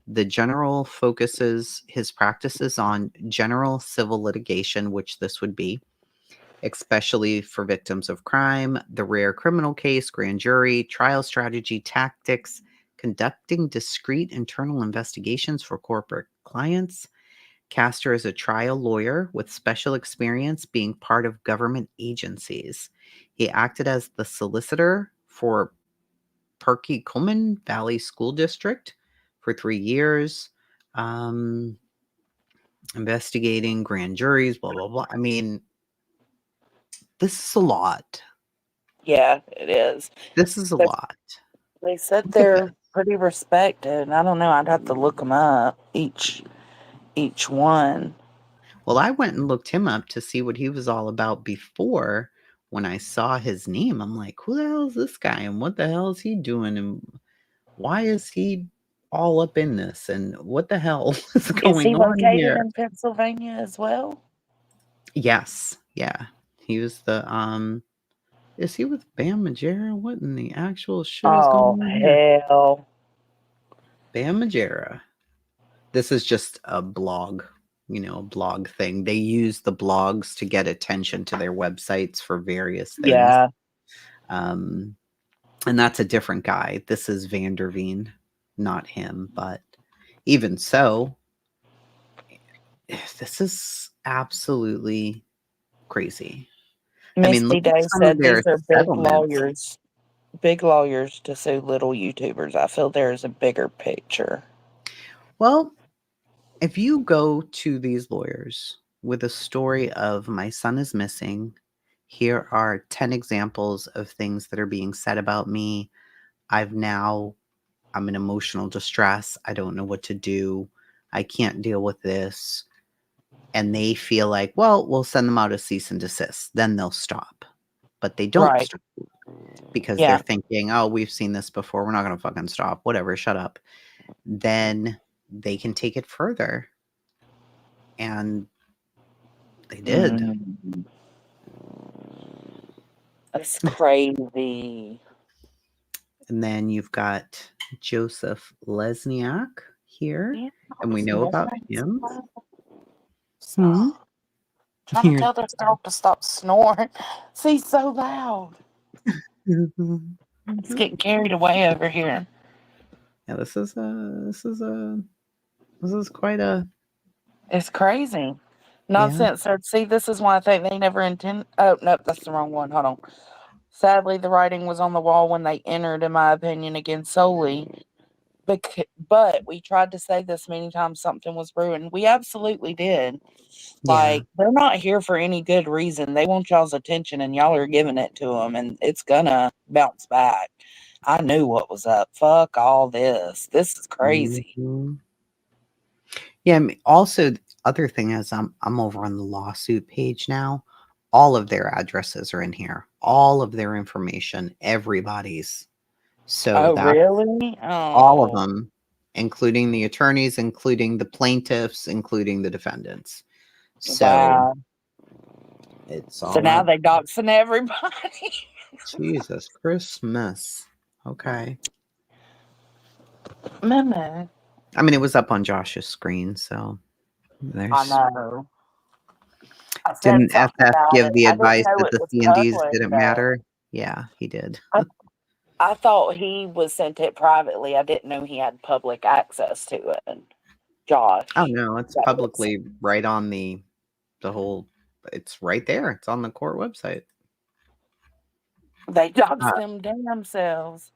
The general focuses his practices on general civil litigation, which this would be, especially for victims of crime, the rare criminal case, grand jury, trial strategy, tactics, conducting discrete internal investigations for corporate clients. Castor is a trial lawyer with special experience being part of government agencies. He acted as the solicitor for Perkey-Coleman Valley School District for 3 years, investigating grand juries, blah, blah, blah. I mean, this is a lot. Yeah, it is. This is a lot. They said they're pretty respected. I don't know. I'd have to look them up, each one. Well, I went and looked him up to see what he was all about before. When I saw his name, I'm like, who the hell is this guy? And what the hell is he doing? And why is he all up in this? And what the hell is going Is he on located here? in Pennsylvania as well? Yes. Yeah. He was the is he with Bam Margera? What in the actual shit is going on here? Hell. Bam Margera. This is just a blog, a blog thing. They use the blogs to get attention to their websites for various things. Yeah. And that's a different guy. This is Vanderveen, not him. But even so, this is absolutely crazy. Misty Day said these are settlements. big lawyers to sue little YouTubers. I feel there is a bigger picture. Well, if you go to these lawyers with a story of my son is missing, here are 10 examples of things that are being said about me. I'm in emotional distress. I don't know what to do. I can't deal with this. And they feel like, well, we'll send them out a cease and desist. Then they'll stop. But they don't stop because they're thinking, oh, we've seen this before. We're not going to fucking stop. Whatever, shut up. Then they can take it further. And they did. That's crazy. And then you've got Joseph Lesniak here. And we know about him. Trying to tell this dog to stop snoring. He's so loud. It's getting carried away over here. Yeah, this is quite a It's crazy. yeah. Nonsense said, see, this is why I think they never intend. Oh, no, that's the wrong one. Hold on. Sadly, the writing was on the wall when they entered, in my opinion, against solely. But we tried to say this many times something was brewing. We absolutely did. Yeah. Like, they're not here for any good reason. They want y'all's attention, and y'all are giving it to them, and it's gonna bounce back. I knew what was up. Fuck all this. This is crazy. Mhm. Yeah, I mean, also the other thing is I'm over on the lawsuit page now. All of their addresses are in here. All of their information, everybody's. So Oh, that's really? all of Oh, them, including the attorneys, including the plaintiffs, including the defendants. So wow. it's So all now up. they doxing everybody. Jesus Christmas. Okay. Mama. I mean, it was up on Josh's screen, so I there's know. I said didn't something FF about give it. the I didn't advice know that it the was C&Ds public, didn't though. matter? Yeah, he did. I thought he was sent it privately. I didn't know he had public access to it. Oh Josh. no, it's That was, publicly right on the whole it's right there. It's on the court website. they Uh, doxed them damn selves.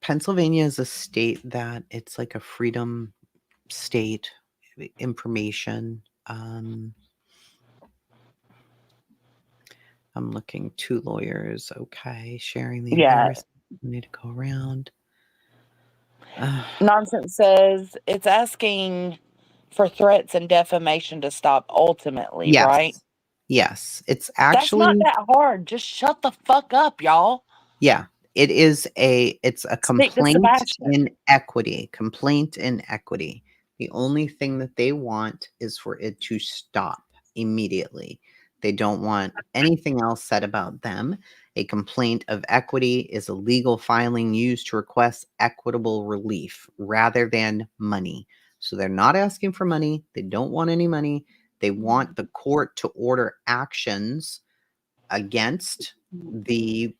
Pennsylvania is a state that it's like a freedom state information. I'm looking 2 lawyers. Okay, sharing the Yeah. embarrassment. We need to go around. Nonsense says it's asking for threats and defamation to stop ultimately, right? Yes. Yes. It's That's not actually that hard. Just shut the fuck up, y'all. yeah, it's a Stick to complaint Sebastian. in equity. Complaint in equity. The only thing that they want is for it to stop immediately. They don't want anything else said about them. A complaint of equity is a legal filing used to request equitable relief rather than money. So they're not asking for money. They don't want any money. They want the court to order actions against the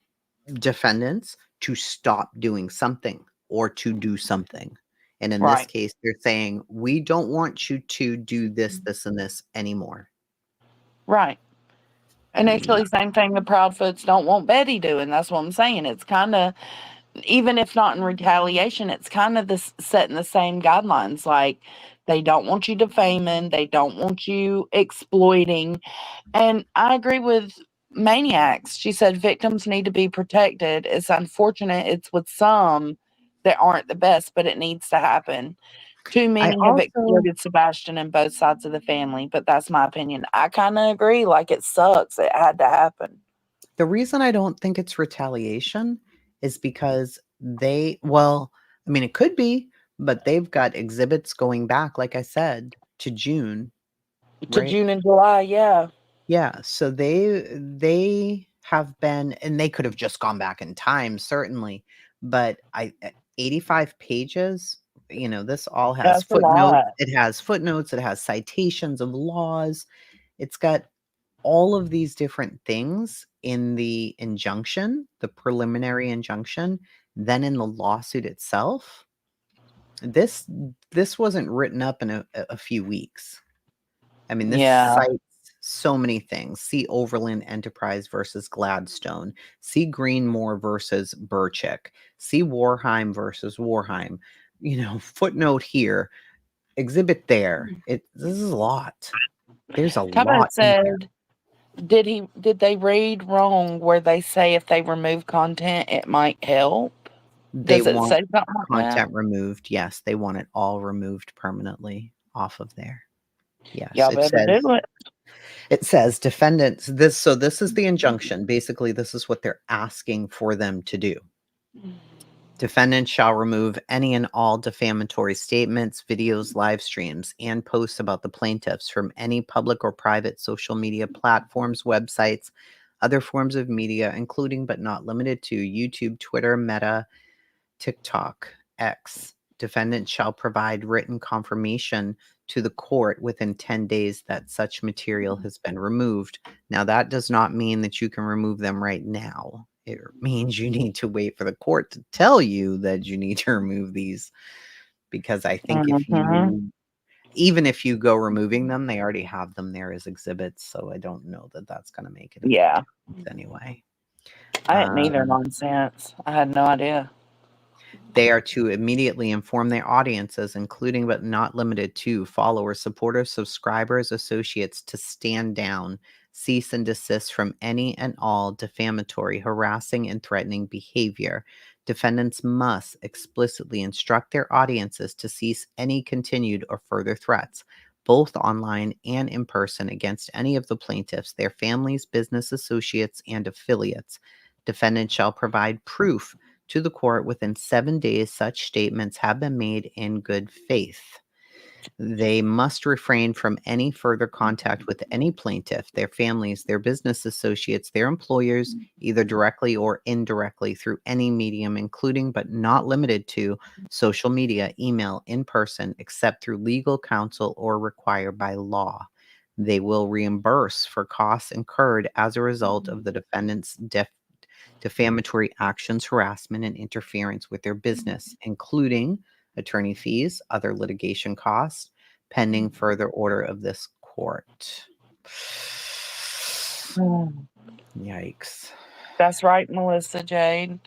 defendants to stop doing something or to do something. And in this Right. case, they're saying, we don't want you to do this, this, and this anymore. Right. I mean, Initially, same thing the Proudfoots don't want Betty doing. That's what I'm saying. It's kind of, even if not in retaliation, it's kind of this setting the same guidelines. Like, they don't want you defaming, they don't want you exploiting. And I agree with Maniacs. She said victims need to be protected. It's unfortunate it's with some that aren't the best, but it needs to happen. Too I many have also, exploited Sebastian and both sides of the family, but that's my opinion. I kind of agree. Like, it sucks. It had to happen. the reason I don't think it's retaliation is because well, I mean, it could be, but they've got exhibits going back, like I said, to June, To right? June and July, yeah. Yeah, so they have been and they could have just gone back in time, certainly, but 85 pages, this all has That's a footnotes. lot. It has footnotes, it has citations of laws. It's got all of these different things in the injunction, the preliminary injunction, then in the lawsuit itself. This this wasn't written up in a few weeks. I mean, this Yeah. cites so many things. See Overland Enterprise versus Gladstone. See Greenmore versus Burchick. See Warheim versus Warheim. Footnote here, exhibit there. This is a lot. There's a Tabo lot in here. said, did they read wrong where they say if they remove content it might help? They Does it want say something like that? content removed. Yes, they want it all removed permanently off of there. Yes, Y'all better do it. it says defendants this is the injunction. Basically, this is what they're asking for them to do. Defendants shall remove any and all defamatory statements, videos, live streams, and posts about the plaintiffs from any public or private social media platforms, websites, other forms of media, including but not limited to YouTube, Twitter, Meta, TikTok, X. Defendant shall provide written confirmation to the court within 10 days that such material has been removed. Now, that does not mean that you can remove them right now. it means you need to wait for the court to tell you that you need to remove these, because I think even if you go removing them, they already have them there as exhibits. So I don't know that that's going to make it Yeah. anyway. I didn't either. Nonsense. I had no idea. They are to immediately inform their audiences, including but not limited to followers, supporters, subscribers, associates, to stand down, cease and desist from any and all defamatory, harassing, and threatening behavior. Defendants must explicitly instruct their audiences to cease any continued or further threats, both online and in person, against any of the plaintiffs, their families, business associates, and affiliates. Defendants shall provide proof to the court within 7 days such statements have been made in good faith. They must refrain from any further contact with any plaintiff, their families, their business associates, their employers, either directly or indirectly through any medium, including but not limited to social media, email, in person, except through legal counsel or required by law. They will reimburse for costs incurred as a result of the defendant's defamatory actions, harassment, and interference with their business, including attorney fees, other litigation costs, pending further order of this court. Yikes. That's right, Melissa Jade.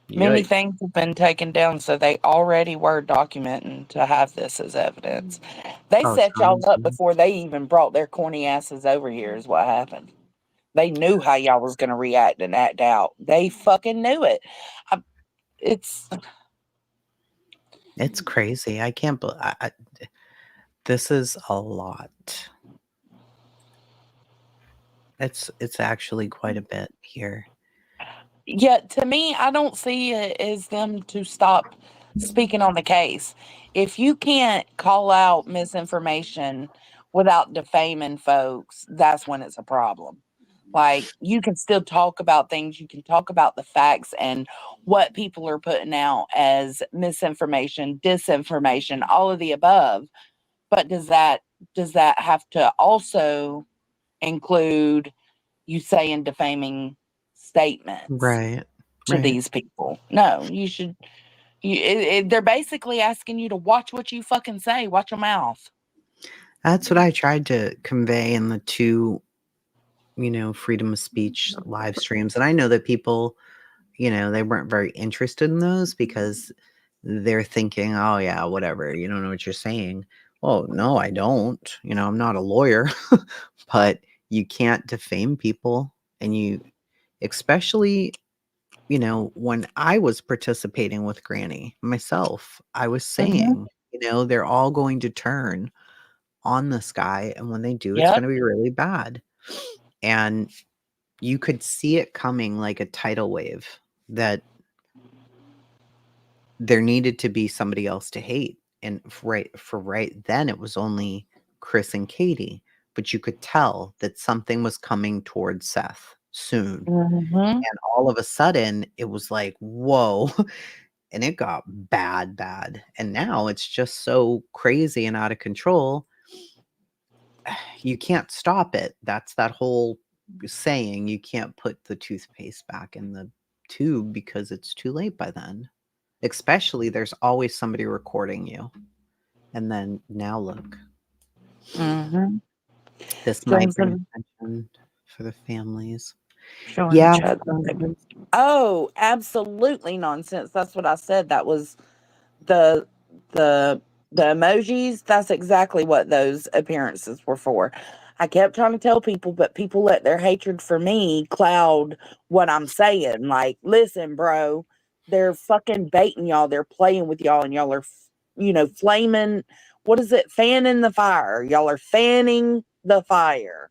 Many things have been taken down, so they already were documenting to have this as evidence. They set y'all up before they even brought their corny asses over here, is what happened. They knew how y'all was going to react and act out. They fucking knew it. It's crazy. I can't believe this is a lot. It's actually quite a bit here. Yeah, to me, I don't see it as them to stop speaking on the case. If you can't call out misinformation without defaming folks, that's when it's a problem. Like, you can still talk about things, you can talk about the facts and what people are putting out as misinformation, disinformation, all of the above. But does that have to also include you saying defaming statements to these people? No, you should. They're basically asking you to watch what you fucking say. Watch your mouth. That's what I tried to convey in the two, freedom of speech live streams. And I know that people, they weren't very interested in those because they're thinking, oh yeah, whatever. You don't know what you're saying. Oh, no, I don't. I'm not a lawyer, but you can't defame people. And you, especially, when I was participating with Granny myself, I was saying, they're all going to turn on this guy. And when they do, it's going to be really bad. And you could see it coming like a tidal wave, that there needed to be somebody else to hate. And right then it was only Chris and Katie, but you could tell that something was coming towards Seth soon. And all of a sudden it was like, whoa. And it got bad. And now it's just so crazy and out of control. You can't stop it. That's that whole saying, you can't put the toothpaste back in the tube because it's too late by then. Especially there's always somebody recording you. And then now look. This might bring attention for the families. Yeah. Oh, absolutely nonsense. That's what I said. That was the emojis. That's exactly what those appearances were for. I kept trying to tell people, but people let their hatred for me cloud what I'm saying. Like, listen, bro, they're fucking baiting y'all. They're playing with y'all, and y'all are, flaming. What is it? Fanning the fire. Y'all are fanning the fire.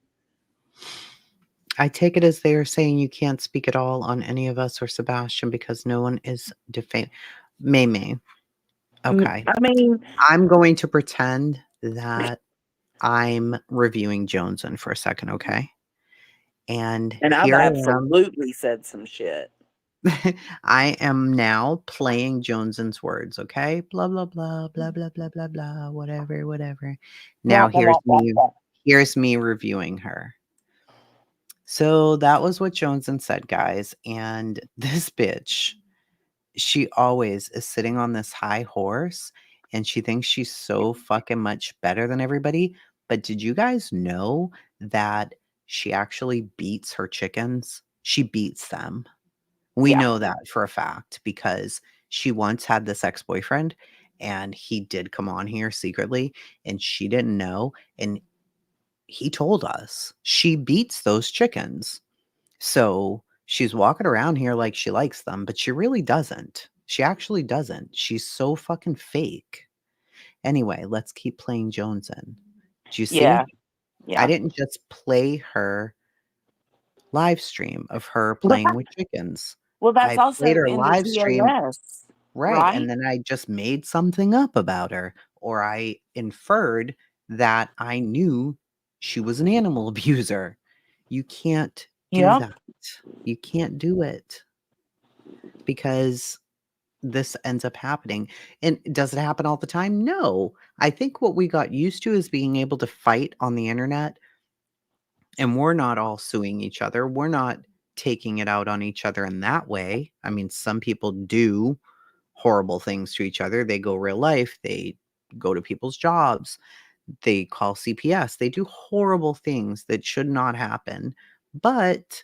I take it as they are saying you can't speak at all on any of us or Sebastian because no one is defamed. May. Okay. I mean, I'm going to pretend that I'm reviewing Joneson for a second, okay? And I've absolutely said some shit. I am now playing Joneson's words, okay? Blah, blah, blah, blah, blah, blah, blah, blah, whatever. Now here's me reviewing her. So that was what Joneson said, guys. And this bitch, she always is sitting on this high horse and she thinks she's so fucking much better than everybody. But did you guys know that she actually beats her chickens? She beats them. We Yeah. know that for a fact because she once had this ex-boyfriend and he did come on here secretly and she didn't know. And he told us she beats those chickens. So she's walking around here like she likes them, but she really doesn't. She actually doesn't. She's so fucking fake. Anyway, let's keep playing Joneson. Do you Yeah. see? I Yeah. didn't just play her live stream of her Well, playing with chickens. that's I played also her in the live stream, TOS, right? right? And then I just made something up about her, or I inferred that I knew she was an animal abuser. You can't do Yeah. that. You can't do it because this ends up happening. And does it happen all the time? No. I think what we got used to is being able to fight on the internet, and we're not all suing each other. We're not taking it out on each other in that way. I mean, some people do horrible things to each other. They go real life, they go to people's jobs, they call CPS, they do horrible things that should not happen. But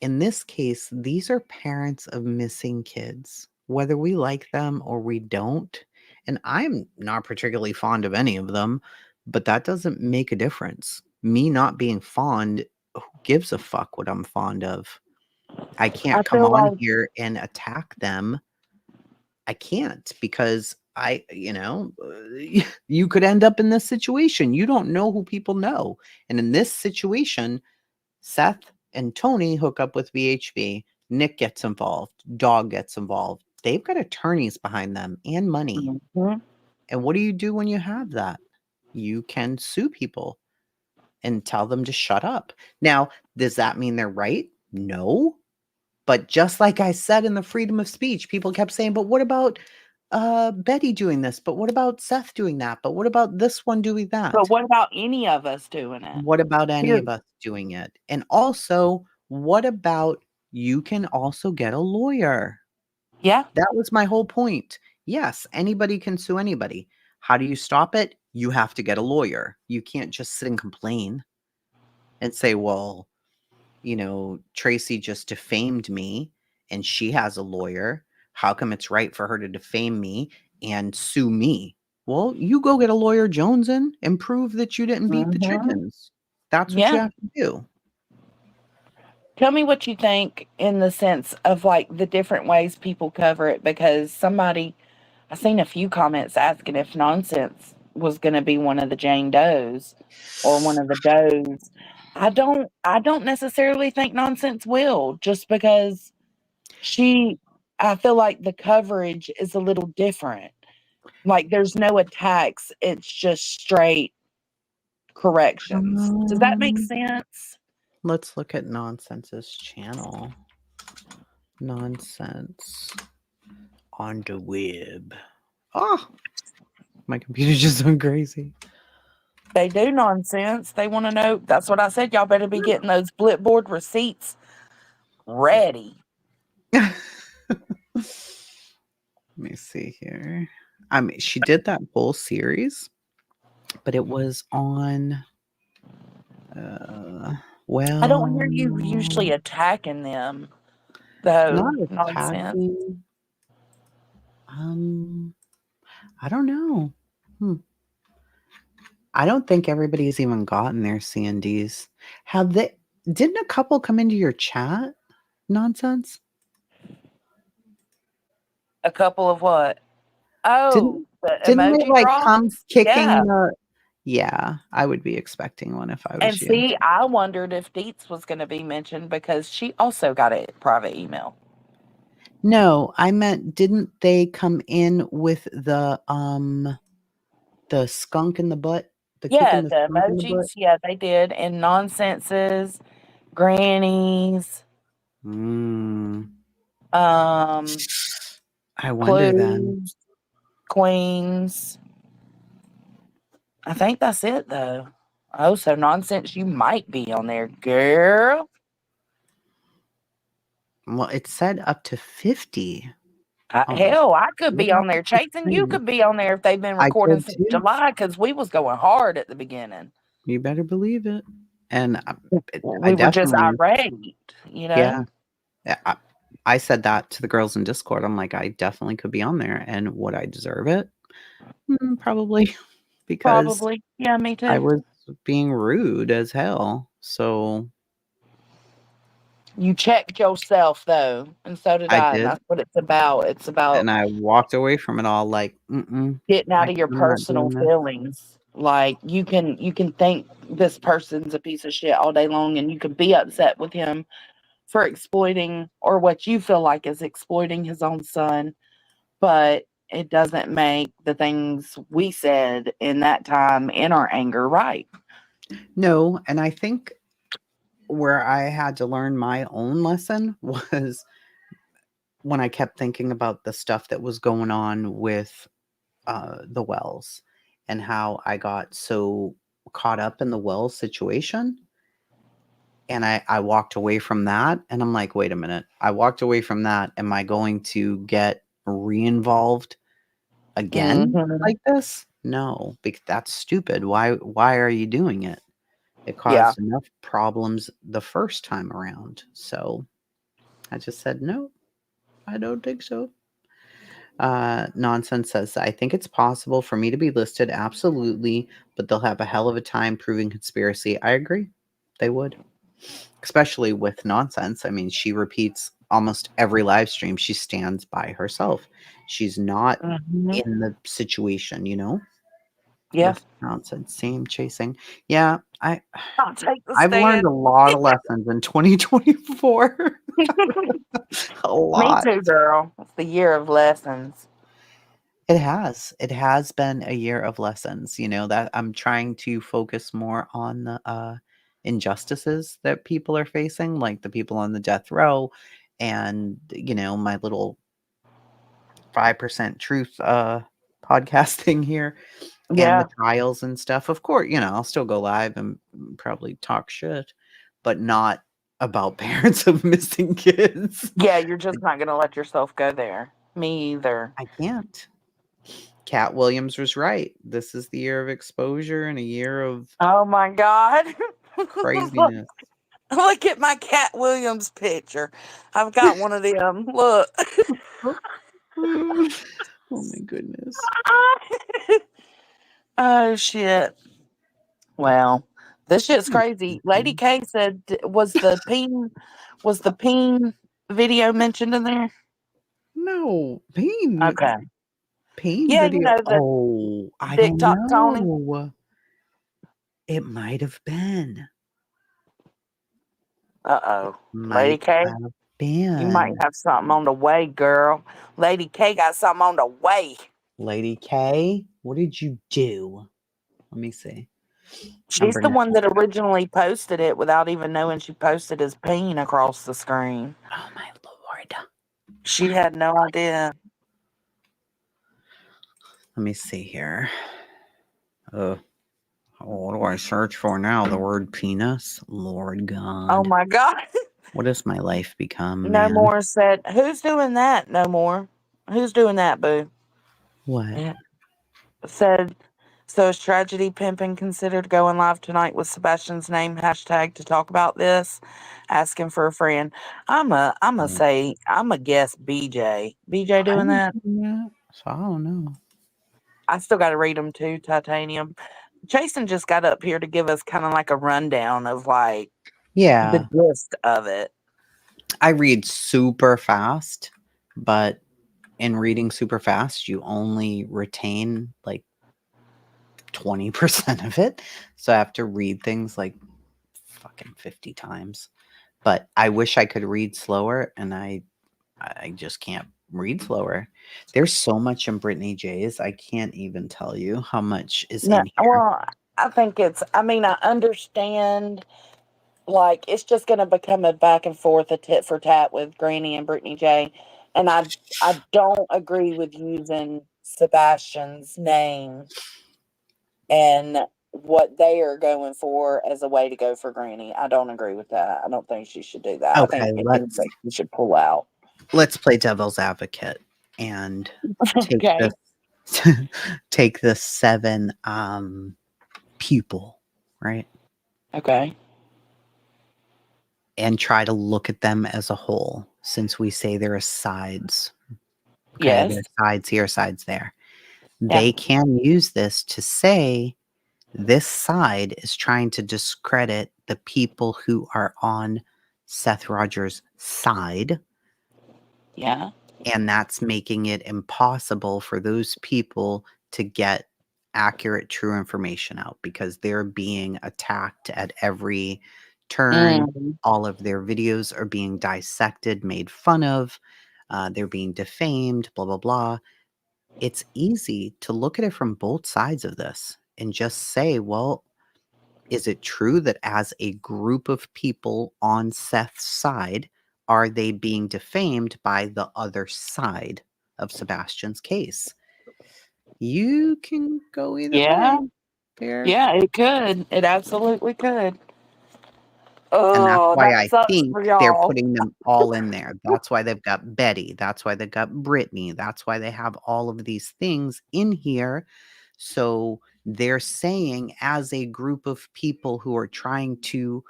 in this case, these are parents of missing kids, whether we like them or we don't. And I'm not particularly fond of any of them, but that doesn't make a difference. Me not being fond, who gives a fuck what I'm fond of? I I can't come feel on like here and attack them. I can't because you could end up in this situation. You don't know who people know. And in this situation, Seth and Tony hook up with VHB. Nick gets involved. Dog gets involved. They've got attorneys behind them and money. Mhm. And what do you do when you have that? You can sue people and tell them to shut up. Now, does that mean they're right? No. But just like I said in the freedom of speech, people kept saying, but what about Betty doing this? But what about Seth doing that? But what about this one doing that? But what about any of us doing it? What about any of Period. us doing it? And also, what about you can also get a lawyer? Yeah. That was my whole point. Yes, anybody can sue anybody. How do you stop it? You have to get a lawyer. You can't just sit and complain and say, well, Tracy just defamed me and she has a lawyer. How come it's right for her to defame me and sue me? Well, you go get a lawyer, Joneson, and prove that you didn't beat the Mhm. chickens. That's what you Yeah. have to do. Tell me what you think in the sense of like the different ways people cover it, because I seen a few comments asking if nonsense was going to be one of the Jane Does or one of the Does. I don't necessarily think nonsense will, just because she I feel like the coverage is a little different. Like there's no attacks, it's just straight corrections. Does that make Um, sense? let's look at Nonsense's channel. Nonsense on the web. Oh, my computer just went crazy. They do nonsense. They want to know. That's what I said. Y'all better be getting those Flipboard receipts ready. Let me see here. I mean, she did that whole series, but it was on. I don't hear Well, you usually attacking them, not though. Nonsense. attacking. I don't know. I don't think everybody's even gotten their CNDs. Have they? Didn't a couple come into your chat? Nonsense. A couple of what? Oh, Didn't the didn't they emoji like come drops? kicking Yeah. the? Yeah, I would be expecting one if I And was you. see, I wondered if Deets was going to be mentioned because she also got a private email. No, I meant didn't they come in with the skunk in the butt? The Yeah, kicking the the skunk in the butt? emojis. Yeah, they did. And nonsenses, grannies, Mm, um, I wonder then. clues, queens. I think that's it, though. Oh, so nonsense, you might be on there, girl. Well, it said up to 50. Hell, I could What be on happened there. to Chase and you thing? could be on there if they've been I recording could since too. July because we was going hard at the beginning. You better believe it. And I We were just definitely, irate, you know? yeah. I said that to the girls in Discord. I'm like, I definitely could be on there. And would I deserve it? Probably, because Probably. Yeah, me I too. was being rude as hell. So You checked yourself though, and so did I I, and did. that's what it's about. It's about And I walked away from it all like, getting out of your I'm not personal doing this. feelings. Like you can think this person's a piece of shit all day long, and you can be upset with him for exploiting or what you feel like is exploiting his own son, but it doesn't make the things we said in that time in our anger right. No, and I think where I had to learn my own lesson was when I kept thinking about the stuff that was going on with the Wells and how I got so caught up in the Wells situation. And I walked away from that. And I'm like, wait a minute. I walked away from that. Am I going to get re-involved again Mhm. like this? No, because that's stupid. Why are you doing it? It Yeah. caused enough problems the first time around. So I just said, no, I don't think so. Nonsense says, I think it's possible for me to be listed. Absolutely. But they'll have a hell of a time proving conspiracy. I agree. They would. Especially with nonsense. I mean, she repeats almost every live stream. She stands by herself. She's not Mhm. in the situation, Yeah. with nonsense. Same chasing. Yeah, I'll take the I've learned stand. a lot of lessons in 2024. A Me lot. too, girl. It's the year of lessons. It has. It has been a year of lessons, that I'm trying to focus more on the injustices that people are facing, like the people on the death row and, my little 5% truth podcast thing here and the Yeah. trials and stuff. Of course, I'll still go live and probably talk shit, but not about parents of missing kids. Yeah, you're just not going to let yourself go there. Me either. I can't. Cat Williams was right. This is the year of exposure and a year of Oh my God. craziness. Look at my Cat Williams picture. I've got one of them. Look. Oh my goodness. Oh shit. Well, this shit's crazy. Lady K said, was the peen video mentioned in there? No, pain. Okay. Pain Yeah, you video. know the Oh, I don't TikTok Tony. know. It might have been. Uh-oh. Lady Might K, have you might been. have something on the way, girl. Lady K got something on the way. Lady K, what did you do? Let me see. I'm She's the bringing it one up. that originally posted it without even knowing she posted his peen across the screen. Oh my lord. She had no idea. Let me see here. What do I search for now? The word penis? Lord God. Oh my God. What has my life become, No man? More said, who's doing that? No More. Who's doing that, boo? What? Yeah. Said, so is tragedy pimping considered going live tonight with Sebastian's name hashtag to talk about this? Asking for a friend. I'm a say, I'm a guess BJ. BJ I doing haven't that? seen that, so I don't know. I still got to read them too, Titanium. Jason just got up here to give us kind of like a rundown of like the Yeah, gist of it. I read super fast, but in reading super fast, you only retain like 20% of it. So I have to read things like fucking 50 times. But I wish I could read slower, and I just can't read slower. There's so much in Brittany J's. I can't even tell you how much is No, in here. well, I think I mean, I understand. Like, it's just going to become a back and forth, a tit for tat with Granny and Brittany J. And I don't agree with using Sebastian's name and what they are going for as a way to go for Granny. I don't agree with that. I don't think she should do that. I think Okay, it means that she should pull out. let's play devil's advocate and take Okay. the take the 7 people, right? Okay. And try to look at them as a whole, since we say there are sides. Okay, Yes. there's sides here, sides there. Yeah. They can use this to say this side is trying to discredit the people who are on Seth Rogers' side, Yeah. and that's making it impossible for those people to get accurate, true information out because they're being attacked at every turn. Mm. All of their videos are being dissected, made fun of. They're being defamed, blah, blah, blah. It's easy to look at it from both sides of this and just say, well, is it true that as a group of people on Seth's side, are they being defamed by the other side of Sebastian's case? You can go either Yeah. way there. Yeah, it could. It absolutely could. And that's Oh, why that I sucks think for they're y'all. putting them all in there. That's why they've got Betty. That's why they've got Brittany. That's why they have all of these things in here. So they're saying, as a group of people who are trying to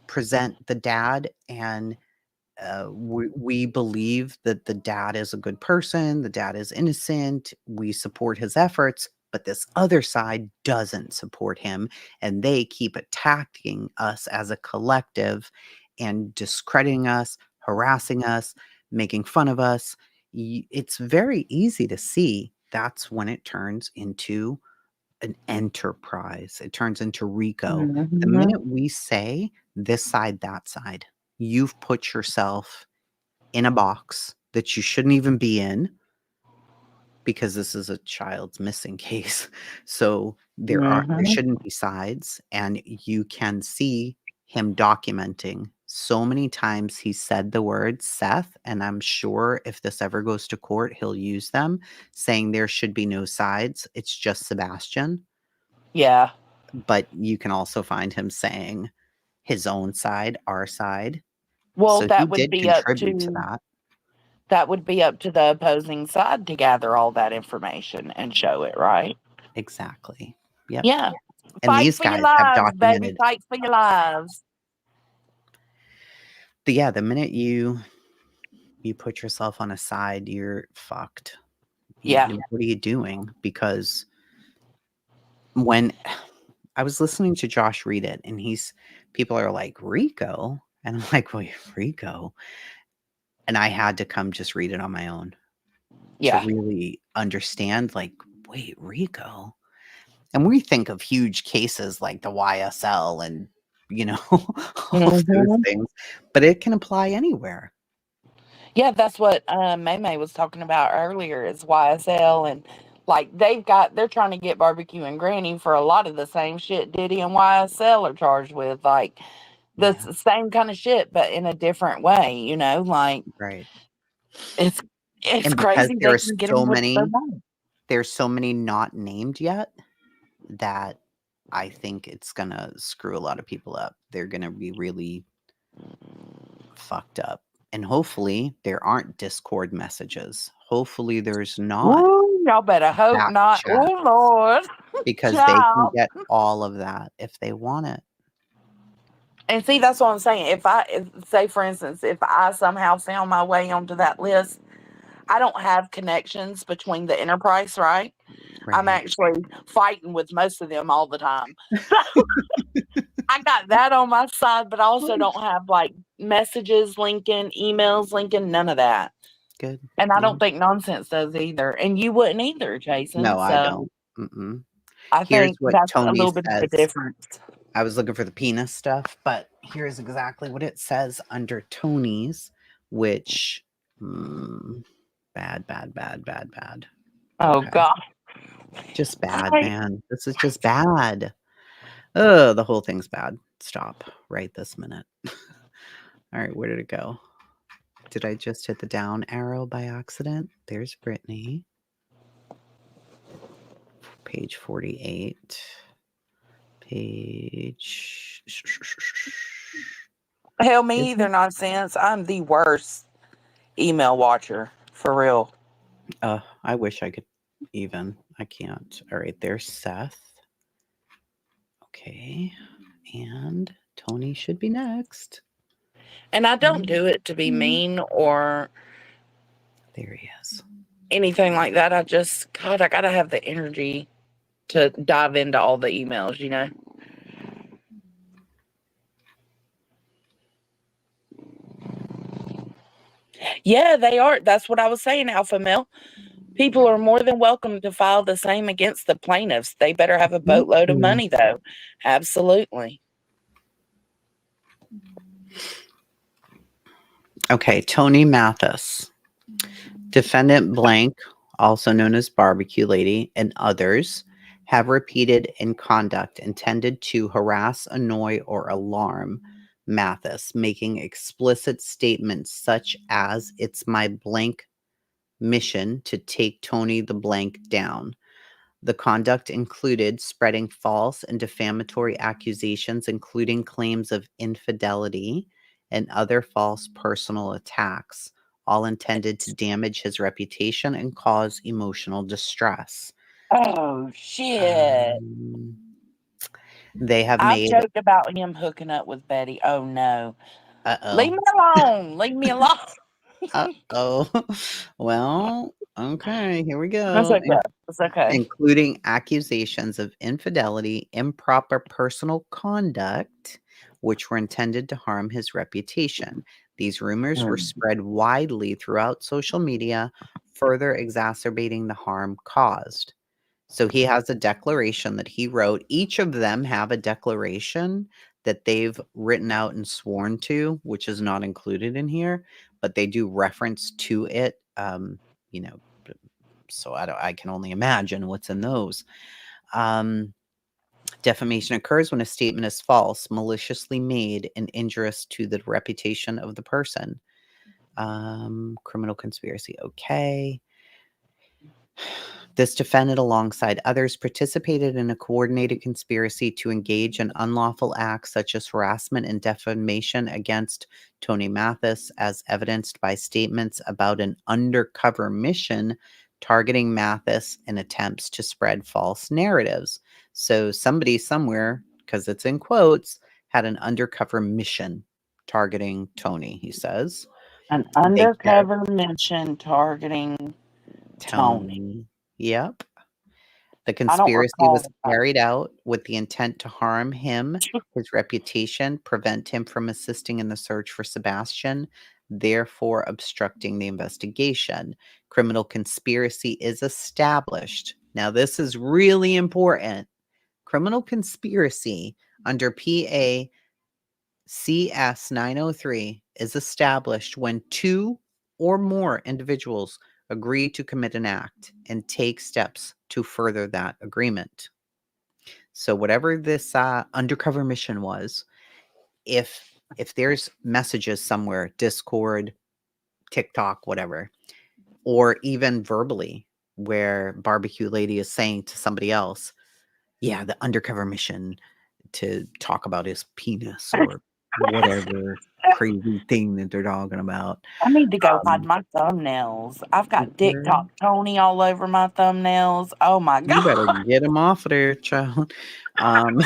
present the dad, and we believe that the dad is a good person, the dad is innocent, we support his efforts, but this other side doesn't support him, and they keep attacking us as a collective and discrediting us, harassing us, making fun of us. It's very easy to see that's when it turns into an enterprise. It turns into Rico. The Mhm. minute we say this side, that side, you've put yourself in a box that you shouldn't even be in, because this is a child's missing case. So there Mhm. shouldn't be sides, and you can see him documenting so many times he said the word Seth, and I'm sure if this ever goes to court, he'll use them, saying there should be no sides. It's just Sebastian. Yeah. But you can also find him saying his own side, our side. Well, So he did contribute to that. that would be up to the opposing side to gather all that information and show it, right? Exactly. Yep. Yeah. And Fight these for your guys have lives, baby. documented. Fight for your lives. Yeah, the minute you put yourself on a side, you're fucked. Yeah. What are you doing? Because when I was listening to Josh read it, and people are like, Rico? And I'm like, well, Rico. And I had to come just read it on my own to Yeah. really understand, like, wait, Rico? And we think of huge cases like the YSL and, all of those Mhm. things, but it can apply anywhere. Yeah, that's what May was talking about earlier is YSL, and like they're trying to get Barbecue and Granny for a lot of the same shit Diddy and YSL are charged with, like the Yeah, same kind of shit but in a different way, like right. it's it's And because crazy they can get them what they want. there's so many not named yet, that I think it's gonna screw a lot of people up. They're gonna be really fucked up. And hopefully there aren't Discord messages. Hopefully there's not Ooh, y'all better hope back not. chat, Oh Lord. because they can Child. get all of that if they want it. And see, that's what I'm saying. Say, for instance, if I somehow found my way onto that list, I don't have connections between the enterprise, right? I'm Right. actually fighting with most of them all the time. So I got that on my side, but I also don't have like messages linking, emails linking, none of that. Good. And I Yeah. don't think nonsense does either. And you wouldn't either, Jason. No, I So don't. Mm-mm. I Here's think what that's a Tony little bit of the says. difference. I was looking for the penis stuff, but here's exactly what it says under Tony's, which bad, bad, bad, bad, bad. Oh, Okay. God. Just bad, man. This is just bad. Oh, the whole thing's bad. Stop right this minute. All right, where did it go? Did I just hit the down arrow by accident? There's Brittany. page 48. Page. Hell, me either, nonsense. I'm the worst email watcher, for real. I wish I could even. I can't. All right, there's Seth. Okay, and Tony should be next. And I don't do it to be mean or There he is. anything like that. I just, God, I gotta have the energy to dive into all the emails, you know? Yeah, they are. That's what I was saying, Alpha Male. People are more than welcome to file the same against the plaintiffs. They better have a boatload of money, though. Absolutely. Okay, Tony Mathis. Defendant blank, also known as Barbecue Lady, and others have repeated in conduct intended to harass, annoy, or alarm Mathis, making explicit statements such as, "It's my blank mission to take Tony the blank down." The conduct included spreading false and defamatory accusations, including claims of infidelity and other false personal attacks, all intended to damage his reputation and cause emotional distress. Oh, shit. They have I've made. joked about him hooking up with Betty. Oh, no. Leave Uh-oh. me alone. Leave me alone. Uh-oh. Well, okay, here we That's go. okay. That's okay. Including accusations of infidelity, improper personal conduct, which were intended to harm his reputation. These rumors were spread widely throughout social media, further exacerbating the harm caused. So he has a declaration that he wrote. Each of them have a declaration that they've written out and sworn to, which is not included in here, but they do reference to it. You know, so I can only imagine what's in those. Defamation occurs when a statement is false, maliciously made, and injurious to the reputation of the person. Criminal conspiracy. Okay. This defendant, alongside others, participated in a coordinated conspiracy to engage in unlawful acts such as harassment and defamation against Tony Mathis, as evidenced by statements about an undercover mission targeting Mathis and attempts to spread false narratives. So somebody somewhere, because it's in quotes, had an undercover mission targeting Tony, he says. An undercover mission targeting Tony. Yep. The I don't conspiracy was recall that. carried out with the intent to harm him, his reputation, prevent him from assisting in the search for Sebastian, therefore obstructing the investigation. Criminal conspiracy is established. Now, this is really important. Criminal conspiracy under PA CS 903 is established when two or more individuals agree to commit an act and take steps to further that agreement. So whatever this undercover mission was, if there's messages somewhere, Discord, TikTok, whatever, or even verbally, where Barbecue Lady is saying to somebody else, yeah, the undercover mission to talk about his penis or whatever crazy thing that they're talking about. I need to go hide my thumbnails. I've got TikTok Tony all over my thumbnails. Oh my You better God. get him off of there, child. I'm The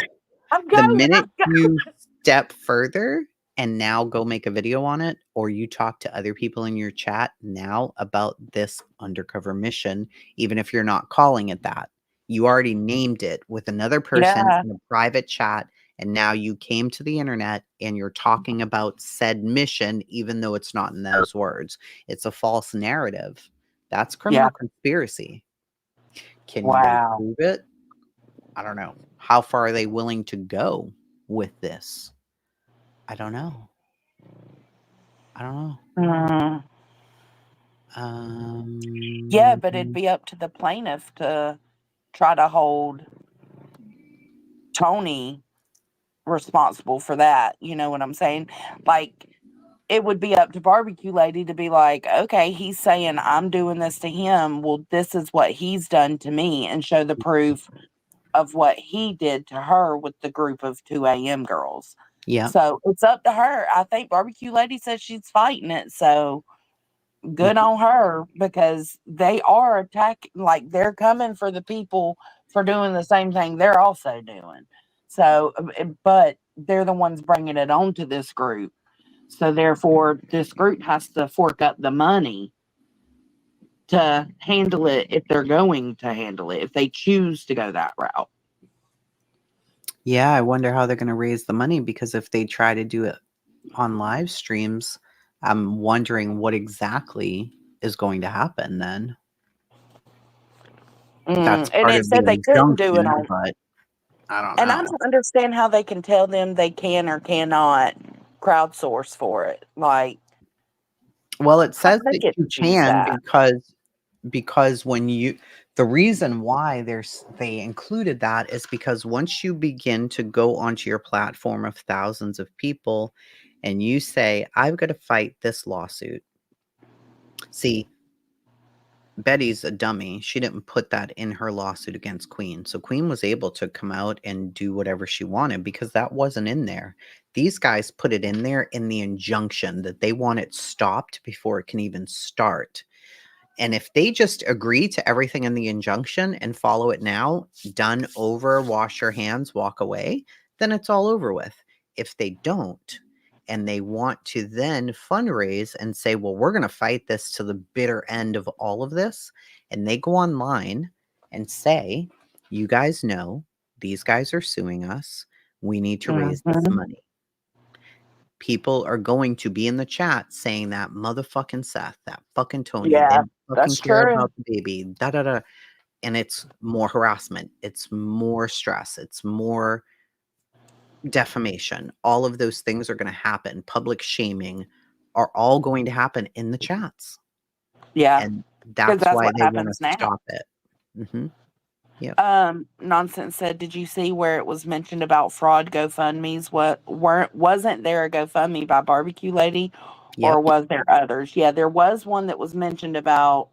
going. minute you step further and now go make a video on it, or you talk to other people in your chat now about this undercover mission, even if you're not calling it that, you already named it with another person Yeah. in a private chat, and now you came to the internet and you're talking about said mission, even though it's not in those words. It's a false narrative. That's criminal conspiracy. Can they Wow. prove it? I don't know. How far are they willing to go with this? I don't know. Yeah, but it'd be up to the plaintiff to try to hold Tony responsible for that. You know what I'm saying? Like, it would be up to Barbecue Lady to be like, okay, he's saying I'm doing this to him. Well, this is what he's done to me, and show the proof of what he did to her with the group of 2 a.m. girls. Yeah. So it's up to her. I think Barbecue Lady says she's fighting it. So good on her, because they are attacking, like they're coming for the people for doing the same thing they're also doing. So, but they're the ones bringing it on to this group. So therefore, this group has to fork up the money to handle it if they're going to handle it, if they choose to go that route. Yeah, I wonder how they're going to raise the money, because if they try to do it on live streams, I'm wondering what exactly is going to happen then. That's And part it of the said they couldn't do it injunction, on. but I don't And I know. don't understand how they can tell them they can or cannot crowdsource for it. Like, Well, it how do says they that get you to choose can, that? because when you, the reason why they included that is because once you begin to go onto your platform of thousands of people and you say, I've got to fight this lawsuit. See, Betty's a dummy. She didn't put that in her lawsuit against Queen. So Queen was able to come out and do whatever she wanted because that wasn't in there. These guys put it in there in the injunction that they want it stopped before it can even start. And if they just agree to everything in the injunction and follow it now, done, over, wash your hands, walk away, then it's all over with. If they don't, and they want to then fundraise and say, well, we're going to fight this to the bitter end of all of this, and they go online and say, you guys know these guys are suing us. We need to raise this money. People are going to be in the chat saying that motherfucking Seth, that fucking Tony, they Yeah, don't fucking that's care true. about the baby, da da da. And it's more harassment, it's more stress, it's more defamation. All of those things are going to happen. Public shaming are all going to happen in the chats. Yeah, And because that's that's why what they want happens to now. stop it. Yeah. Nonsense said, did you see where it was mentioned about fraud GoFundMe's? Wasn't there a GoFundMe by Barbecue Lady, or Yep. was there others? Yeah, there was one that was mentioned about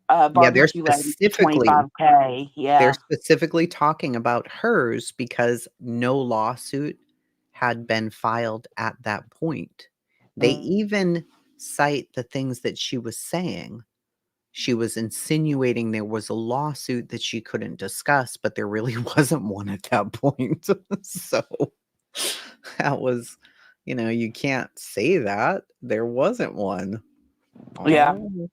Yeah, Barbecue Lady for 25K. they're Yeah. specifically talking about hers because no lawsuit had been filed at that point. They even cite the things that she was saying. She was insinuating there was a lawsuit that she couldn't discuss, but there really wasn't one at that point. So that was, you can't say that. There wasn't one. Yeah. Oh.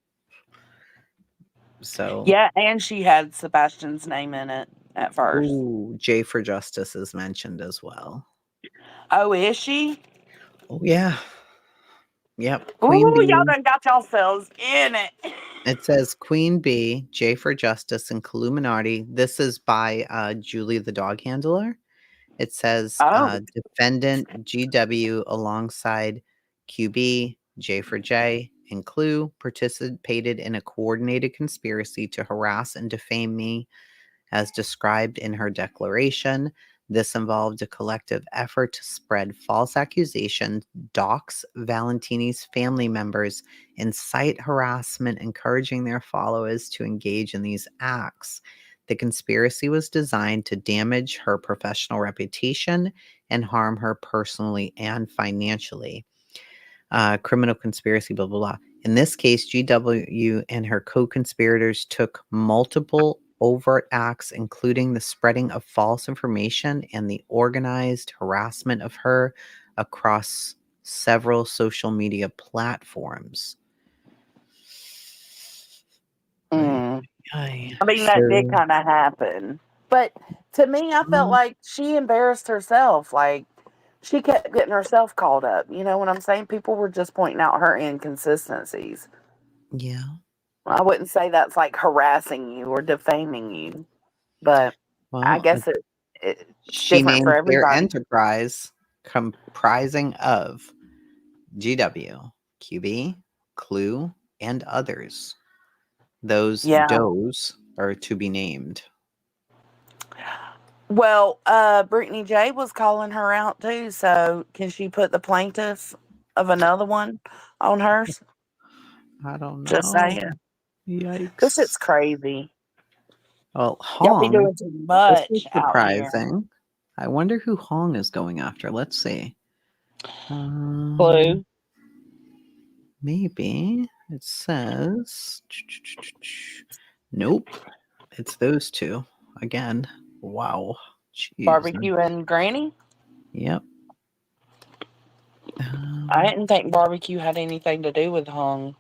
So, Yeah, and she had Sebastian's name in it at first. ooh, J for Justice is mentioned as well. Oh, is she? Oh, yeah. Yep. Queen Ooh, y'all B. done got yourselves in it. It says Queen B, J for Justice, and Illuminati. This is by Julie the dog handler. It says Oh. defendant GW alongside QB, J for J, and Clue participated in a coordinated conspiracy to harass and defame me as described in her declaration. This involved a collective effort to spread false accusations, dox Valentini's family members, incite harassment, encouraging their followers to engage in these acts. The conspiracy was designed to damage her professional reputation and harm her personally and financially. Criminal conspiracy, blah, blah, blah. In this case, GW and her co-conspirators took multiple overt acts, including the spreading of false information and the organized harassment of her across several social media platforms. Mm. I I mean, that did kind of happen. But to me, I felt like she embarrassed herself. Like, she kept getting herself called up. You know what I'm saying? People were just pointing out her inconsistencies. Yeah. I wouldn't say that's like harassing you or defaming you, but I Well, guess it's she different for named their everybody. enterprise comprising of GW, QB, Clue, and others. Those Yeah. does are to be named. Well, Brittany J was calling her out too. So can she put the plaintiff of another one on hers? I don't Just know. saying. Yikes. This is crazy. Well, Y'all be Hong, doing too this much is out here. surprising. I wonder who Hong is going after. Let's see. Blue. Maybe it says nope. It's those two again. Wow. Jeez. Barbecue and Granny? Yep. I didn't think barbecue had anything to do with Hung.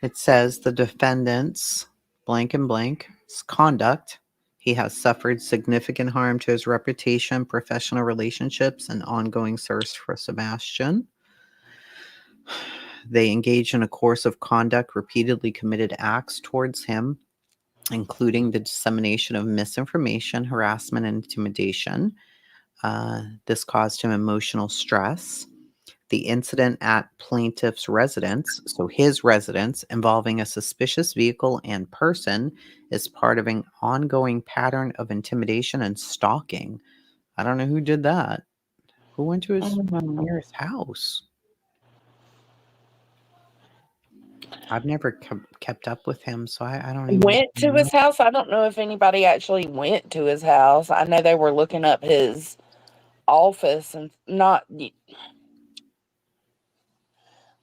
It says the defendant's blank and blank's conduct. He has suffered significant harm to his reputation, professional relationships, and ongoing thirst for Sebastian. They engaged in a course of conduct, repeatedly committed acts towards him, including the dissemination of misinformation, harassment, and intimidation. This caused him emotional stress. The incident at plaintiff's residence, so his residence, involving a suspicious vehicle and person, is part of an ongoing pattern of intimidation and stalking. I don't know who did that. Who went to his near his house? I've never kept up with him, so I don't even Went to know. his house? I don't know if anybody actually went to his house. I know they were looking up his office and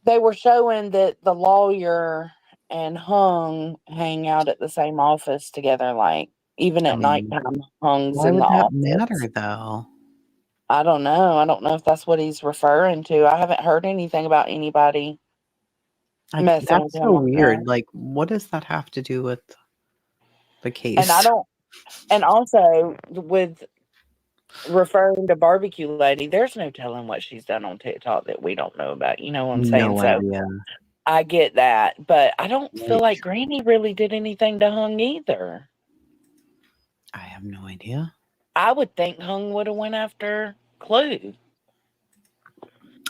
they were showing that the lawyer and Hung hang out at the same office together, like even I at mean, nighttime, Hung's why in the would that office. matter, though? I don't know. I don't know if that's what he's referring to. I haven't heard anything about anybody messing with That's him so on there. weird. Like, what does that have to do with the And case? and also with referring to barbecue lady, there's no telling what she's done on TikTok that we don't know about. You know what I'm saying? No So idea. I get that, but I don't feel Right. like Granny really did anything to Hung either. I have no idea. I would think Hung would have went after Clue.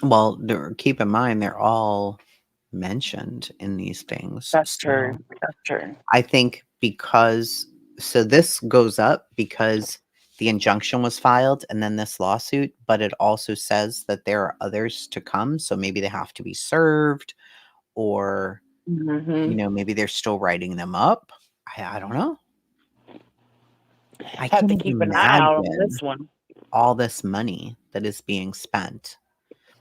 Well, keep in mind they're all mentioned in these things. That's So true. That's true. I think so this goes up because the injunction was filed and then this lawsuit, but it also says that there are others to come. So maybe they have to be served, or Mm-hmm. maybe they're still writing them up. I don't know. I Have can't to even keep an eye out on imagine this one. all this money that is being spent.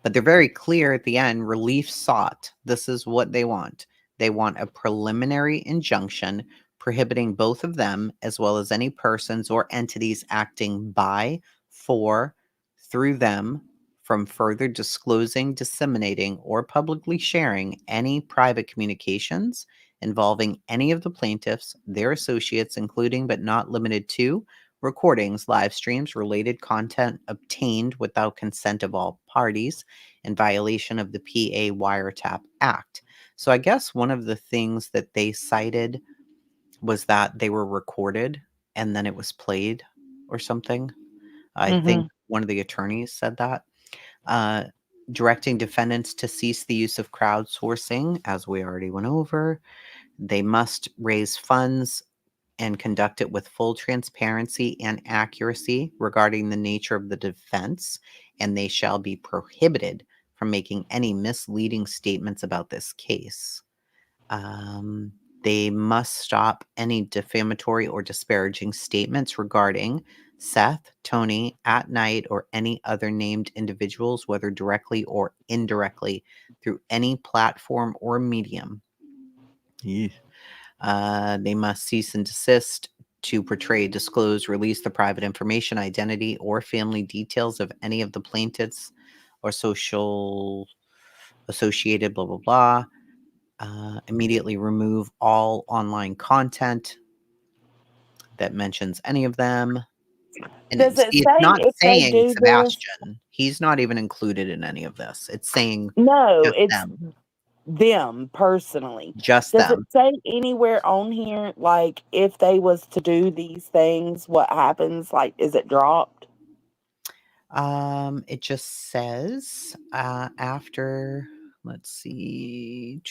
But they're very clear at the end, relief sought. This is what they want. They want a preliminary injunction prohibiting both of them, as well as any persons or entities acting by, for, through them, from further disclosing, disseminating, or publicly sharing any private communications involving any of the plaintiffs, their associates, including but not limited to recordings, live streams, related content obtained without consent of all parties in violation of the PA Wiretap Act. So I guess one of the things that they cited was that they were recorded and then it was played or something. I think one of the attorneys said that. Directing defendants to cease the use of crowdsourcing, as we already went over. They must raise funds and conduct it with full transparency and accuracy regarding the nature of the defense, and they shall be prohibited from making any misleading statements about this case. They must stop any defamatory or disparaging statements regarding Seth, Tony, At Night, or any other named individuals, whether directly or indirectly, through any platform or medium. They must cease and desist to portray, disclose, release the private information, identity, or family details of any of the plaintiffs or social associated, blah, blah, blah. Immediately remove all online content that mentions any of them. And Does it see, it's say not if they saying do this? Sebastian. He's not even included in any of this. It's saying No, just it's them. them personally. Just Does it them. say anywhere on here, like, if they was to do these things, what happens? Like, is it dropped? It just says after, let's see,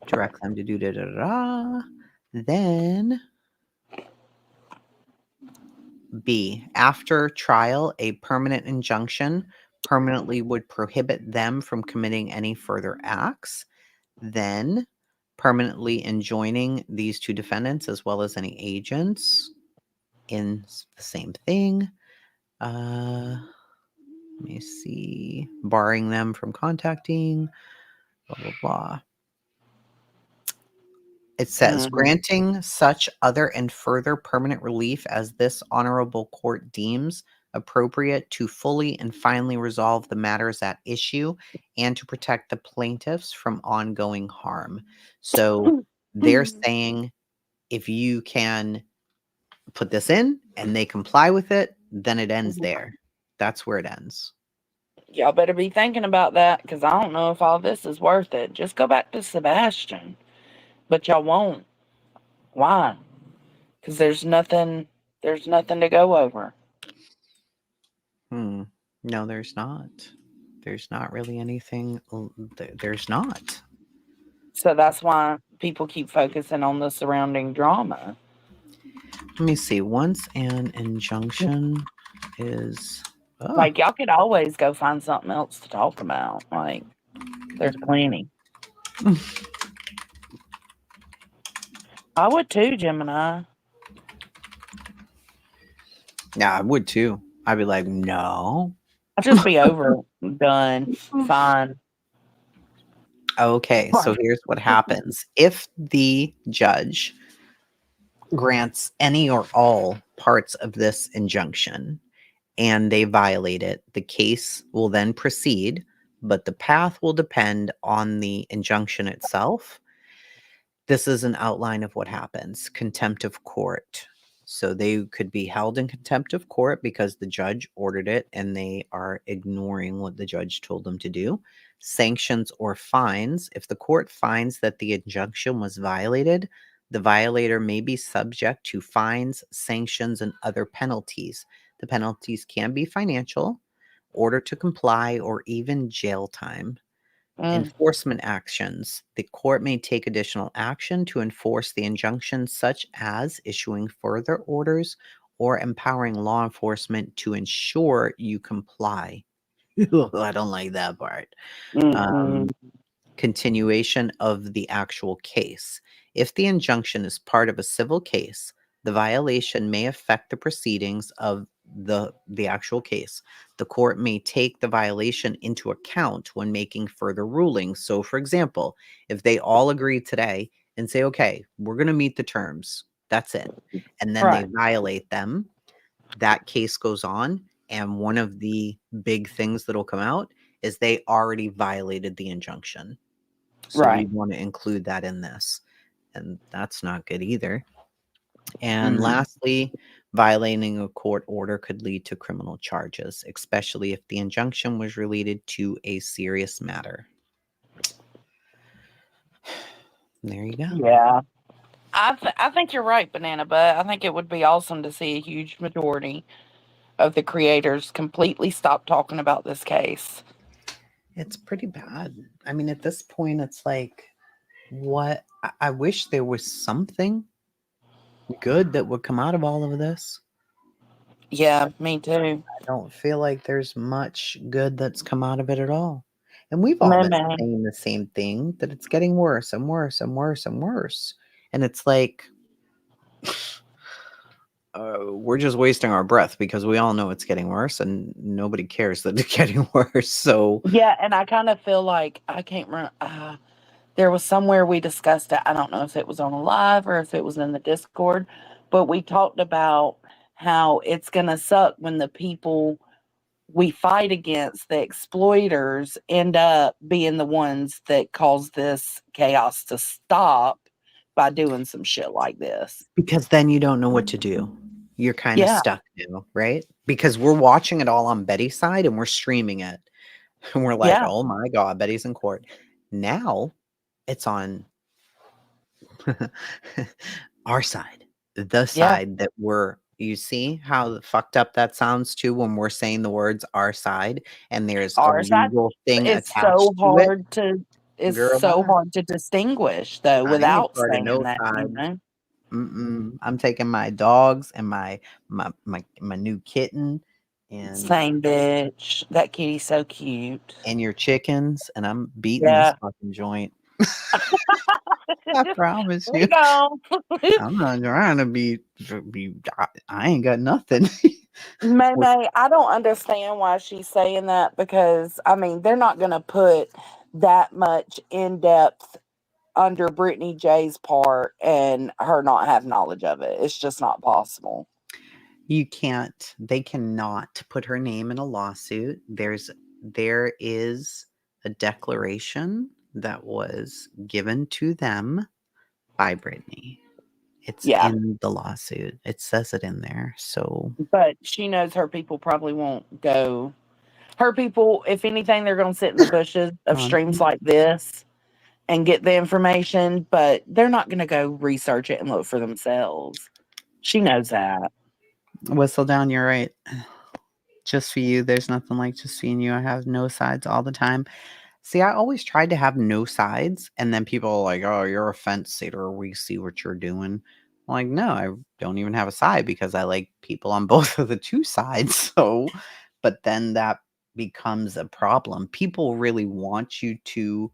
direct them to do da da da. Then B, after trial, a permanent injunction permanently would prohibit them from committing any further acts, then permanently enjoining these two defendants as well as any agents in the same thing. Let me see. Barring them from contacting, blah, blah, blah. It says, granting such other and further permanent relief as this honorable court deems appropriate to fully and finally resolve the matters at issue and to protect the plaintiffs from ongoing harm. So they're saying if you can put this in and they comply with it, then it ends there. That's where it ends. Y'all better be thinking about that, because I don't know if all this is worth it. Just go back to Sebastian. But y'all won't. Why? Because there's nothing to go over. No, there's not. There's not really anything. There's not. So that's why people keep focusing on the surrounding drama. Let me see. Once an injunction is... Like, y'all could always go find something else to talk about. Like, there's plenty. I would too, Gemini. Yeah, I would too. I'd be like, no. I'd just be over, done, fine. Okay, so here's what happens. If the judge grants any or all parts of this injunction and they violate it, the case will then proceed, but the path will depend on the injunction itself. This is an outline of what happens. Contempt of court. So they could be held in contempt of court because the judge ordered it and they are ignoring what the judge told them to do. Sanctions or fines. If the court finds that the injunction was violated, the violator may be subject to fines, sanctions, and other penalties. The penalties can be financial, order to comply, or even jail time. Enforcement actions. The court may take additional action to enforce the injunction, such as issuing further orders or empowering law enforcement to ensure you comply. I don't like that part. Continuation of the actual case. If the injunction is part of a civil case, the violation may affect the proceedings of the actual case. The court may take the violation into account when making further rulings. So, for example, if they all agree today and say, okay, we're going to meet the terms, that's it, and then they violate them, that case goes on, and one of the big things that'll come out is they already violated the injunction. So we want to include that in this, and that's not good either. And lastly, violating a court order could lead to criminal charges, especially if the injunction was related to a serious matter. There you go. Yeah. I think you're right, Banana Butt. I think it would be awesome to see a huge majority of the creators completely stop talking about this case. It's pretty bad. I mean, at this point, it's like, what? I wish there was something good that would come out of all of this. Yeah, me too. I don't feel like there's much good that's come out of it at all. And we've all been saying the same thing, that it's getting worse and worse and worse and worse. And it's like, we're just wasting our breath because we all know it's getting worse and nobody cares that it's getting worse. So yeah, and I kind of feel like, I can't remember, there was somewhere we discussed it. I don't know if it was on a live or if it was in the Discord, but we talked about how it's going to suck when the people we fight against, the exploiters, end up being the ones that cause this chaos to stop by doing some shit like this. Because then you don't know what to do. You're kind of stuck now, right? Because we're watching it all on Betty's side and we're streaming it. And we're like, oh my God, Betty's in court. Now it's on our side, the side that you see how fucked up that sounds too when we're saying the words our side and there's a legal thing attached to it. It's so hard to distinguish though without saying that, you know? I'm taking my dogs and my new kitten and Same bitch. That kitty's so cute. your chickens, and I'm beating this Yeah. fucking joint. I promise you. Rico. I'm not trying to be I ain't got nothing. May, I don't understand why she's saying that because, I mean, they're not going to put that much in depth under Brittany J's part and her not have knowledge of it. It's just not possible. They cannot put her name in a lawsuit. There is a declaration that was given to them by Brittany. It's in the lawsuit. It says it in there. So, but she knows her people probably won't go. Her people, if anything, they're going to sit in the bushes of streams like this and get the information, but they're not going to go research it and look for themselves. She knows that. Whistle down, you're right. Just for you. There's nothing like just seeing you. I have no sides all the time. See, I always tried to have no sides, and then people are like, "Oh, you're a fence sitter. We see what you're doing." I'm like, no, I don't even have a side because I like people on both of the two sides. So, but then that becomes a problem. People really want you to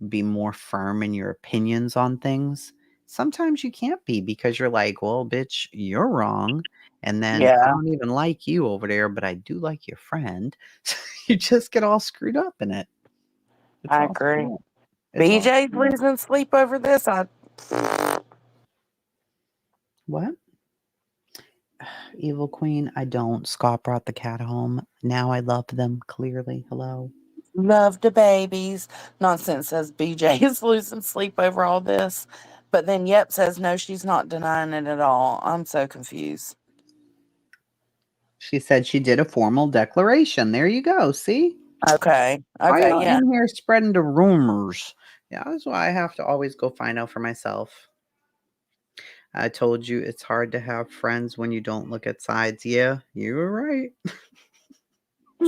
be more firm in your opinions on things. Sometimes you can't be because you're like, well, bitch, you're wrong. And then I don't even like you over there, but I do like your friend. So you just get all screwed up in it. I agree. BJ's losing sleep over this. What? Evil Queen, I don't. Scott brought the cat home. Now I love them, clearly. Hello. Love the babies. Nonsense says BJ is losing sleep over all this. But then Yep says no, she's not denying it at all. I'm so confused. She said she did a formal declaration. There you go. See? Okay. Why Okay. y'all Yeah. in here spreading the rumors? Yeah, that's why I have to always go find out for myself. I told you it's hard to have friends when you don't look at sides. Yeah, you were right.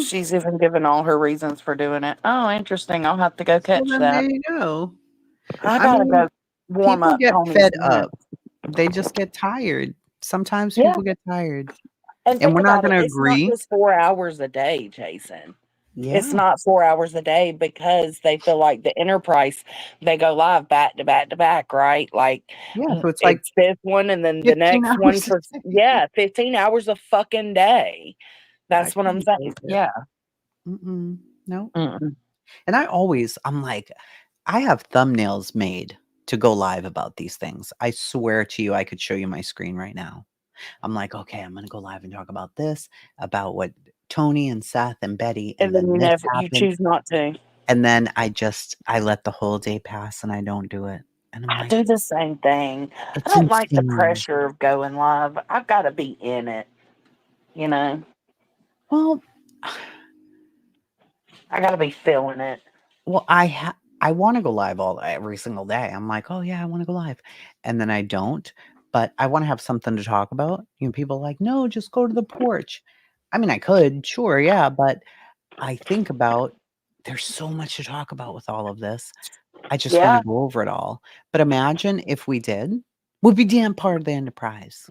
She's even given all her reasons for doing it. Oh, interesting. I'll have to go catch Well, then that. there you go. I I gotta mean, go warm people up get Tony's fed dinner. up. They just get tired. Sometimes Yeah. people get tired. And And think we're not about it. going to It's not agree. just 4 hours a day, Jason. It's Yeah. not 4 hours a day because they feel like the Enterprise, they go live back to back to back, right? Like, Yeah, so it's like it's this one and then the 15 next one hours a for, day. 15 hours a fucking day. I That's what I'm couldn't saying. take it. Yeah. No. Mm-mm. And I'm like, I have thumbnails made to go live about these things. I swear to you, I could show you my screen right now. I'm like, okay, I'm going to go live and talk about this, about what Tony and Seth and Betty, And and then then this you happened. choose not to. And then I let the whole day pass and I don't do it. And I'm I like, do the same thing. I it's don't like the insane. pressure of going live. I've got to be in it, you know? Well, I got to be feeling it. well, I want to go live every single day. I'm like, oh yeah, I want to go live. And then I don't, but I want to have something to talk about. You know, people are like, no, just go to the porch. I mean, I could, sure, yeah, but I think about there's so much to talk about with all of this. I just want to go over it all. But imagine if we did, we'd be damn part of the Enterprise.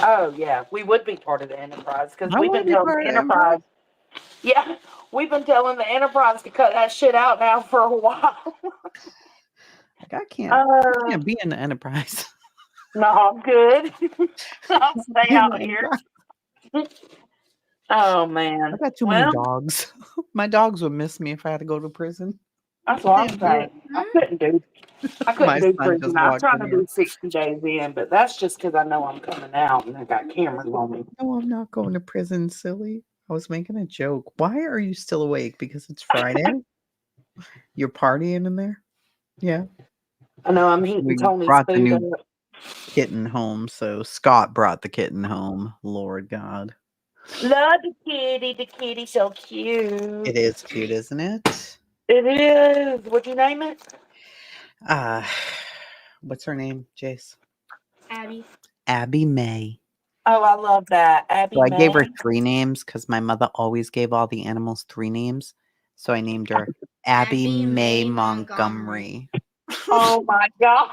Oh, yeah. We would be part of the Enterprise because I we've want been to be telling part the of the Enterprise. Enterprise. Yeah. We've been telling the Enterprise to cut that shit out now for a while. Like, I can't be in the Enterprise. No, I'm good. I'll stay out here. Oh, man. I got too many dogs. My dogs would miss me if I had to go to prison. That's what I'm saying. I couldn't do My son prison. just I'm walked trying in to here. do 60 days in, but that's just because I know I'm coming out and I got cameras on me. No, I'm not going to prison, silly. I was making a joke. Why are you still awake? Because it's Friday? You're partying in there? Yeah. I know I'm heating We Tony's brought the food new up. kitten home, so Scott brought the kitten home. Lord God. Love the kitty. The kitty's so cute. It is cute, isn't it? It is. What'd you name it? What's her name, Jace? Abby. Abby May. Oh, I love that. Abby So I gave her May. 3 names because my mother always gave all the animals 3 names. So I named her Abby May Montgomery. Oh my God.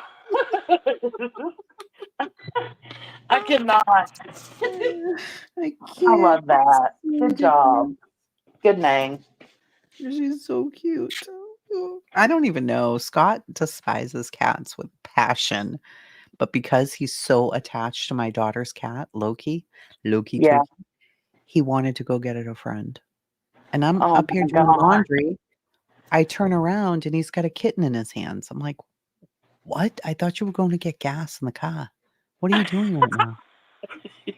I cannot. I I can't. love that. It's Good job. Good name. She's so cute. I don't even know. Scott despises cats with passion, but because he's so attached to my daughter's cat, Loki Yeah. too, he wanted to go get it a friend. And I'm Oh up here my doing God. laundry. I turn around and he's got a kitten in his hands. I'm like, what? I thought you were going to get gas in the car. What are you doing right now?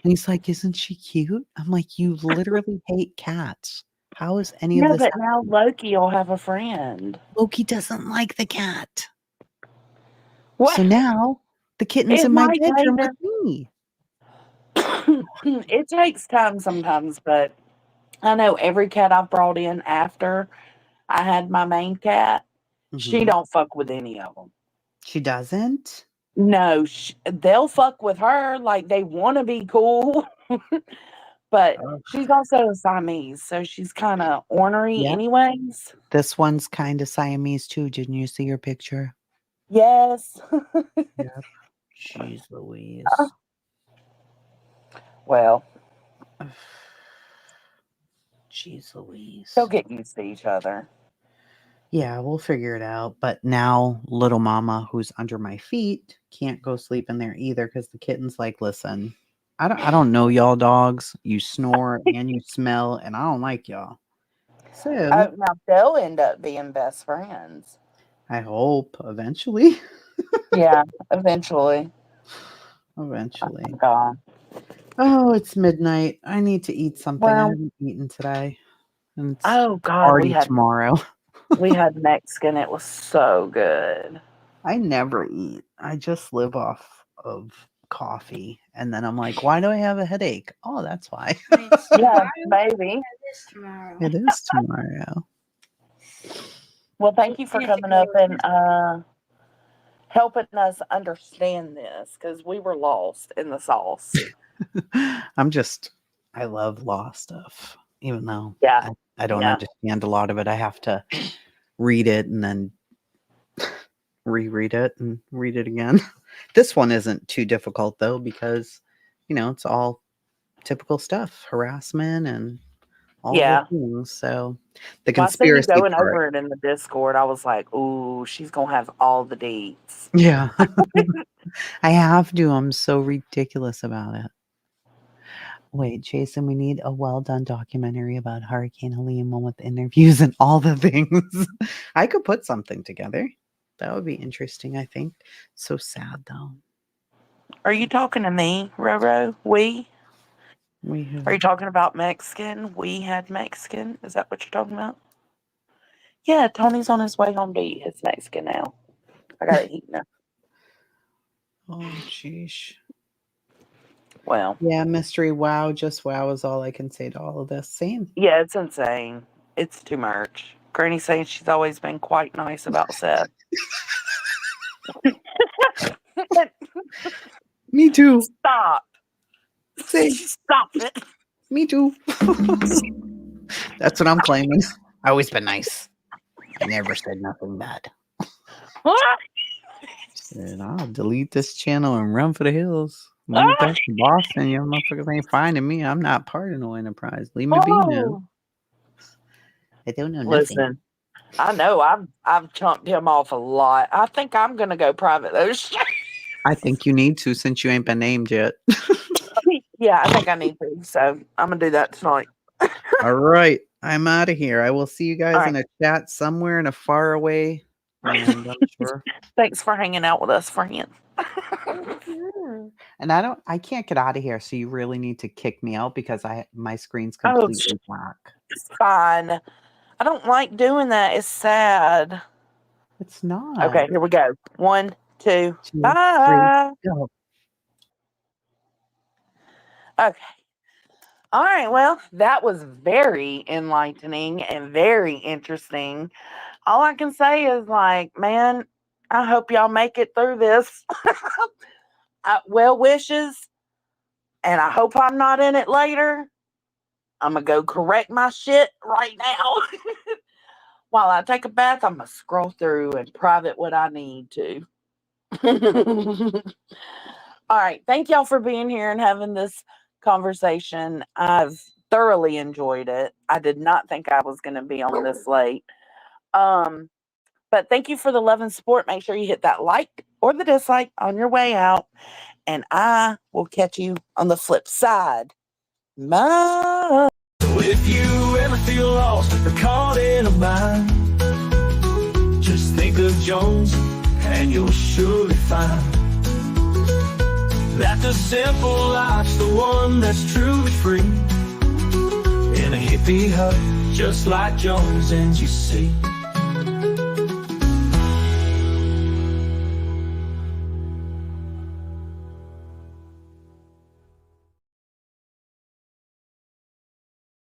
And he's like, isn't she cute? I'm like, you literally hate cats. How is any of Yeah, this but now Loki will have a friend. Loki doesn't like the cat. What? So now the kitten's It in my might bedroom later. with me. It takes time sometimes, but I know every cat I've brought in after I had my main cat, she Mhm. don't fuck with any of them. She doesn't? No, they'll fuck with her like they want to be cool, but Ugh. she's also a Siamese, so she's kind of ornery, Yep. anyways. This one's kind of Siamese too. Didn't you see her picture? Yes. Yep. Jeez Louise. Well, Jeez Louise. they'll get used to each other. Yeah, we'll figure it out. But now little mama, who's under my feet, can't go sleep in there either because the kitten's like, listen, I don't know y'all dogs. You snore and you smell, and I don't like y'all. So Now they'll end up being best friends. I hope eventually. Yeah, eventually. Eventually. God. Oh, it's midnight. I need to eat something. I Well, haven't eaten today. And it's oh God, party tomorrow. we had Mexican. It was so good. I never eat. I just live off of coffee. And then I'm like, why do I have a headache? Oh, that's why. Yeah, maybe. It is tomorrow. Well, thank you for coming up and helping us understand this because we were lost in the sauce. I love law stuff, even though Yeah. I don't Yeah. understand a lot of it. I have to read it and then reread it and read it again. This one isn't too difficult though, because it's all typical stuff, harassment and all the Yeah. things. So the Well, I seen you conspiracy going part. over it in the Discord. I was like, ooh, she's going to have all the deets. Yeah. I have to. I'm so ridiculous about it. Wait, Jason, we need a well done documentary about Hurricane Helene, one with interviews and all the things. I could put something together. That would be interesting, I think. So sad though. Are you talking to me, Roro? We? We have Are you talking about Mexican? We had Mexican? Is that what you're talking about? Yeah, Tony's on his way home to eat his Mexican now. I got to eat now. Oh sheesh. Well, Yeah, mystery wow, just wow is all I can say to all of this. Same. yeah, it's insane. It's too much. Granny's saying she's always been quite nice about Seth. Me too. Stop. Same. Stop it. Me too. That's what I'm claiming. I always been nice. I never said nothing bad. And I'll delete this channel and run for the hills. Move back to Boston. You motherfuckers ain't finding me. I'm not part of no enterprise. Leave me be now. I don't know nothing. Listen, I know I've chunked him off a lot. I think I'm gonna go private though. I think you need to since you ain't been named yet. Yeah, I think I need to. So I'm gonna do that tonight. All right. I'm out of here. I will see you guys All in a chat somewhere in a far away land, I'm sure. Thanks for hanging out with us, friend. And I can't get out of here, so you really need to kick me out because my screen's Oh, completely black. it's fine. I don't like doing that. It's sad. It's not. Okay, here we go. 1, 2, 2, bye. 3, go. Okay. All right. Well, that was very enlightening and very interesting. All I can say is, like, man, I hope y'all make it through this. Well wishes, and I hope I'm not in it later. I'm going to go correct my shit right now. While I take a bath, I'm going to scroll through and private what I need to. All right. Thank y'all for being here and having this conversation. I've thoroughly enjoyed it. I did not think I was going to be on this late. But thank you for the love and support. Make sure you hit that like or the dislike on your way out. And I will catch you on the flip side. Bye. If you ever feel lost or caught in a bind, just think of Jones and you'll surely find that the simple life's the one that's truly free. In a hippie hut, just like Jones and you see.